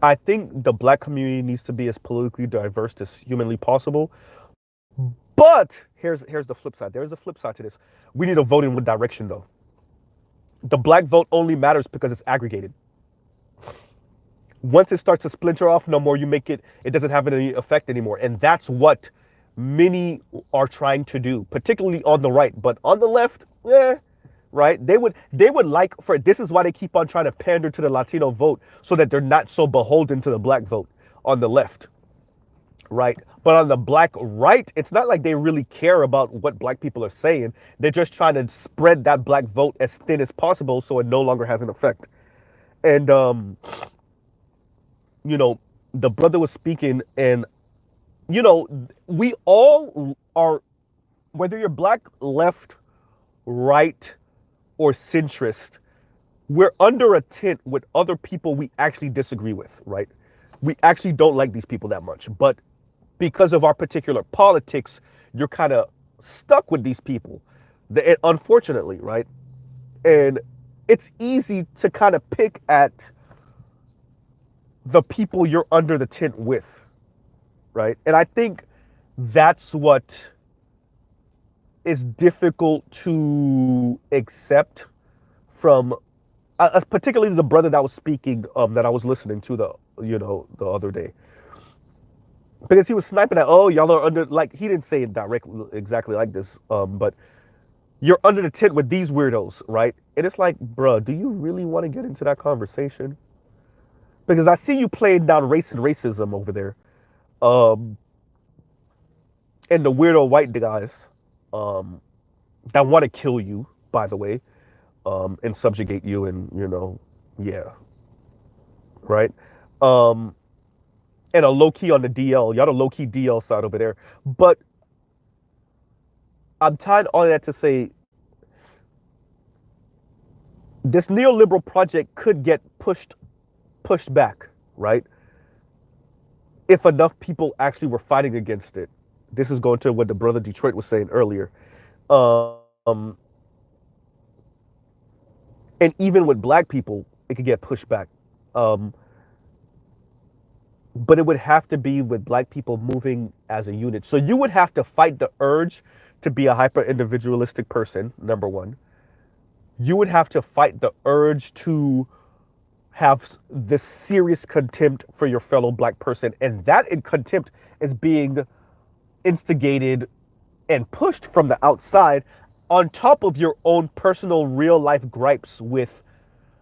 I think the black community needs to be as politically diverse as humanly possible. But here's the flip side. There is a flip side to this. We need to vote in one direction, though. The black vote only matters because it's aggregated. Once it starts to splinter off, no more you make it, it doesn't have any effect anymore. And that's what many are trying to do, particularly on the right. But on the left, right? They would like for this is why they keep on trying to pander to the Latino vote so that they're not so beholden to the black vote on the left, right? But on the black right, it's not like they really care about what black people are saying. They're just trying to spread that black vote as thin as possible so it no longer has an effect. And you know, the brother was speaking, and we all are, whether you're black, left, right, or centrist, we're under a tent with other people we actually disagree with, right? We actually don't like these people that much, but because of our particular politics, you're kind of stuck with these people, unfortunately, right? And it's easy to kind of pick at the people you're under the tent with, right? And I think that's what is difficult to accept from, particularly the brother that was speaking, that I was listening to the other day, because he was sniping at, oh, y'all are under, like, he didn't say it directly exactly like this, but you're under the tent with these weirdos, right? And it's like, bruh, do you really want to get into that conversation? Because I see you playing down race and racism over there, um, and the weirdo white guys, um, that want to kill you, by the way, and subjugate you, and yeah, right. Um, and a low key on the DL, y'all the low key DL side over there. But I'm tying all that to say this neoliberal project could get pushed back, right? If enough people actually were fighting against it. This is going to what the brother Detroit was saying earlier. Um, and even with black people, it could get pushed back. Um, but it would have to be with black people moving as a unit. So you would have to fight the urge to be a hyper individualistic person, number one. You would have to fight the urge to have this serious contempt for your fellow black person. And that in contempt is being instigated and pushed from the outside on top of your own personal real life gripes with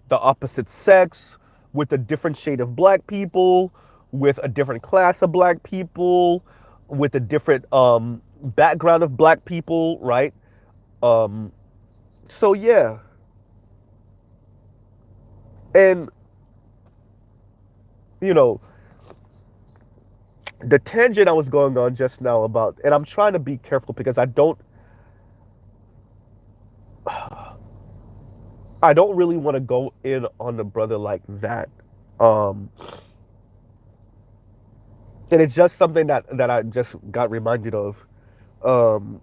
the opposite sex, with a different shade of black people, with a different class of black people, with a different background of black people, right? Um, so yeah, and you know, the tangent I was going on just now about, and I'm trying to be careful because I don't really want to go in on the brother like that. Um, and it's just something that I just got reminded of. Um,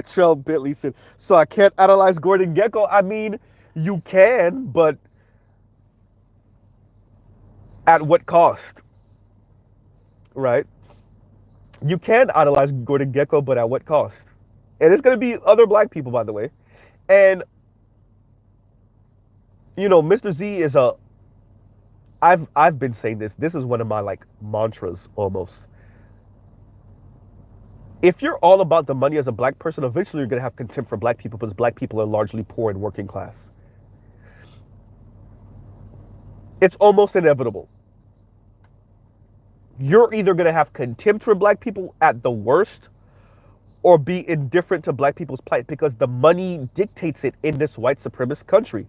Charles Bentley said, "So I can't analyze Gordon Gekko." I mean, you can, but at what cost, right? You can analyze Gordon Gekko, but at what cost? And it's going to be other black people, by the way. And Mr. Z is a. I've been saying this. This is one of my like mantras almost. If you're all about the money as a black person, eventually you're going to have contempt for black people because black people are largely poor and working class. It's almost inevitable. You're either going to have contempt for black people at the worst or be indifferent to black people's plight because the money dictates it in this white supremacist country.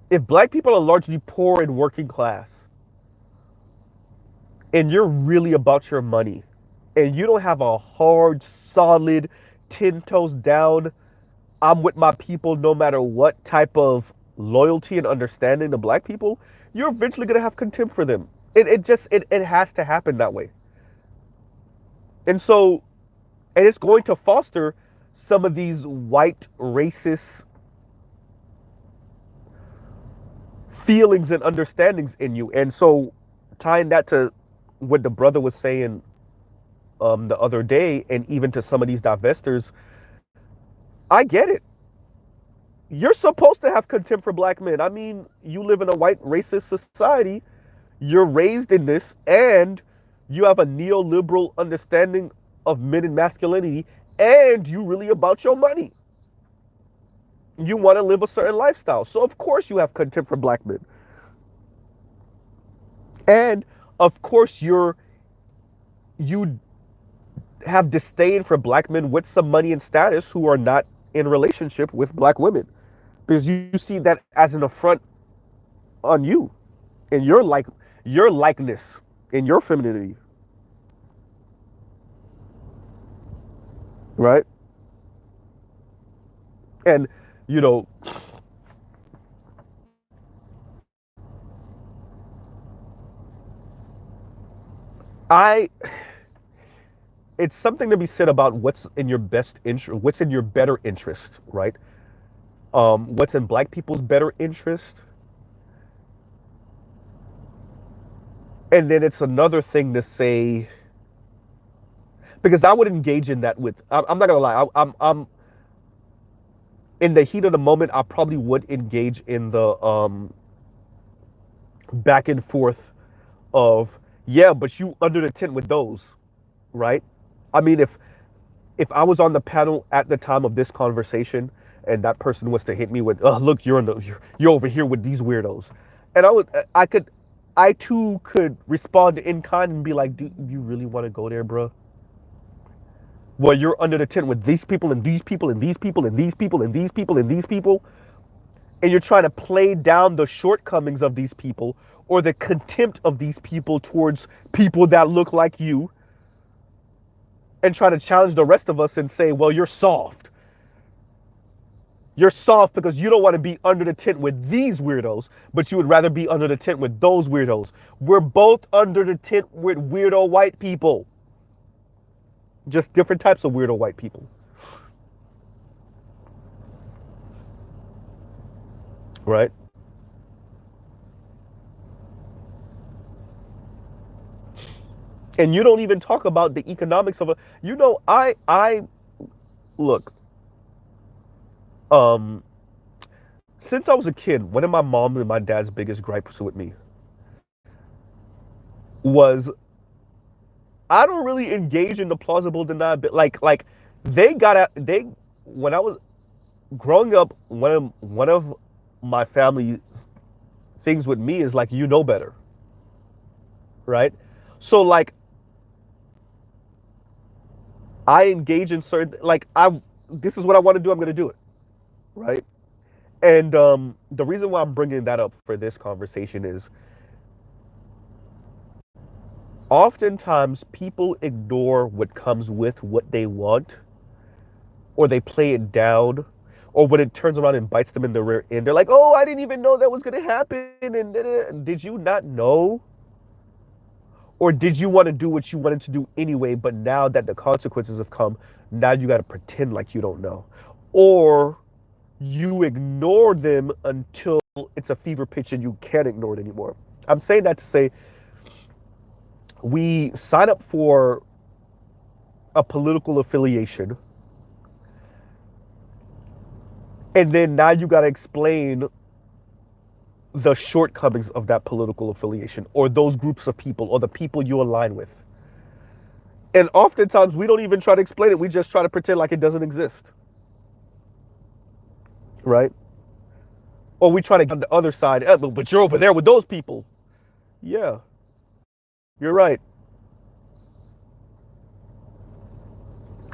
If black people are largely poor and working class and you're really about your money and you don't have a hard, solid, 10 toes down, I'm with my people no matter what type of loyalty and understanding to black people, you're eventually going to have contempt for them. It has to happen that way. And so, and it's going to foster some of these white racist feelings and understandings in you. And so, tying that to what the brother was saying the other day, and even to some of these divestors, I get it. You're supposed to have contempt for black men. I mean, you live in a white racist society, you're raised in this, and you have a neoliberal understanding of men and masculinity, and you really about your money. You want to live a certain lifestyle. So of course you have contempt for black men. And of course you have disdain for black men with some money and status who are not in relationship with black women. Because you see that as an affront on you and your likeness and your femininity. Right? And you know, I it's something to be said about what's in your best interest, what's in your better interest, right? What's in black people's better interest. And then it's another thing to say, because I would engage in that with, I'm not gonna lie, I'm in the heat of the moment, I probably would engage in the back and forth of, yeah, but you under the tent with those, right? I mean, if I was on the panel at the time of this conversation and that person was to hit me with, oh, look, you're over here with these weirdos, and I too could respond in kind and be like, do you really want to go there, bro? Well, you're under the tent with these people and these people and these people and these people and these people and these people, and you're trying to play down the shortcomings of these people or the contempt of these people towards people that look like you, and try to challenge the rest of us and say, well, you're soft. You're soft because you don't want to be under the tent with these weirdos, but you would rather be under the tent with those weirdos. We're both under the tent with weirdo white people. Just different types of weirdo white people. Right? And you don't even talk about the economics of I look, um, since I was a kid, one of my mom and my dad's biggest gripes with me was I don't really engage in the plausible deniability. Like they got out. They when I was growing up, one of my family things with me is like, you know better, right? So like I engage in certain, like, I this is what I want to do. I'm going to do it, right? And the reason why I'm bringing that up for this conversation is oftentimes people ignore what comes with what they want, or they play it down, or when it turns around and bites them in the rear end, they're like, "Oh, I didn't even know that was going to happen." And did you not know? Or did you want to do what you wanted to do anyway, but now that the consequences have come, now you got to pretend like you don't know? Or you ignore them until it's a fever pitch and you can't ignore it anymore. I'm saying that to say we sign up for a political affiliation, and then now you got to explain the shortcomings of that political affiliation or those groups of people or the people you align with. And oftentimes we don't even try to explain it. We just try to pretend like it doesn't exist. Right? Or we try to get on the other side, but you're over there with those people. Yeah, you're right.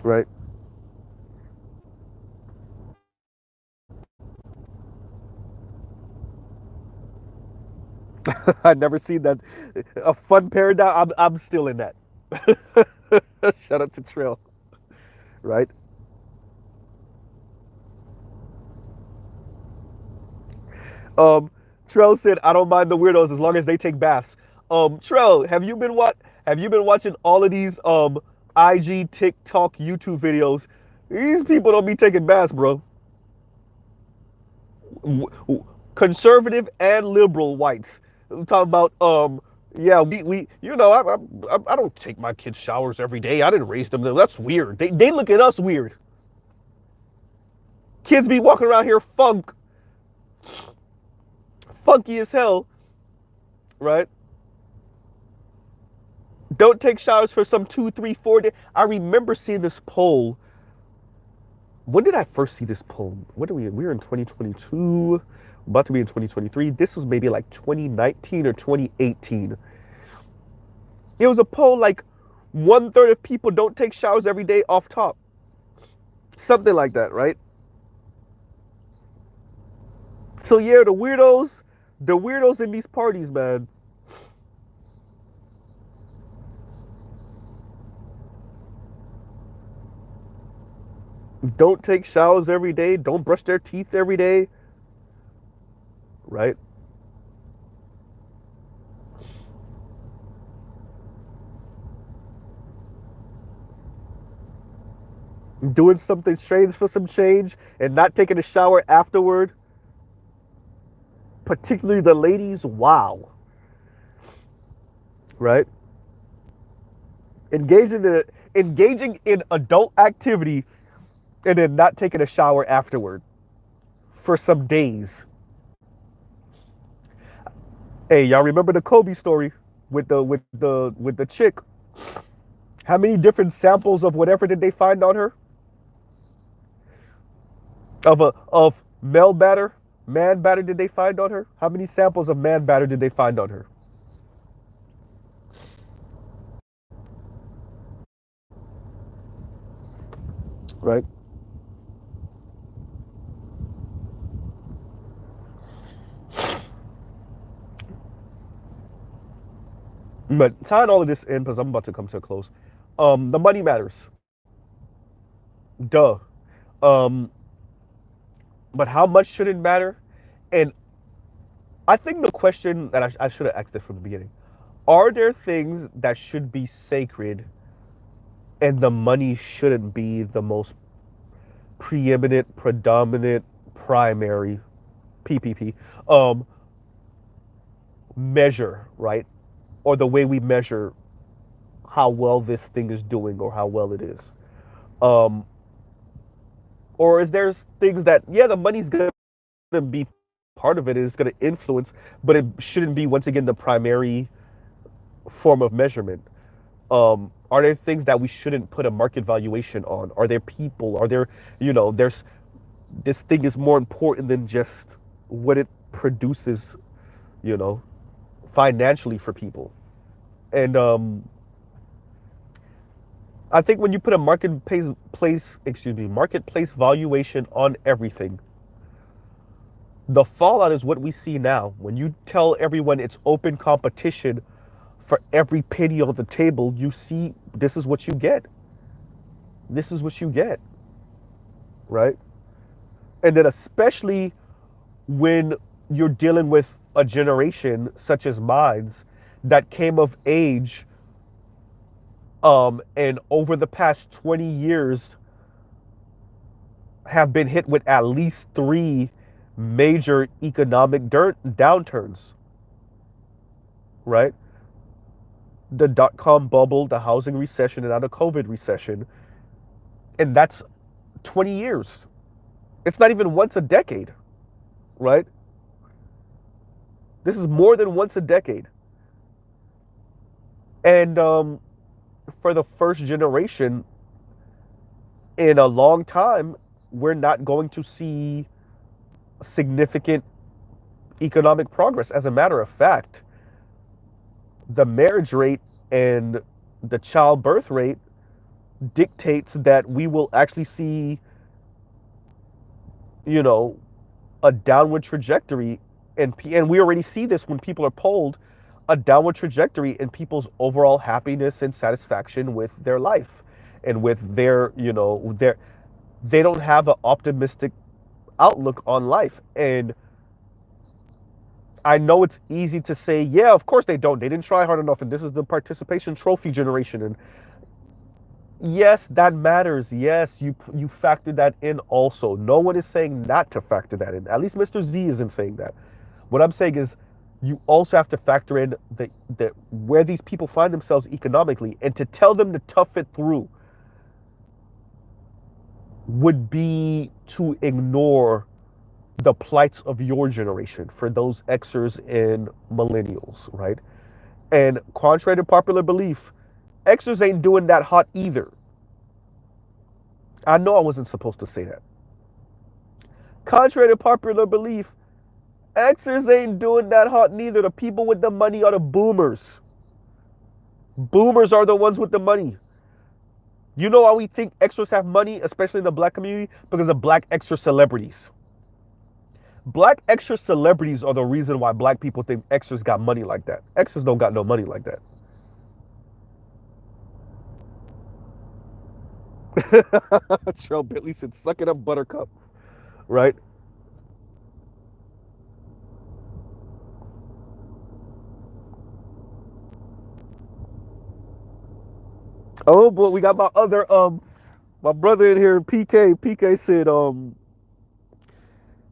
Right. I've never seen that. A fun paradigm. I'm still in that. Shout out to Trail. Right? Um, Trell said, "I don't mind the weirdos as long as they take baths." Trell, have you been watching all of these IG, TikTok, YouTube videos? These people don't be taking baths, bro. Conservative and liberal whites. I'm talking about yeah, we you know, I don't take my kids showers every day. I didn't raise them. That's weird. They look at us weird. Kids be walking around here funky as hell, right? Don't take showers for some 2, 3, 4 days. I remember seeing this poll. When did I first see this poll? What are we were in 2022, about to be in 2023. This was maybe like 2019 or 2018. It was a poll like 1/3 of people don't take showers every day off top. Something like that, right? So yeah, the weirdos in these parties, man. Don't take showers every day. Don't brush their teeth every day, right? Doing something strange for some change and not taking a shower afterward. Particularly the ladies, wow, right? Engaging in adult activity and then not taking a shower afterward for some days. Hey, y'all remember the Kobe story with the chick? How many different samples of whatever did they find on her? Of male batter, man batter did they find on her? How many samples of man batter did they find on her? Right? But tying all of this in, because I'm about to come to a close. The money matters. Duh. Um, but how much should it matter? And I think the question that I should have asked it from the beginning: are there things that should be sacred, and the money shouldn't be the most preeminent, predominant, primary PPP um, measure, right? Or the way we measure how well this thing is doing or how well it is. Um, or is there things that, yeah, the money's going to be part of it, is going to influence, but it shouldn't be, once again, the primary form of measurement. Are there things that we shouldn't put a market valuation on? Are there people? Are there, there's this thing is more important than just what it produces, you know, financially for people. And I think when you put a marketplace valuation on everything, the fallout is what we see now. When you tell everyone it's open competition for every penny on the table, you see this is what you get. This is what you get, right? And then especially when you're dealing with a generation such as mine that came of age and over the past 20 years have been hit with at least three major economic downturns, right? The dot-com bubble, the housing recession, and now the COVID recession. And that's 20 years. It's not even once a decade, right? This is more than once a decade. And for the first generation in a long time, we're not going to see significant economic progress. As a matter of fact, the marriage rate and the childbirth rate dictates that we will actually see, you know, a downward trajectory, and we already see this when people are polled, a downward trajectory in people's overall happiness and satisfaction with their life and with their, they don't have an optimistic outlook on life. And I know it's easy to say, yeah, of course they don't. They didn't try hard enough, and this is the participation trophy generation. And yes, that matters. Yes, you factor that in also. No one is saying not to factor that in. At least Mr. Z isn't saying that. What I'm saying is you also have to factor in the where these people find themselves economically, and to tell them to tough it through would be to ignore the plights of your generation, for those Xers and millennials, right? And contrary to popular belief, Xers ain't doing that hot either. I know I wasn't supposed to say that. Contrary to popular belief, Xers ain't doing that hot neither. The people with the money are the boomers. Boomers are the ones with the money. You know why we think Xers have money, especially in the black community? Because of black Xer celebrities. Black Xer celebrities are the reason why black people think Xers got money like that. Xers don't got no money like that. Cheryl Bentley said, suck it up, buttercup. Right? Oh, boy, we got my brother in here, PK. PK said,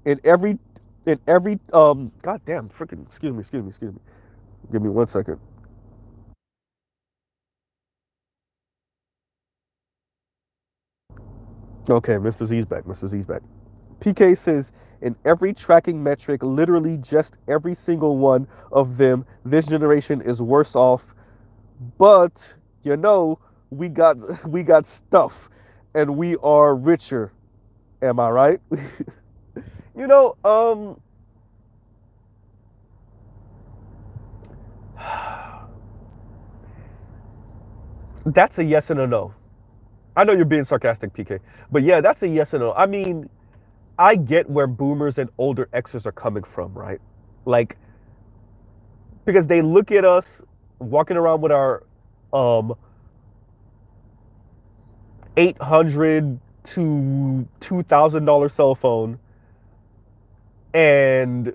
in every, God damn, freaking, excuse me. Give me 1 second. Okay, Mr. Z's back. Mr. Z's back. PK says, in every tracking metric, literally just every single one of them, this generation is worse off. But we got stuff, and we are richer. Am I right? you know, um, that's a yes and a no. I know you're being sarcastic, PK, but yeah, that's a yes and a no. I mean, I get where boomers and older Xers are coming from, right? Like, because they look at us walking around with our um 800 to $2,000 cell phone, and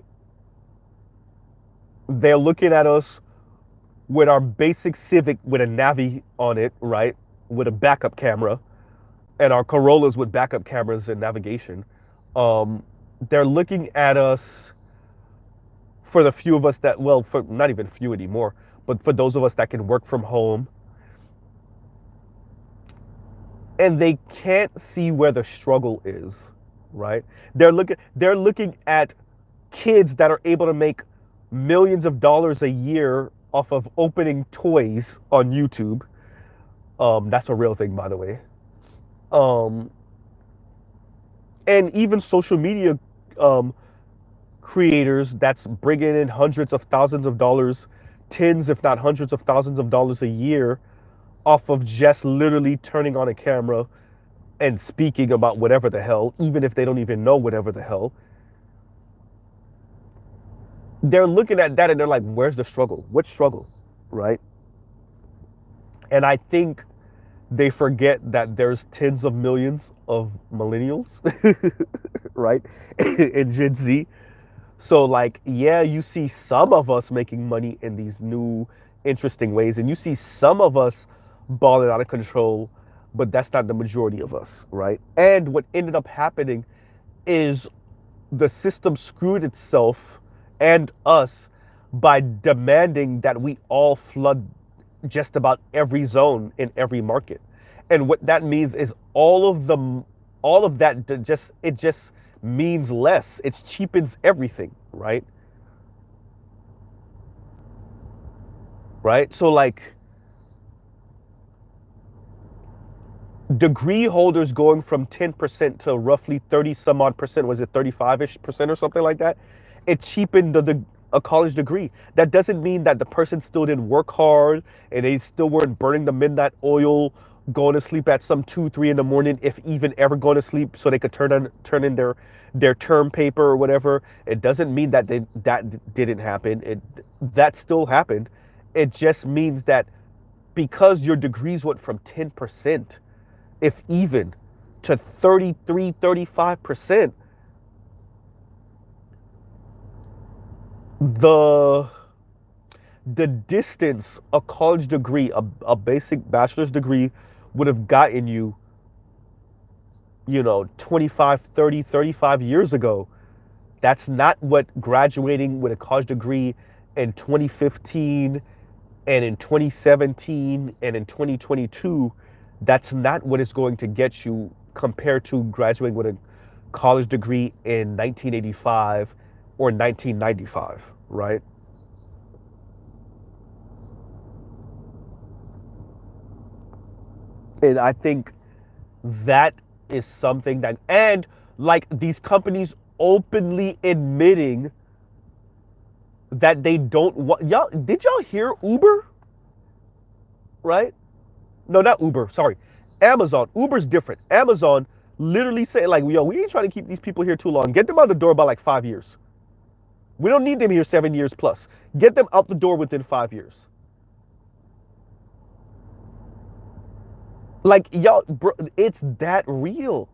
they're looking at us with our basic Civic with a Navi on it, right? With a backup camera, and our Corollas with backup cameras and navigation. Um, they're looking at us, for the few of us that, well, for not even few anymore, but for those of us that can work from home, and they can't see where the struggle is, right? They're looking at kids that are able to make millions of dollars a year off of opening toys on YouTube, That's a real thing, by the way. Um, and even social media um, creators that's bringing in hundreds of thousands of dollars, tens, if not hundreds of thousands of dollars a year off of just literally turning on a camera and speaking about whatever the hell, even if they don't even know whatever the hell. They're looking at that and they're like, where's the struggle? What struggle? Right? And I think they forget that there's tens of millions of millennials, right? And Gen Z. So, like, yeah, you see some of us making money in these new, interesting ways, and you see some of us balling out of control, but that's not the majority of us, right? And what ended up happening is the system screwed itself and us by demanding that we all flood just about every zone in every market. And what that means is all of that just it just means less. It cheapens everything, right? Right? So like degree holders going from 10% to roughly 30 some odd percent, was it 35-ish% or something like that? It cheapened a college degree. That doesn't mean that the person still didn't work hard and they still weren't burning the midnight oil, going to sleep at some 2, 3 in the morning, if even ever going to sleep, so they could turn in their term paper or whatever. It doesn't mean that that didn't happen. That still happened. It just means that because your degrees went from 10%, if even, to 33, 35%, the the distance a college degree, a basic bachelor's degree would have gotten you, 25, 30, 35 years ago. That's not what graduating with a college degree in 2015 and in 2017 and in 2022, that's not what it's going to get you compared to graduating with a college degree in 1985 or 1995, right? And I think that is something that, and like these companies openly admitting that they don't want, did y'all hear Uber? Right? No, not Uber. Sorry, Amazon. Uber's different. Amazon literally say like, yo, we ain't trying to keep these people here too long. Get them out the door by like 5 years. We don't need them here 7 years plus. Get them out the door within 5 years. Like y'all, bro, it's that real.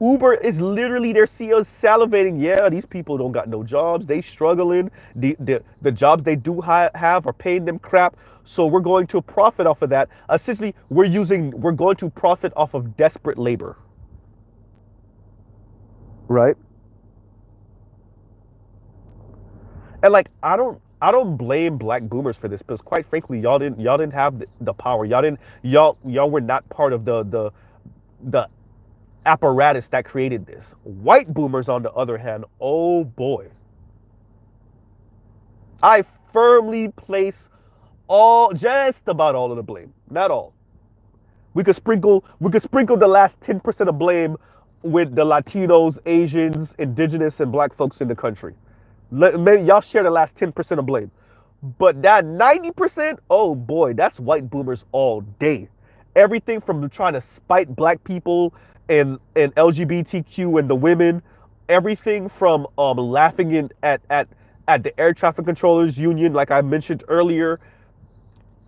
Uber is literally their CEO salivating. Yeah, these people don't got no jobs. They struggling. The jobs they do have are paying them crap. So we're going to profit off of that. Essentially, we're going to profit off of desperate labor. Right? And like I don't blame black boomers for this, because quite frankly, y'all didn't have the power. Y'all were not part of the apparatus that created this. White boomers, on the other hand, oh boy, I firmly place just about all of the blame. Not all. We could sprinkle the last 10% of blame with the Latinos, Asians, indigenous, and black folks in the country. Maybe y'all share the last 10% of blame. But that 90%, oh boy, that's white boomers all day. Everything from trying to spite black people and LGBTQ and the women, everything from laughing at the air traffic controllers union, like I mentioned earlier,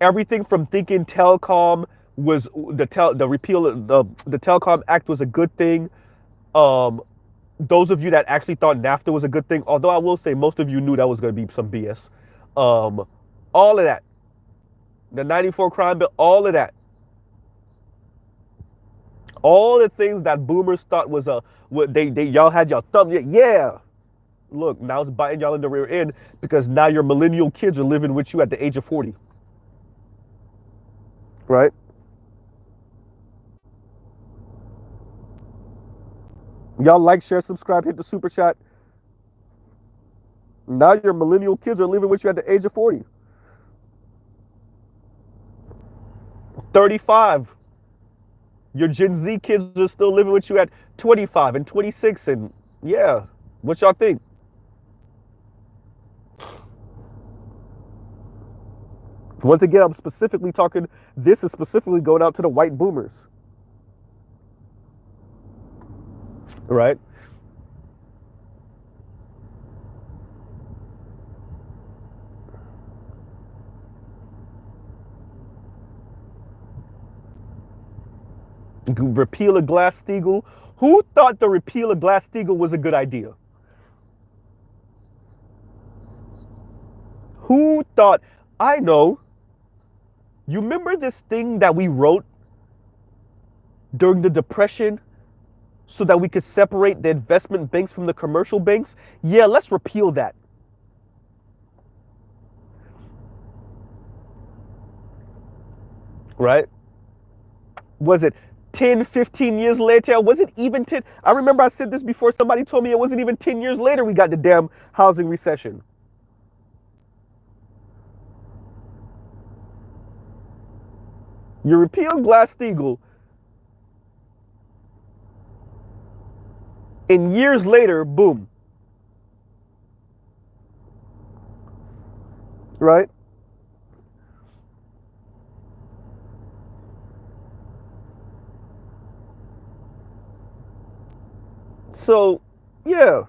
everything from thinking telecom was the repeal of the Telecom Act was a good thing. Um, those of you that actually thought NAFTA was a good thing, although I will say most of you knew that was going to be some BS. Um, all of that, the '94 crime bill, all of that, all the things that boomers thought was what they y'all had y'all thumb, yeah. Look, now it's biting y'all in the rear end, because now your millennial kids are living with you at the age of 40, right? Y'all like, share, subscribe, hit the super chat. Now your millennial kids are living with you at the age of 40. 35. Your Gen Z kids are still living with you at 25 and 26. And yeah, what y'all think? Once again, I'm specifically talking, this is specifically going out to the white boomers, right? Repeal of Glass-Steagall. Who thought the repeal of Glass-Steagall was a good idea? Who thought? I know. You remember this thing that we wrote during the Depression so that we could separate the investment banks from the commercial banks? Yeah, let's repeal that. Right? Was it 10, 15 years later? Was it even 10? I remember I said this before. Somebody told me it wasn't even 10 years later we got the damn housing recession. You repeal Glass-Steagall, and years later, boom. Right? So, yeah.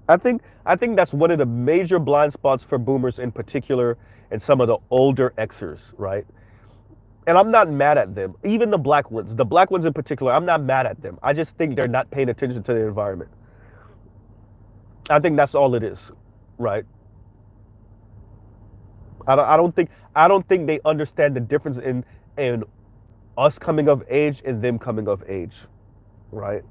I think that's one of the major blind spots for boomers in particular, and some of the older Xers, right? And I'm not mad at them. Even the black ones in particular, I'm not mad at them. I just think they're not paying attention to the environment. I think that's all it is, right? I don't think they understand the difference in us coming of age and them coming of age, right?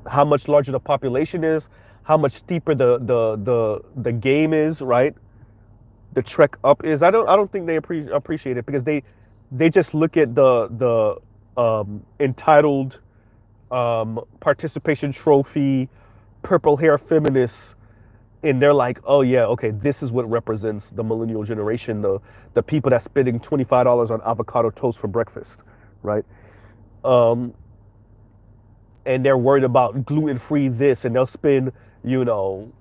How much larger the population is, how much steeper the game is, right? The trek up is. I don't think they appreciate it, because they just look at the entitled participation trophy, purple hair feminists, and they're like, oh yeah, okay, this is what represents the millennial generation, the people that's spending $25 on avocado toast for breakfast, right? Um, and they're worried about gluten-free this, and they'll spend, you know,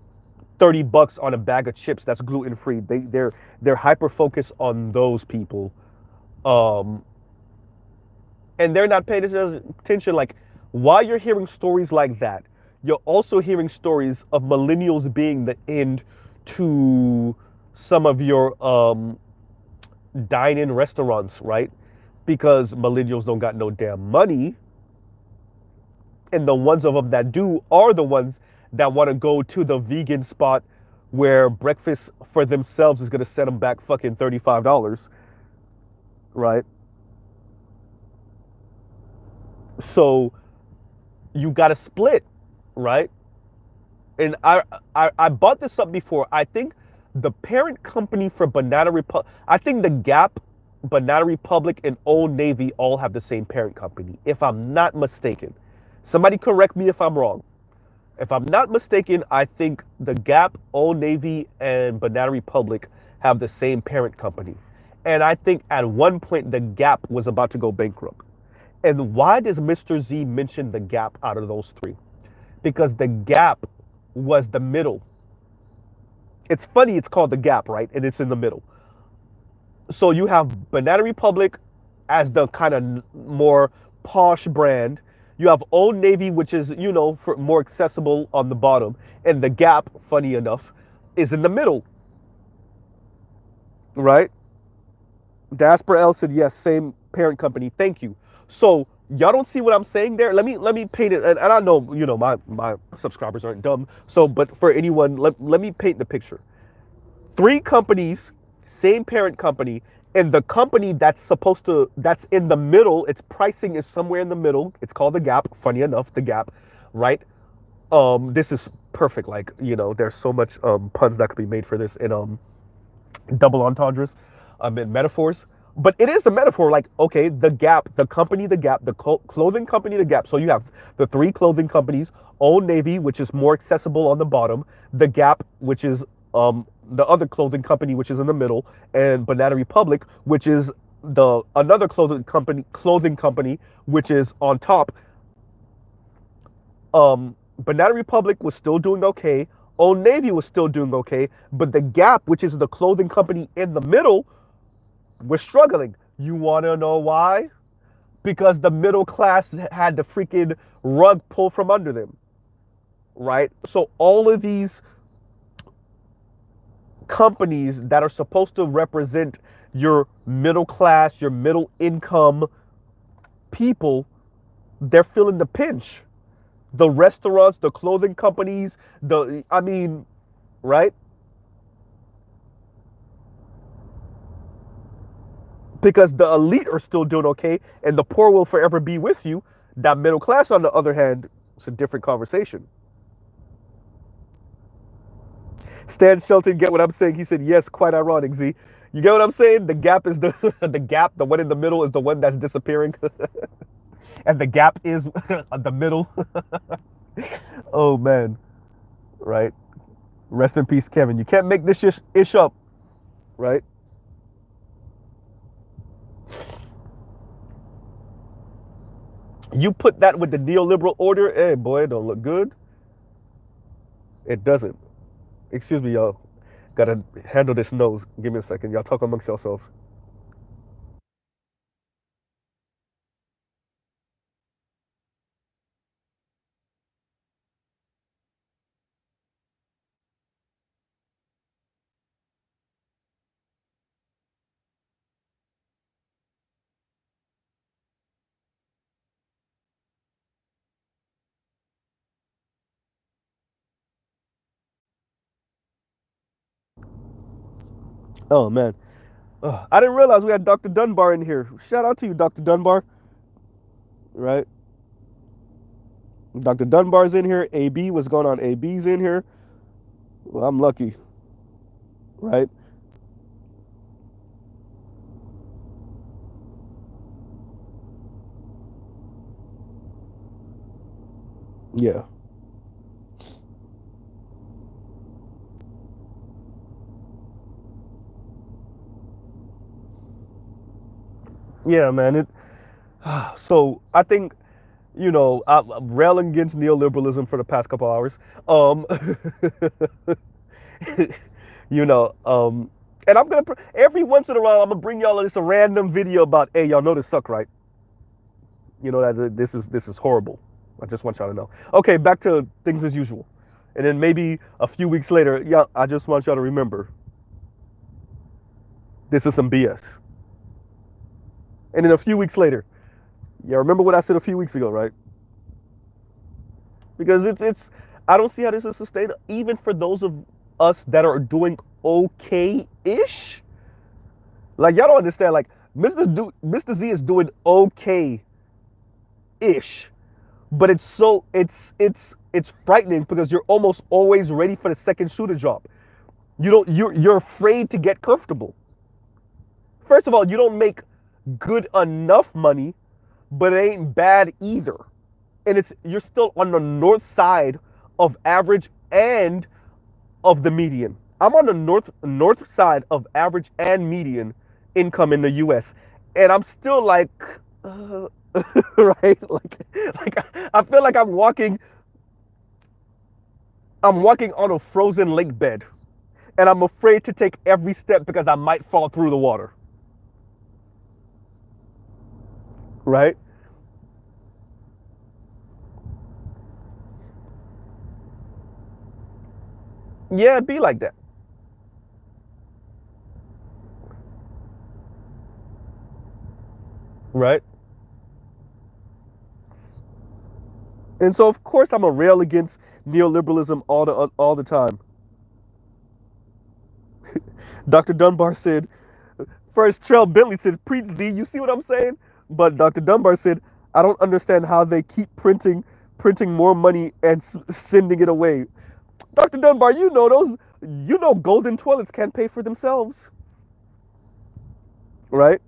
$30 on a bag of chips that's gluten-free. They're hyper focused on those people, um, and they're not paying attention. Like, while you're hearing stories like that, you're also hearing stories of millennials being the end to some of your dine-in restaurants, right? Because millennials don't got no damn money, and the ones of them that do are the ones that want to go to the vegan spot where breakfast for themselves is going to set them back fucking $35, right? So you got to split, right? And I bought this up before. I think the parent company for Banana Republic, I think the Gap, Banana Republic, and Old Navy all have the same parent company, if I'm not mistaken. Somebody correct me if I'm wrong. If I'm not mistaken, I think the Gap, Old Navy, and Banana Republic have the same parent company. And I think at one point the Gap was about to go bankrupt. And why does Mr. Z mention the Gap out of those three? Because the Gap was the middle. It's funny, it's called the Gap, right? And it's in the middle. So you have Banana Republic as the kind of more posh brand. You have Old Navy, which is, you know, for more accessible on the bottom. And the Gap, funny enough, is in the middle, right? Diaspora L said, yes, same parent company. Thank you. So y'all don't see what I'm saying there? Let me paint it. And I know, you know, my subscribers aren't dumb. So, but for anyone, let me paint the picture. Three companies, same parent company, and the company that's in the middle, its pricing is somewhere in the middle. It's called the Gap. Funny enough, the Gap, right? This is perfect. Like, you know, there's so much puns that could be made for this, and double entendres, and metaphors. But it is a metaphor. Like, okay, the Gap, the company, the Gap, the clothing company, the Gap. So you have the three clothing companies: Old Navy, which is more accessible on the bottom; the Gap, which is the other clothing company, which is in the middle, and Banana Republic, which is the another clothing company, which is on top. Banana Republic was still doing okay. Old Navy was still doing okay, but the Gap, which is the clothing company in the middle, was struggling. You want to know why? Because the middle class had the freaking rug pulled from under them, right? So all of these companies that are supposed to represent your middle class, your middle income people, they're feeling the pinch. The restaurants, the clothing companies, I mean, right? Because the elite are still doing okay and the poor will forever be with you. That middle class, on the other hand, it's a different conversation. Stan Shelton, get what I'm saying? He said, yes, quite ironic, Z. You get what I'm saying? The Gap is the the Gap, the one in the middle is the one that's disappearing. And the Gap is the middle. Oh man. Right? Rest in peace, Kevin. You can't make this ish up, right? You put that with the neoliberal order, hey boy, it don't look good. It doesn't. Excuse me, y'all. Gotta handle this nose. Give me a second. Y'all talk amongst yourselves. Oh man. I didn't realize we had Dr. Dunbar in here. Shout out to you, Dr. Dunbar. Right? Dr. Dunbar's in here. AB, what's going on? AB's in here. Well, I'm lucky. Right? Yeah. Yeah, man. So I think, I'm railing against neoliberalism for the past couple hours. Um, you know, and I'm gonna every once in a while I'm gonna bring y'all just a random video about, hey, y'all know this suck, right? You know that this is horrible. I just want y'all to know. Okay, back to things as usual, and then maybe a few weeks later, yeah, I just want y'all to remember this is some BS. And then a few weeks later, yeah, remember what I said a few weeks ago, right? Because it's I don't see how this is sustainable, even for those of us that are doing okay-ish. Like y'all don't understand. Like Mr. Z is doing okay-ish, but it's frightening because you're almost always ready for the second shoe to drop. You're afraid to get comfortable. First of all, you don't make good enough money, but it ain't bad either. And it's you're still on the north side of average and of the median. I'm on the north side of average and median income in the U.S. and I'm still like, right? Like I feel like I'm walking on a frozen lake bed, and I'm afraid to take every step because I might fall through the water. Right? Yeah, be like that. Right? And so of course I'm a rail against neoliberalism all the time. Dr. Dunbar said, first Trell Bentley said, preach Z, you see what I'm saying? But Dr. Dunbar said, I don't understand how they keep printing more money and sending it away. Dr. Dunbar, golden toilets can't pay for themselves. Right?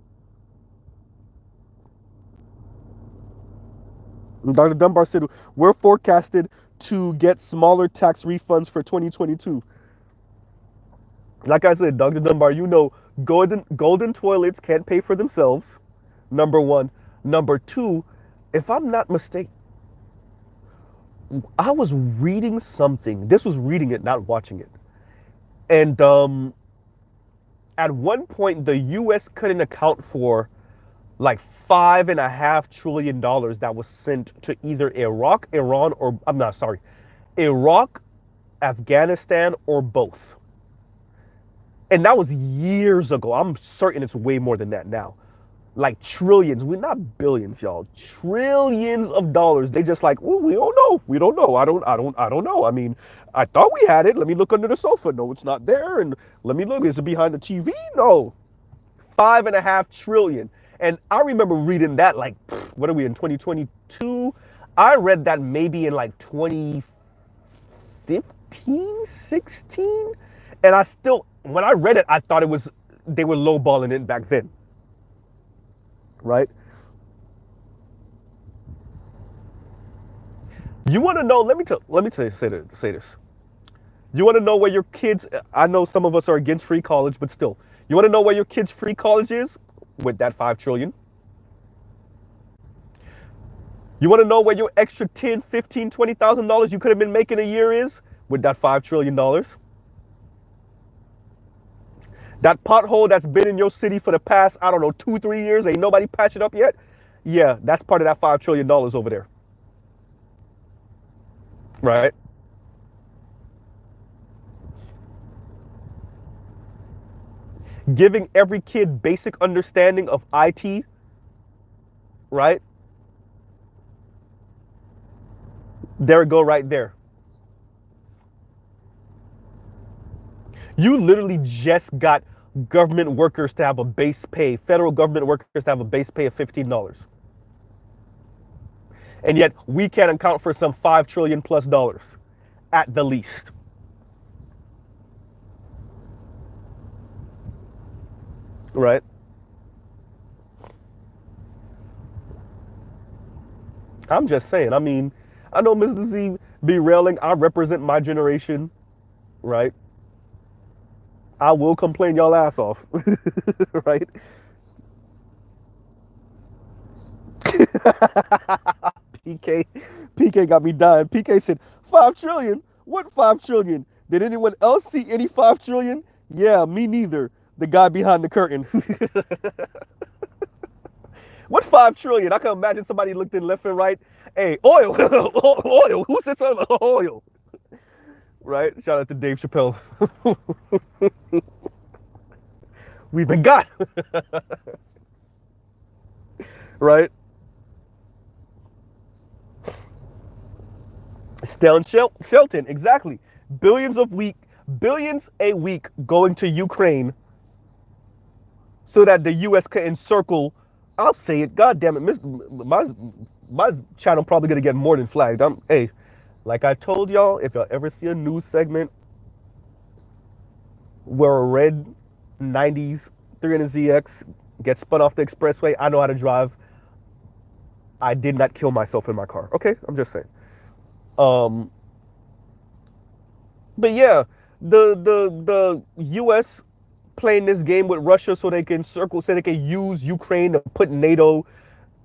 And Dr. Dunbar said, we're forecasted to get smaller tax refunds for 2022. Like I said, Dr. Dunbar, you know, golden toilets can't pay for themselves. Number one. Number two, if I'm not mistaken, I was reading something. This was reading it, not watching it. And at one point, the U.S. couldn't account for like $5.5 trillion that was sent to either Iraq, Iran, or I'm not sorry, Iraq, Afghanistan, or both. And that was years ago. I'm certain it's way more than that now. Like trillions, we're not billions, y'all. Trillions of dollars. They just like, well, we don't know. We don't know. I don't know. I mean, I thought we had it. Let me look under the sofa. No, it's not there. And let me look. Is it behind the TV? No. 5.5 trillion. And I remember reading that like, what are we in 2022? I read that maybe in like 2015, 16. And I still, when I read it, I thought it was, they were lowballing it back then. Right? You want to know, let me tell you, say this. You want to know where your kids, I know some of us are against free college, but still, you want to know where your kids' free college is? With that 5 trillion. You want to know where your extra 10, 15, $20,000 you could have been making a year is? With that $5 trillion. That pothole that's been in your city for the past, I don't know, 2, 3 years, ain't nobody patched it up yet. Yeah, that's part of that $5 trillion over there. Right? Giving every kid basic understanding of IT, right? There we go, right there. You literally just got government workers to have a base pay, federal government workers to have a base pay of $15. And yet we can't account for some $5 trillion plus dollars at the least. Right? I'm just saying. I mean, I know Mr. Z be railing. I represent my generation, right? I will complain y'all ass off, right? PK, PK got me dying. PK said 5 trillion. What 5 trillion? Did anyone else see any 5 trillion? Yeah, me neither. The guy behind the curtain. What 5 trillion? I can imagine somebody looked in left and right. Hey, oil, oil. Who said something about oil? Right? Shout out to Dave Chappelle. We've been got. Right? Stellan Shelton, exactly. Billions a week going to Ukraine so that the U.S. can encircle. I'll say it. God damn it, my channel probably gonna get more than flagged. Hey, like I told y'all, if y'all ever see a news segment where a red 90s 300ZX gets spun off the expressway, I know how to drive. I did not kill myself in my car. Okay, I'm just saying. But yeah, the U.S. playing this game with Russia so they can so they can use Ukraine to put NATO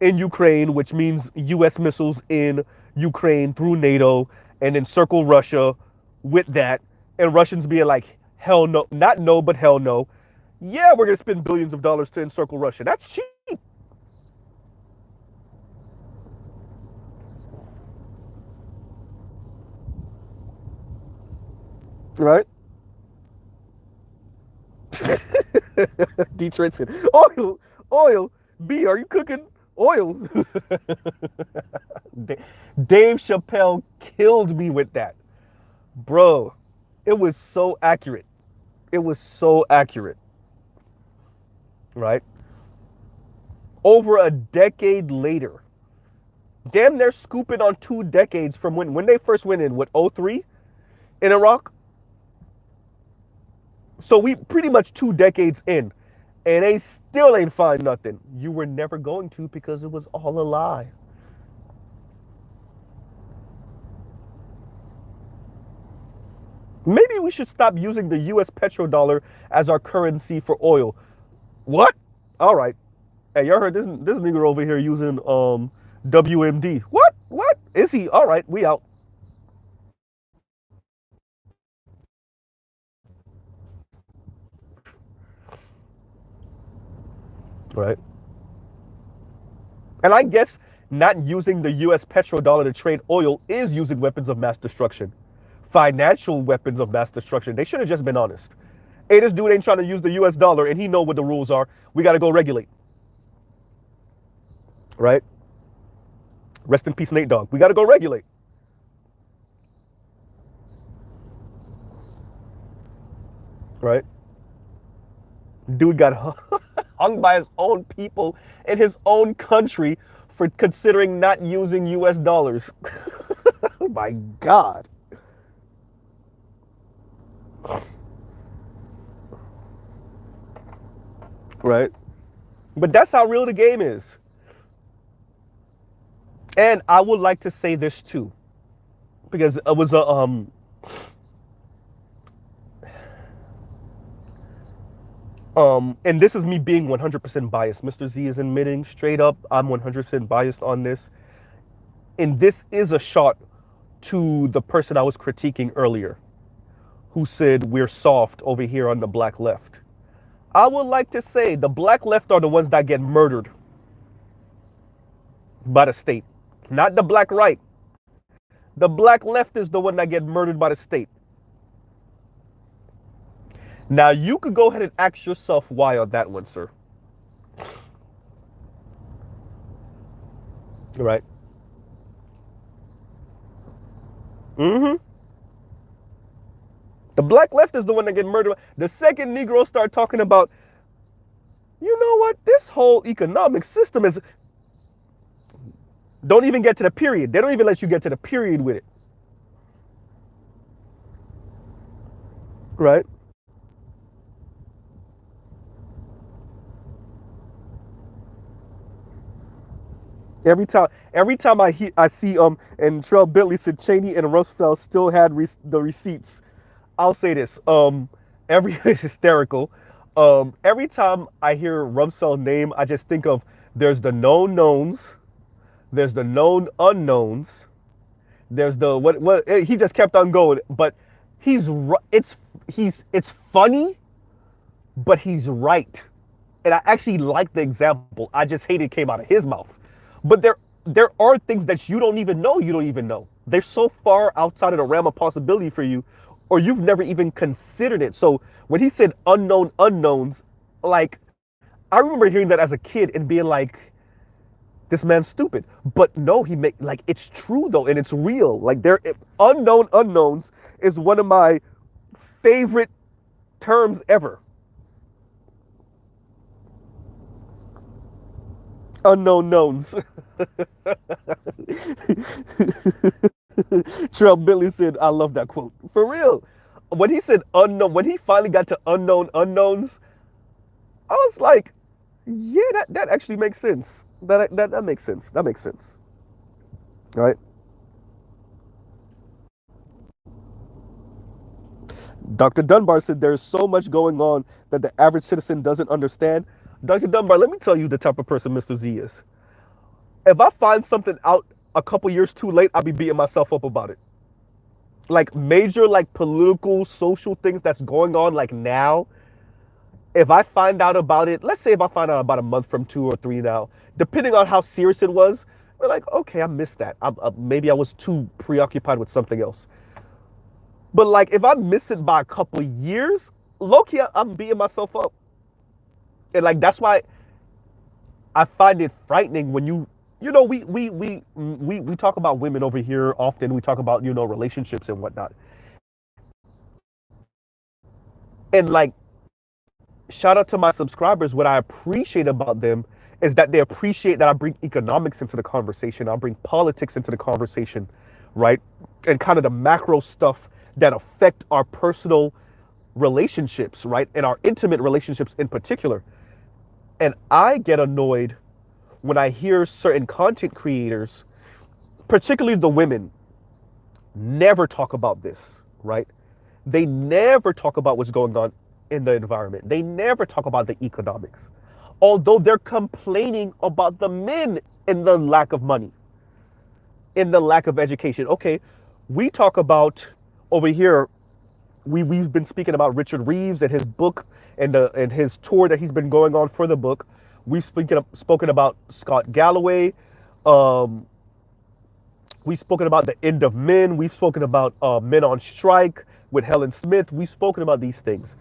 in Ukraine, which means U.S. missiles in Ukraine through NATO, and encircle Russia with that. And Russians being like, hell no, not no, but hell no. Yeah, we're gonna spend billions of dollars to encircle Russia. That's cheap. Right? Detroit said, oil, oil. B, are you cooking oil? Dave Chappelle killed me with that. Bro, it was so accurate. It was so accurate. Right? Over a decade later. Damn, they're scooping on 2 decades from when they first went in, what, 03 in Iraq? So we pretty much 2 decades in, and they still ain't find nothing. You were never going to because it was all a lie. Maybe we should stop using the US petrodollar as our currency for oil. What? All right. Hey, y'all heard this nigga over here using WMD. What? What? Is he? All right, we out. Right. And I guess not using the US petrodollar to trade oil is using weapons of mass destruction. Financial weapons of mass destruction. They should have just been honest. Hey, this dude ain't trying to use the US dollar and he know what the rules are. We got to go regulate. Right? Rest in peace, Nate Dogg. We got to go regulate. Right? Dude got hung by his own people in his own country for considering not using US dollars. Oh my God. Right? But that's how real the game is. And I would like to say this too, because it was a and this is me being 100% biased. Mr. Z is admitting straight up, I'm 100% biased on this. And this is a shot to the person I was critiquing earlier, who said we're soft over here on the black left. I would like to say the black left are the ones that get murdered by the state, not the black right. The black left is the one that get murdered by the state. Now you could go ahead and ask yourself why on that one, sir. Right? Mm-hmm. The black left is the one that get murdered. The second Negroes start talking about, you know what, this whole economic system is. Don't even get to the period. They don't even let you get to the period with it. Right? Every time I see and Trell Bentley said Cheney and Rumsfeld still had the receipts. I'll say this. Every hysterical. Every time I hear Rumsfeld's name, I just think of there's the known knowns, there's the known unknowns, there's the what he just kept on going. But it's funny, but he's right. And I actually like the example. I just hate it came out of his mouth. But there are things that you don't even know. They're so far outside of the realm of possibility for you, or you've never even considered it. So when he said unknown unknowns, like, I remember hearing that as a kid and being like, this man's stupid. But no, it's true though, and it's real. Like, unknown unknowns is one of my favorite terms ever. Unknown knowns. Trell Bentley said, I love that quote. For real. When he said unknown, when he finally got to unknown unknowns, I was like, yeah, that actually makes sense. That makes sense. That makes sense. Right? Dr. Dunbar said there's so much going on that the average citizen doesn't understand. Dr. Dunbar, let me tell you the type of person Mr. Z is. If I find something out a couple years too late, I'll be beating myself up about it. Like major, like political, social things that's going on, like now. If I find out about it, let's say if I find out about a month from 2 or 3 now, depending on how serious it was, we're like, okay, I missed that. Maybe I was too preoccupied with something else. But like, if I miss it by a couple years, low-key, I'm beating myself up. And like, that's why I find it frightening when we talk about women over here often. We talk about, relationships and whatnot. And like, shout out to my subscribers. What I appreciate about them is that they appreciate that I bring economics into the conversation. I bring politics into the conversation, right? And kind of the macro stuff that affect our personal relationships, right? And our intimate relationships in particular. And I get annoyed when I hear certain content creators, particularly the women, never talk about this, right? They never talk about what's going on in the environment. They never talk about the economics. Although they're complaining about the men in the lack of money, in the lack of education. Okay, we talk about over here, we've been speaking about Richard Reeves and his book and his tour that he's been going on for the book. We've spoken about Scott Galloway. Um, we've spoken about the end of men. We've spoken about Men on Strike with Helen Smith. We've spoken about these things.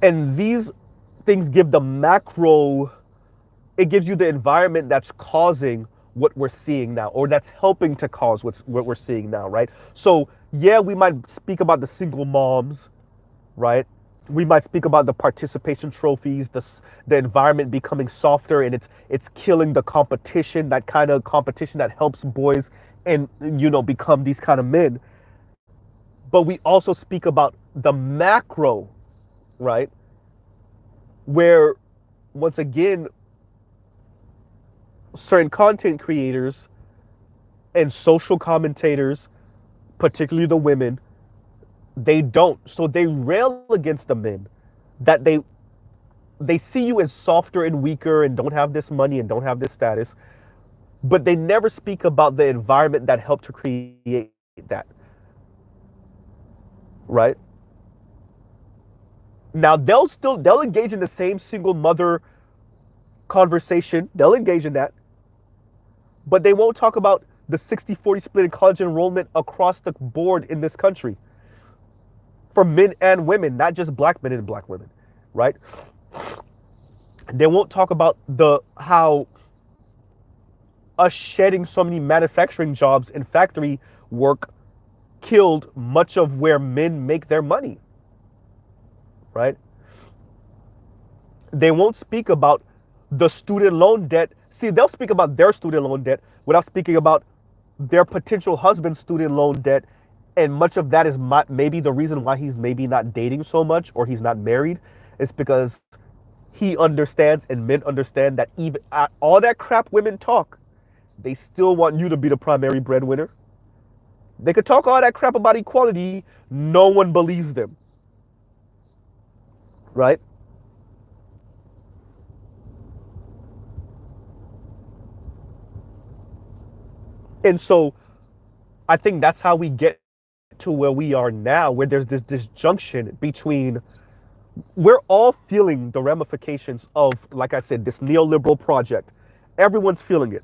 And these things give the macro, it gives you the environment that's causing what we're seeing now, or that's helping to cause what we're seeing now, right? So yeah, we might speak about the single moms, right? We might speak about the participation trophies, the environment becoming softer, and it's killing the competition, that kind of competition that helps boys and become these kind of men. But we also speak about the macro, right? Where once again, certain content creators and social commentators, particularly the women, they don't. So they rail against the men, that they see you as softer and weaker and don't have this money and don't have this status, but they never speak about the environment that helped to create that, right? Now they'll engage in the same single mother conversation. They'll engage in that, but they won't talk about the 60-40 split in college enrollment across the board in this country for men and women, not just black men and black women, right? They won't talk about how us shedding so many manufacturing jobs and factory work killed much of where men make their money, right? They won't speak about the student loan debt. See, they'll speak about their student loan debt without speaking about their potential husband's student loan debt. And much of that is maybe the reason why he's maybe not dating so much or he's not married. It's because he understands and men understand that even all that crap women talk, they still want you to be the primary breadwinner. They could talk all that crap about equality. No one believes them, right? And so I think that's how we get to where we are now, where there's this disjunction between, we're all feeling the ramifications of, like I said, this neoliberal project. Everyone's feeling it.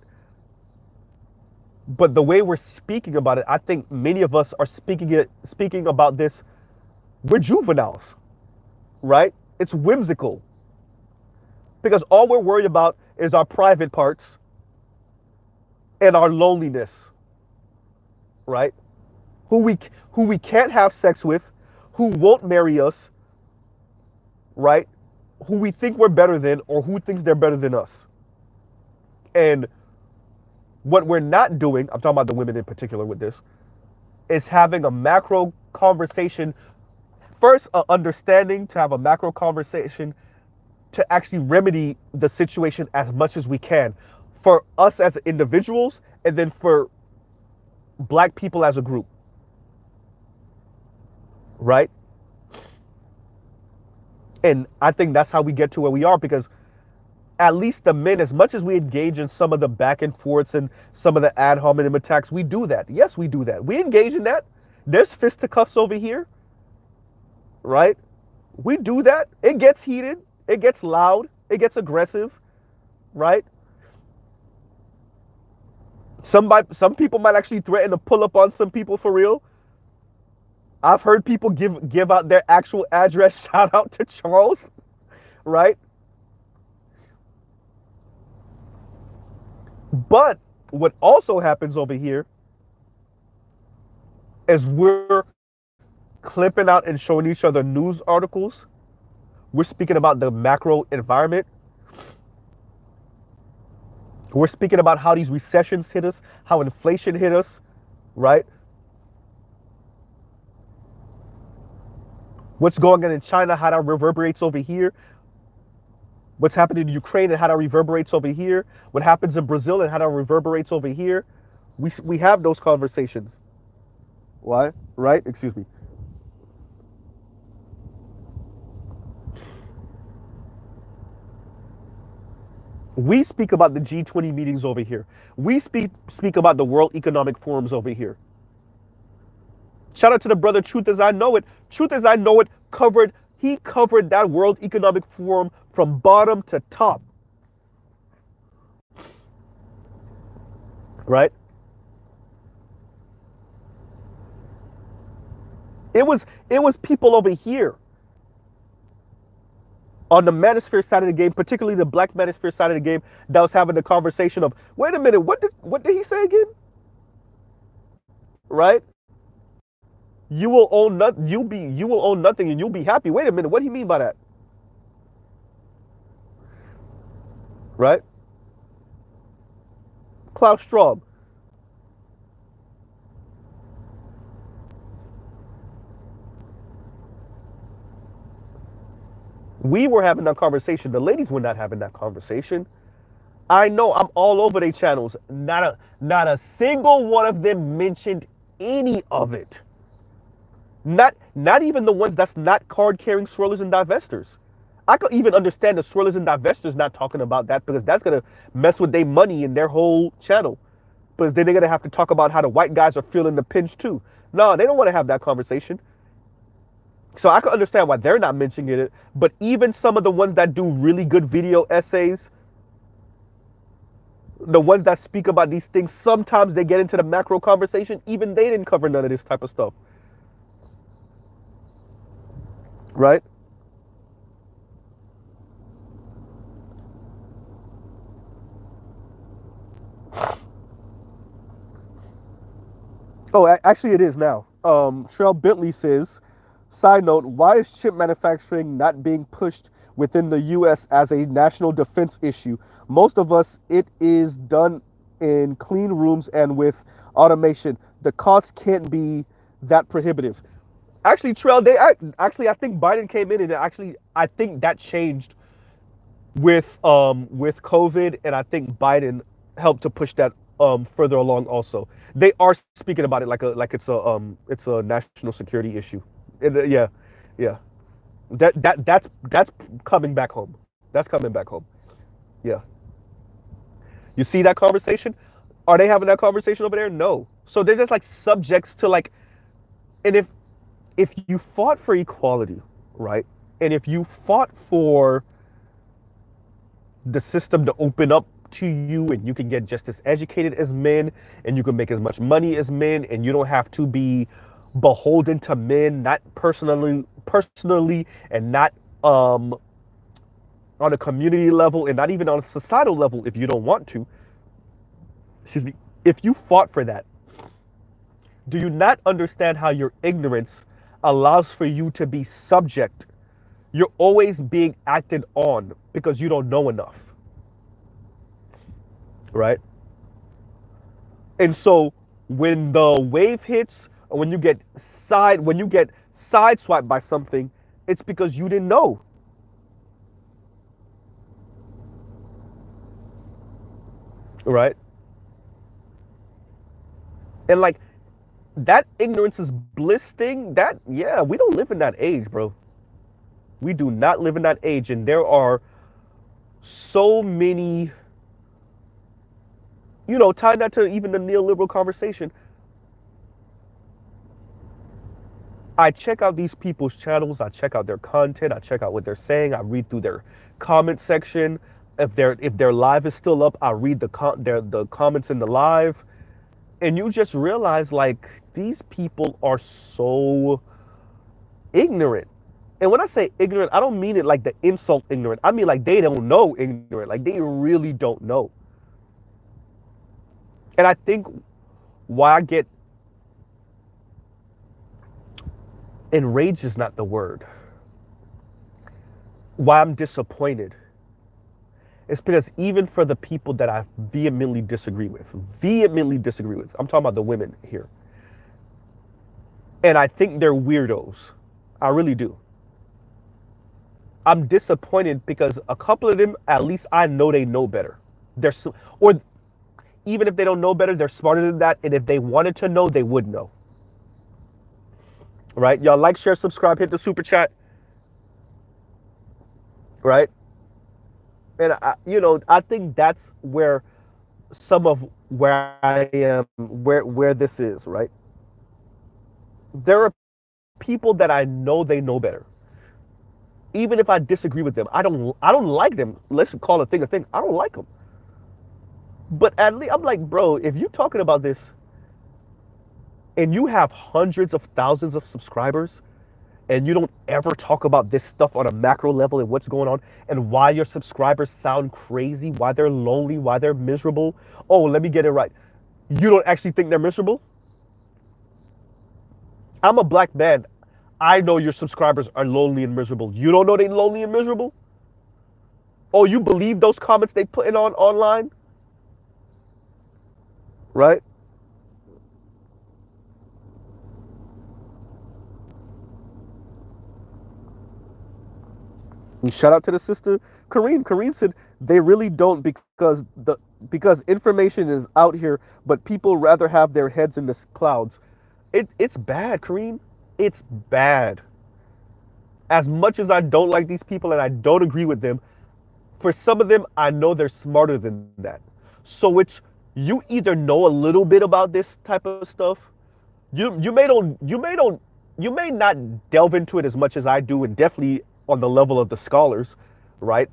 But the way we're speaking about it, I think many of us are speaking about this, we're juveniles, right? It's whimsical. Because all we're worried about is our private parts and our loneliness, right? Who we can't have sex with, who won't marry us, right? Who we think we're better than, or who thinks they're better than us. And what we're not doing, I'm talking about the women in particular with this, is having a macro conversation. First, understanding, to have a macro conversation to actually remedy the situation as much as we can for us as individuals, and then for black people as a group, right? And I think that's how we get to where we are, because at least the men, as much as we engage in some of the back and forths and some of the ad hominem attacks, we do that. Yes, we do that. We engage in that. There's fisticuffs over here, right? We do that. It gets heated. It gets loud. It gets aggressive, right? Some people might actually threaten to pull up on some people for real. I've heard people give out their actual address. Shout out to Charles, right? But what also happens over here is we're clipping out and showing each other news articles. We're speaking about the macro environment. We're speaking about how these recessions hit us, how inflation hit us, right? What's going on in China, how that reverberates over here. What's happening in Ukraine and how that reverberates over here. What happens in Brazil and how that reverberates over here. We have those conversations. Why? Right? Excuse me. We speak about the G20 meetings over here. We speak about the World Economic Forums over here. Shout out to the brother Truth As I Know It. Truth As I Know It he covered that World Economic Forum from bottom to top. Right? It was people over here on the manosphere side of the game, particularly the black manosphere side of the game, that was having the conversation of, wait a minute, what did he say again? Right? You will own you will own nothing and you'll be happy. Wait a minute, what do you mean by that? Right? Klaus Schwab. We were having that conversation. The ladies were not having that conversation. I know, I'm all over their channels. Not a single one of them mentioned any of it. Not even the ones that's not card carrying swirlers and divestors. I could even understand the swirlers and divestors not talking about that, because that's gonna mess with their money and their whole channel. Because then they're gonna have to talk about how the white guys are feeling the pinch too. No, they don't want to have that conversation. So I can understand why they're not mentioning it. But even some of the ones that do really good video essays, the ones that speak about these things, sometimes they get into the macro conversation. Even they didn't cover none of this type of stuff. Right? Oh, actually it is now. Trell Bentley says, side note, why is chip manufacturing not being pushed within the US as a national defense issue? Most of us, it is done in clean rooms and with automation. The cost can't be that prohibitive. Actually, Trell, I think Biden came in, and actually I think that changed with COVID, and I think Biden helped to push that further along also. They are speaking about it like it's a national security issue. Yeah, yeah. That's coming back home. That's coming back home. Yeah. You see that conversation? Are they having that conversation over there? No. So they're just like subjects to like, and if you fought for equality, right? And if you fought for the system to open up to you, and you can get just as educated as men, and you can make as much money as men, and you don't have to be beholden to men, not personally, and not on a community level, and not even on a societal level if you don't want to. Excuse me. If you fought for that, do you not understand how your ignorance allows for you to be subject? You're always being acted on because you don't know enough. Right? And so when the wave hits, or when you get sideswiped by something, it's because you didn't know. Right? And like that ignorance is bliss thing, that, yeah, we don't live in that age, bro. We do not live in that age. And there are so many, tied that to even the neoliberal conversation. I check out these people's channels, I check out their content, I check out what they're saying, I read through their comment section. If their live is still up, I read the comments in the live. And you just realize, like, these people are so ignorant. And when I say ignorant, I don't mean it like the insult ignorant. I mean like they don't know ignorant. Like they really don't know. And I think why I get enraged is not the word. Why I'm disappointed, it's because even for the people that I vehemently disagree with, I'm talking about the women here. And I think they're weirdos. I really do. I'm disappointed because a couple of them, at least I know they know better. Or even if they don't know better, they're smarter than that. And if they wanted to know, they would know. Right? Y'all like, share, subscribe, hit the super chat. Right? And I think that's where some of where I am, where this is, right? There are people that I know they know better. Even if I disagree with them, I don't like them. Let's call a thing a thing. I don't like them. But at least I'm like, bro, if you're talking about this and you have hundreds of thousands of subscribers and you don't ever talk about this stuff on a macro level and what's going on and why your subscribers sound crazy, why they're lonely, why they're miserable. Oh, let me get it right. You don't actually think they're miserable? I'm a black man. I know your subscribers are lonely and miserable. You don't know they're lonely and miserable? Oh, you believe those comments they put in on online? Right? And shout out to the sister Kareen. Kareen said they really don't because information is out here, but people rather have their heads in the clouds. It's bad, Kareen. It's bad. As much as I don't like these people and I don't agree with them, for some of them I know they're smarter than that. So it's you either know a little bit about this type of stuff. You may not delve into it as much as I do, and definitely on the level of the scholars, right?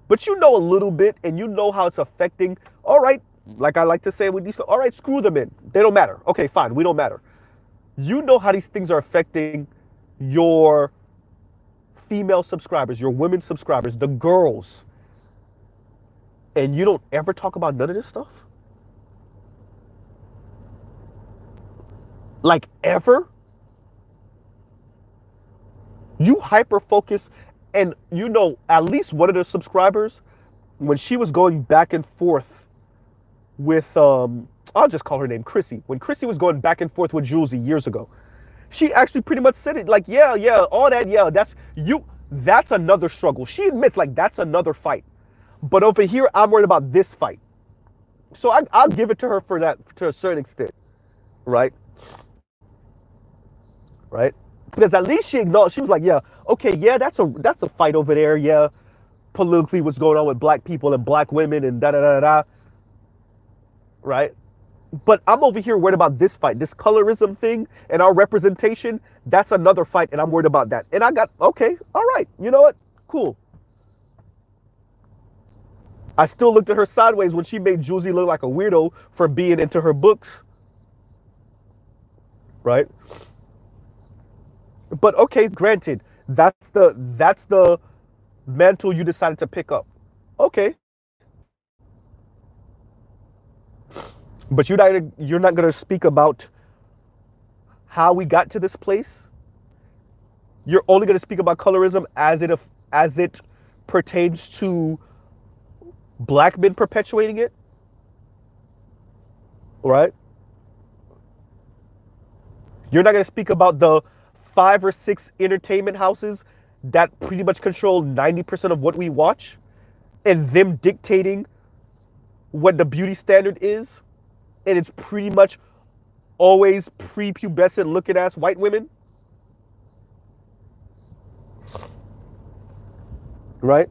But you know a little bit, and you know how it's affecting. All right, like I like to say with these, all right, screw them in. They don't matter. Okay, fine, we don't matter. You know how these things are affecting your female subscribers, your women subscribers, the girls, and you don't ever talk about none of this stuff? Like ever? You hyper focus, and at least one of the subscribers, when she was going back and forth with I'll just call her name Chrissy. When Chrissy was going back and forth with Julesy years ago, she actually pretty much said it like, yeah, all that, yeah, that's another struggle. She admits like that's another fight. But over here, I'm worried about this fight. So I'll give it to her for that to a certain extent, right? Right? Because at least she acknowledged. She was like, yeah, okay, yeah, that's a fight over there. Yeah, politically, what's going on with black people and black women and da da da da. Right? But I'm over here worried about this fight, this colorism thing, and our representation. That's another fight, and I'm worried about that. And I got okay, all right. You know what? Cool. I still looked at her sideways when she made Juicy look like a weirdo for being into her books. Right? But okay, granted, that's the mantle you decided to pick up. Okay. But you're not gonna speak about how we got to this place. You're only gonna speak about colorism as it pertains to black men perpetuating it, right? You're not gonna speak about the 5 or 6 entertainment houses that pretty much control 90% of what we watch, and them dictating what the beauty standard is, and it's pretty much always prepubescent looking ass white women, right?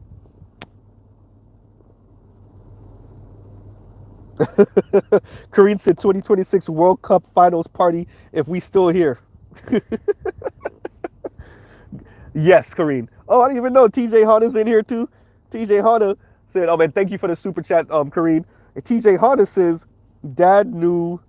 Kareen said 2026 World Cup Finals party if we still here. Yes, Kareen. Oh, I didn't even know TJ Honda's in here too. TJ Honda said, "Oh man, thank you for the super chat, Kareen." And TJ Honda says, "Dad knew,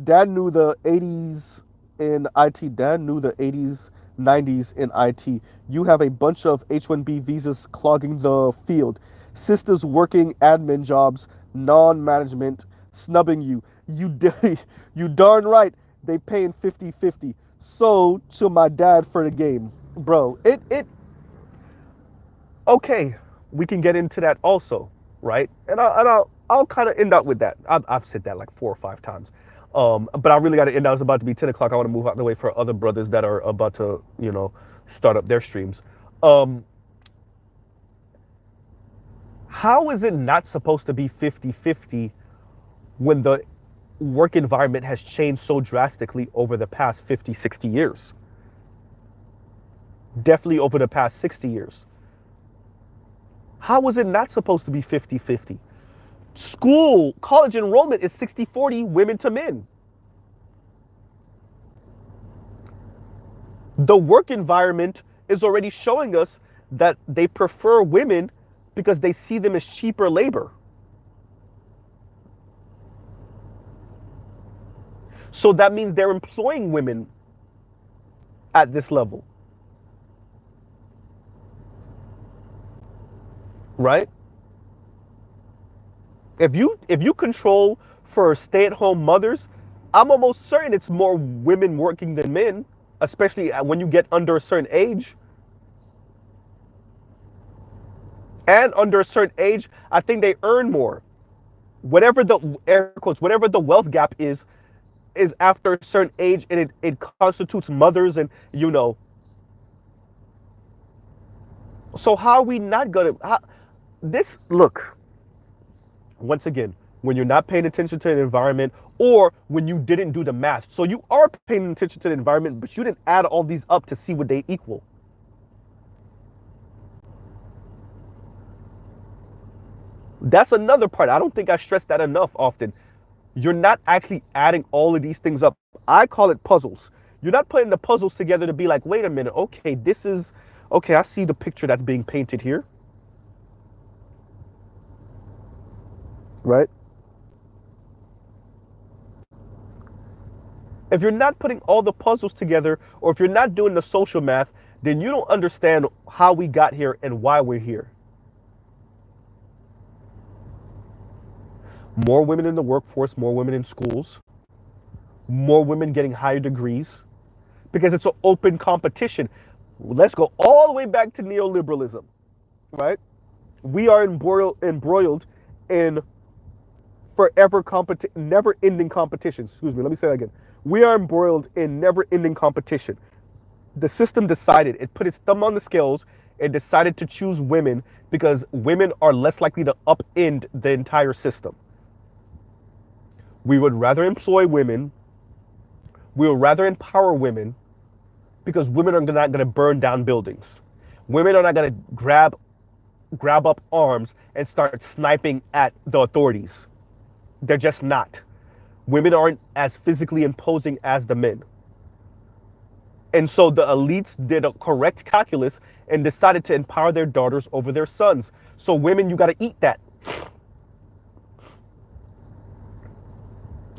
Dad knew the '80s in IT. Dad knew the '80s, '90s in IT. You have a bunch of H-1B visas clogging the field. Sisters working admin jobs, non-management, snubbing you. You darn right. They paying 50-50. So to my dad for the game, bro. Okay. We can get into that also, right? And I'll kind of end up with that. I've said that like 4 or 5 times. But I really got to end out. It's about to be 10 o'clock. I want to move out of the way for other brothers that are about to, start up their streams. How is it not supposed to be 50-50 when the work environment has changed so drastically over the past 50, 60 years? Definitely over the past 60 years. How is it not supposed to be 50-50? School, college enrollment is 60-40 women to men. The work environment is already showing us that they prefer women because they see them as cheaper labor. So that means they're employing women at this level, right? If you control for stay-at-home mothers, I'm almost certain it's more women working than men, especially when you get under a certain age. And under a certain age, I think they earn more. Whatever the air quotes, whatever the wealth gap is after a certain age, and it constitutes mothers, and so how are we not gonna this look, once again, when you're not paying attention to the environment, or when you didn't do the math. So you are paying attention to the environment, but you didn't add all these up to see what they equal. That's another part. I don't think I stress that enough often. You're not actually adding all of these things up. I call it puzzles. You're not putting the puzzles together to be like, wait a minute, okay, okay, I see the picture that's being painted here. Right? If you're not putting all the puzzles together, or if you're not doing the social math, then you don't understand how we got here and why we're here. More women in the workforce, more women in schools, more women getting higher degrees, because it's an open competition. Let's go all the way back to neoliberalism, right? We are embroiled in never-ending competition. Excuse me, let me say that again. We are embroiled in never-ending competition. The system decided, it put its thumb on the scales and decided to choose women because women are less likely to upend the entire system. We would rather employ women. We would rather empower women because women are not going to burn down buildings. Women are not going to grab up arms and start sniping at the authorities. They're just not. Women aren't as physically imposing as the men. And so the elites did a correct calculus and decided to empower their daughters over their sons. So women, you got to eat that.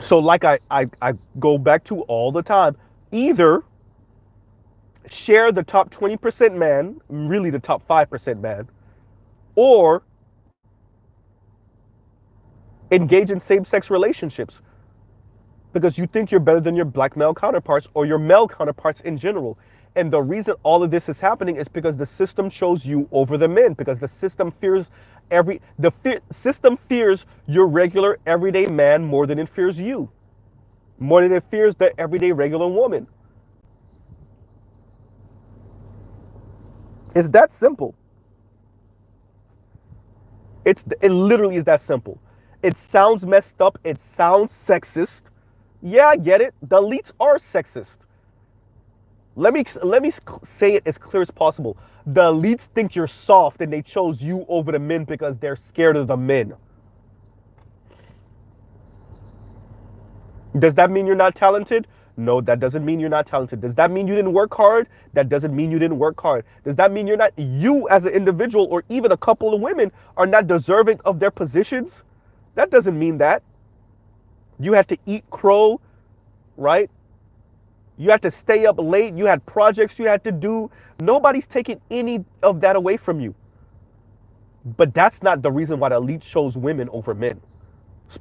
So like I go back to all the time, either share the top 20% man, really the top 5% man, or engage in same-sex relationships because you think you're better than your black male counterparts or your male counterparts in general. And the reason all of this is happening is because the system chose you over the men, because the system fears system fears your regular everyday man more than it fears you, more than it fears the everyday regular woman. It's that simple. It literally is that simple. It sounds messed up. It sounds sexist. Yeah, I get it. The elites are sexist. Let me say it as clear as possible. The elites think you're soft and they chose you over the men because they're scared of the men. Does that mean you're not talented? No, that doesn't mean you're not talented. Does that mean you didn't work hard? That doesn't mean you didn't work hard. Does that mean you as an individual or even a couple of women are not deserving of their positions? That doesn't mean that. You had to eat crow, right? You had to stay up late. You had projects you had to do. Nobody's taking any of that away from you. But that's not the reason why the elite chose women over men,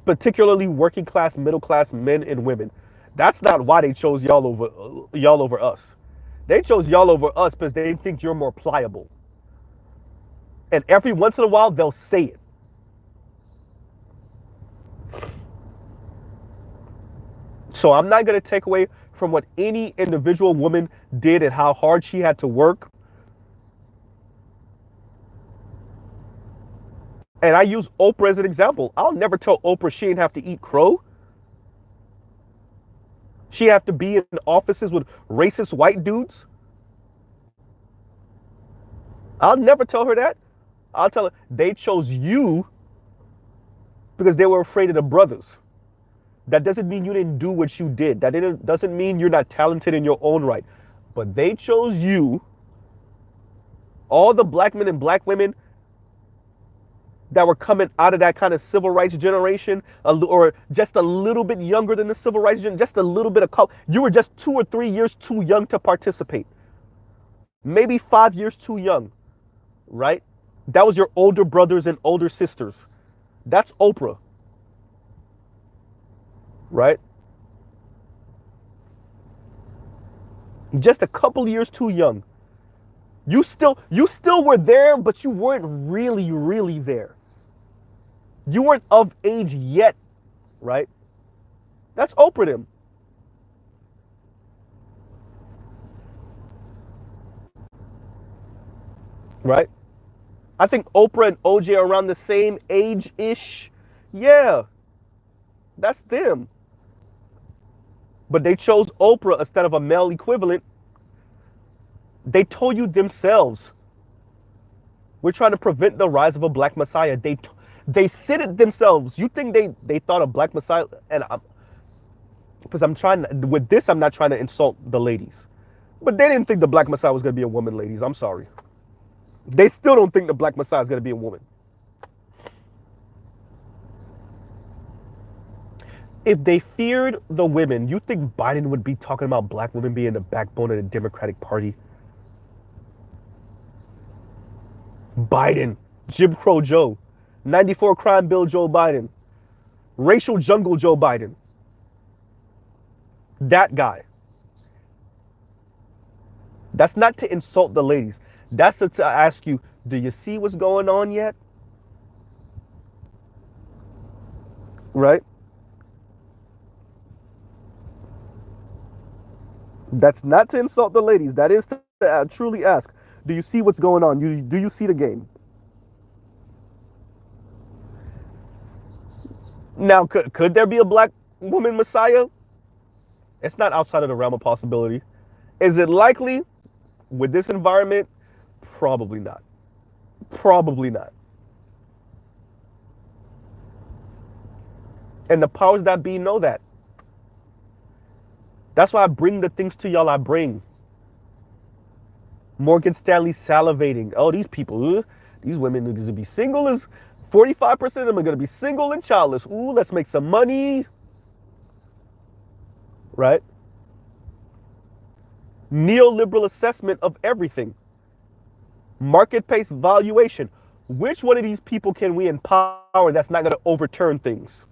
particularly working class, middle class men and women. That's not why they chose y'all over us. They chose y'all over us because they think you're more pliable. And every once in a while, they'll say it. So I'm not going to take away from what any individual woman did and how hard she had to work. And I use Oprah as an example. I'll never tell Oprah she didn't have to eat crow. She have to be in offices with racist white dudes. I'll never tell her that. I'll tell her, they chose you because they were afraid of the brothers. That doesn't mean you didn't do what you did. Doesn't mean you're not talented in your own right. But they chose you, all the black men and black women that were coming out of that kind of civil rights generation, or just a little bit younger than the civil rights generation, just a little bit of, you were just 2 or 3 years too young to participate. Maybe 5 years too young, right? That was your older brothers and older sisters. That's Oprah, right? Just a couple years too young. You still were there, but you weren't really there. You weren't of age yet, right? That's Oprah them. Right? I think Oprah and OJ are around the same age-ish. Yeah, that's them. But they chose Oprah instead of a male equivalent. They told you themselves, we're trying to prevent the rise of a black messiah. They said it themselves. You think they thought a black messiah? And because with this, I'm not trying to insult the ladies. But they didn't think the black messiah was going to be a woman, ladies. I'm sorry. They still don't think the black messiah is going to be a woman. If they feared the women, you think Biden would be talking about black women being the backbone of the Democratic Party? Biden, Jim Crow Joe, 94 crime bill Joe Biden, racial jungle Joe Biden. That guy. That's not to insult the ladies. That's to ask you, do you see what's going on yet? Right? That's not to insult the ladies. That is to truly ask, do you see what's going on? Do you see the game? Now, could there be a black woman messiah? It's not outside of the realm of possibility. Is it likely with this environment? Probably not. Probably not. And the powers that be know that. That's why I bring the things to y'all I bring. Morgan Stanley salivating. Oh, these people, these women need to be single. As 45% of them are going to be single and childless. Ooh, let's make some money. Right? Neoliberal assessment of everything. Market-based valuation. Which one of these people can we empower that's not going to overturn things?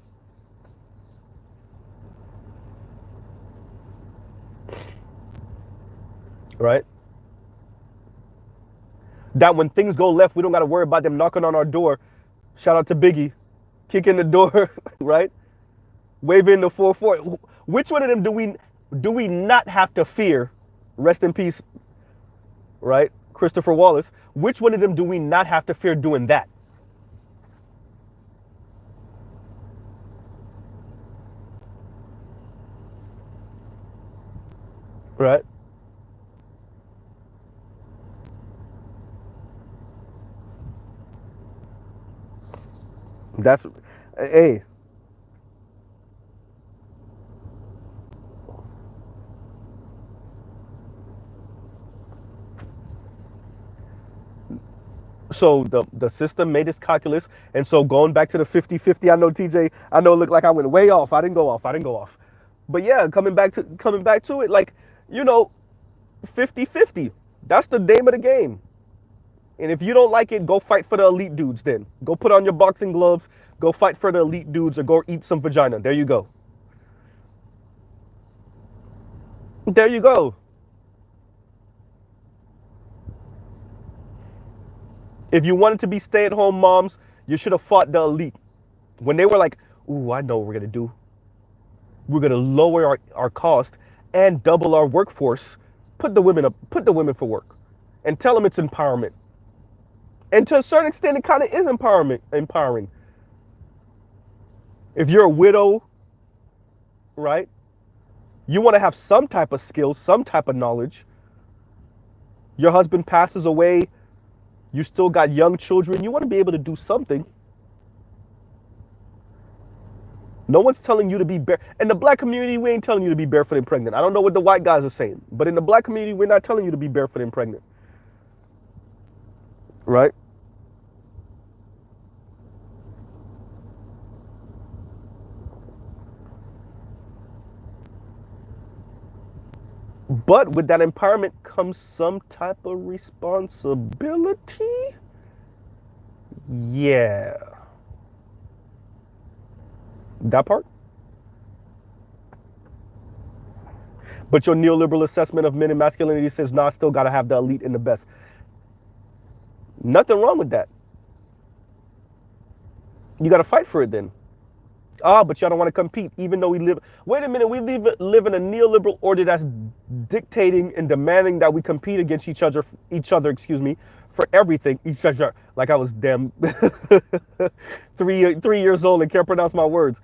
Right? That when things go left, we don't got to worry about them knocking on our door. Shout out to Biggie. Kicking the door, right? Waving the 4-4. Which one of them do we not have to fear? Rest in peace, right? Christopher Wallace. Which one of them do we not have to fear doing that? Right? That's, hey. So the system made its calculus. And so going back to the 50-50, I know TJ, I know it looked like I went way off. I didn't go off. But yeah, coming back to it, like, 50-50. That's the name of the game. And if you don't like it, go fight for the elite dudes then. Go put on your boxing gloves, go fight for the elite dudes, or go eat some vagina. There you go. There you go. If you wanted to be stay-at-home moms, you should have fought the elite. When they were like, ooh, I know what we're going to do. We're going to lower our cost and double our workforce. Put the women for work. And tell them it's empowerment. And to a certain extent, it kind of is empowering. If you're a widow, right? You want to have some type of skill, some type of knowledge. Your husband passes away. You still got young children. You want to be able to do something. No one's telling you to be bare. In the black community, we ain't telling you to be barefoot and pregnant. I don't know what the white guys are saying, but in the black community, we're not telling you to be barefoot and pregnant. Right? But with that empowerment comes some type of responsibility. Yeah. That part. But your neoliberal assessment of men and masculinity says, nah, I still got to have the elite and the best. Nothing wrong with that. You got to fight for it then. Ah, but y'all don't want to compete, even though we live. Wait a minute, we live in a neoliberal order that's dictating and demanding that we compete against each other. Excuse me, for everything. Each other, like I was damn 3 years old and can't pronounce my words.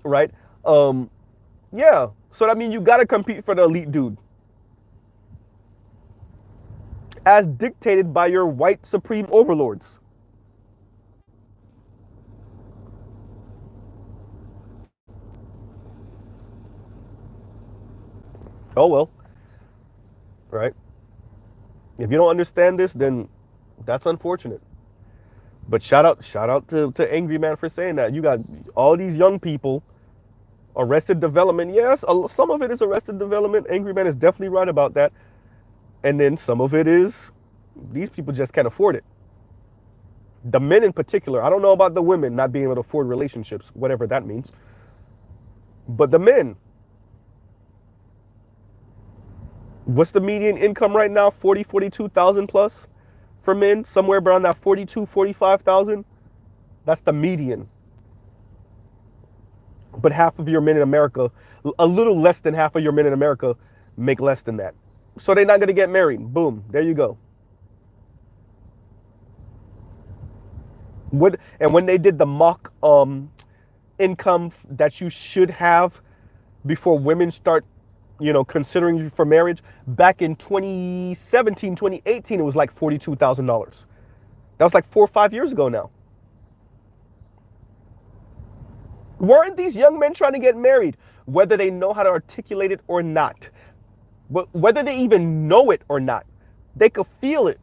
Right? Yeah. So that means you got to compete for the elite dude, as dictated by your white supreme overlords. Oh well, right? If you don't understand this, then that's unfortunate. But shout out to Angry Man for saying that. You got all these young people, arrested development. Yes, some of it is arrested development. Angry Man is definitely right about that. And then some of it is these people just can't afford it. The men in particular. I don't know about the women not being able to afford relationships, whatever that means. But the men. What's the median income right now? 42,000 plus for men, somewhere around that 45,000. That's the median. But half of your men in America, a little less than half of your men in America make less than that. So they're not going to get married. Boom, there you go. And when they did the mock income that you should have before women start, considering you for marriage, back in 2017, 2018, it was like $42,000. That was like 4 or 5 years ago now. Weren't these young men trying to get married, whether they know how to articulate it or not? Whether they even know it or not, they could feel it.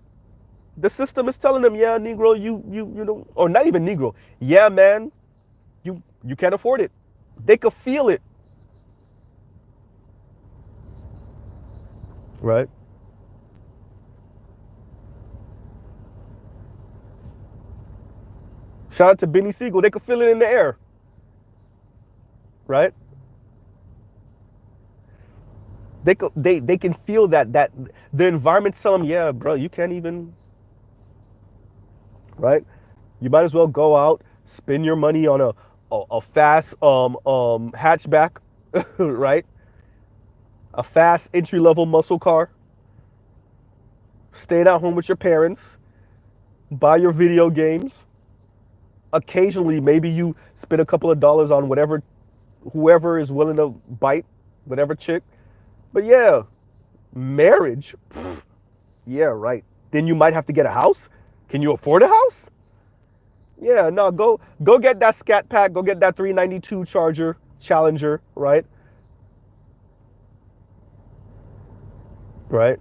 The system is telling them, yeah, Negro, you don't, or not even Negro. Yeah, man, you can't afford it. They could feel it. Right? Shout out to Benny Siegel. They could feel it in the air. Right? They can feel that the environment's telling them, yeah, bro, you can't even. Right? You might as well go out, spend your money on a fast hatchback, right? A fast entry level muscle car. Stay at home with your parents. Buy your video games. Occasionally, maybe you spend a couple of dollars on whoever is willing to bite, whatever chick. But yeah, marriage. Yeah, right. Then you might have to get a house. Can you afford a house? Yeah, no, go get that Scat Pack, go get that 392 Challenger, right? Right?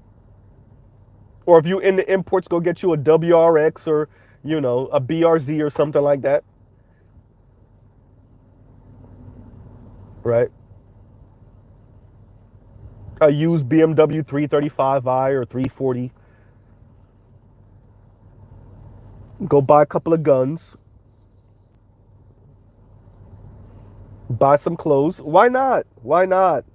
Or if you in the imports, go get you a WRX or, a BRZ or something like that. Right? A used BMW 335i or 340. Go buy a couple of guns. Buy some clothes. Why not? Why not?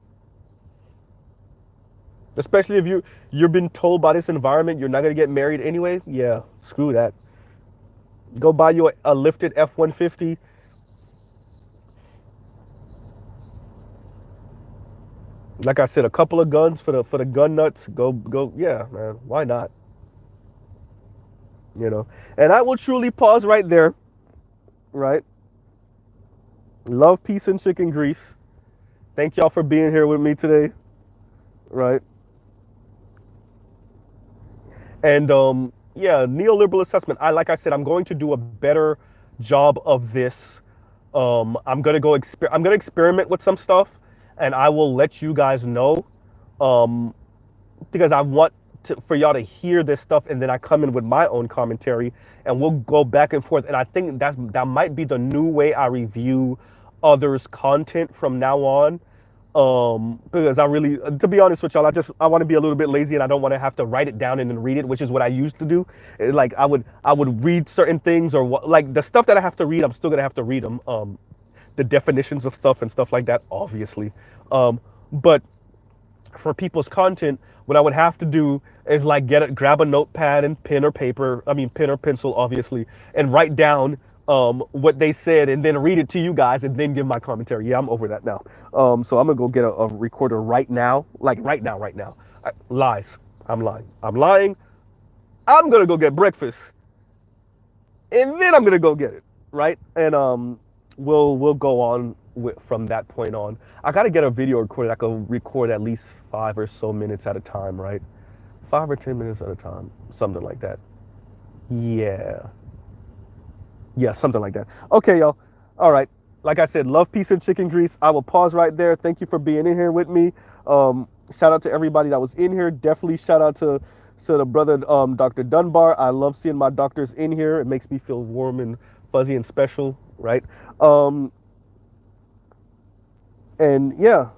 Especially if you've been told by this environment you're not gonna get married anyway. Yeah, screw that. Go buy you a lifted F-150. Like I said, a couple of guns for the gun nuts. Go. Yeah, man. Why not? And I will truly pause right there. Right. Love, peace, and chicken grease. Thank y'all for being here with me today. Right. And yeah, neoliberal assessment. Like I said, I'm going to do a better job of this. I'm gonna experiment with some stuff, and I will let you guys know. Um, because I want for y'all to hear this stuff, and then I come in with my own commentary, and we'll go back and forth. And I think that might be the new way I review others' content from now on. Because I really, to be honest with y'all, I want to be a little bit lazy, and I don't want to have to write it down and then read it, which is what I used to do. Like I would read certain things, or like the stuff that I have to read, I'm still gonna have to read them. The definitions of stuff and stuff like that, obviously. But for people's content, what I would have to do is like grab a notepad and pen or paper, I mean pen or pencil, obviously, and write down what they said, and then read it to you guys, and then give my commentary. Yeah, I'm over that now. So I'm gonna go get a recorder right now, like right now, right now. Lies. I'm lying. I'm lying. I'm gonna go get breakfast, and then I'm gonna go get it, right? And we'll go on from that point on. I gotta get a video recorder that can record at least 5 or so minutes at a time, right? 5 or 10 minutes at a time, something like that. Yeah, yeah, something like that. Okay, y'all. All right. Like I said, love, peace, and chicken grease. I will pause right there. Thank you for being in here with me. Shout out to everybody that was in here. Definitely shout out to the brother, Dr. Dunbar. I love seeing my doctors in here. It makes me feel warm and fuzzy and special, right? And yeah,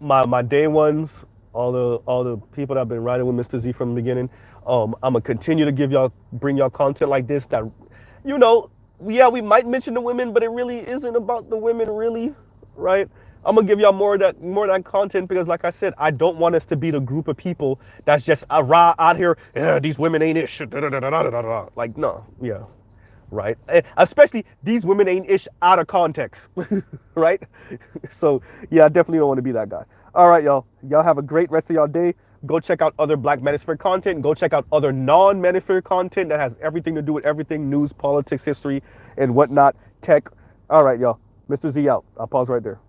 my day ones, all the people that have been riding with Mr. Z from the beginning. I'm gonna continue to bring y'all content like this. That, you know, yeah, we might mention the women, but it really isn't about the women, really, right? I'm gonna give y'all more of that content, because, like I said, I don't want us to be the group of people that's just out here. Yeah, these women ain't ish. Like, no, yeah, right. Especially these women ain't ish out of context, right? So yeah, I definitely don't want to be that guy. All right, y'all. Y'all have a great rest of y'all day. Go check out other Black Manosphere content. Go check out other non-Manosphere content that has everything to do with everything: news, politics, history, and whatnot, tech. All right, y'all. Mr. Z out. I'll pause right there.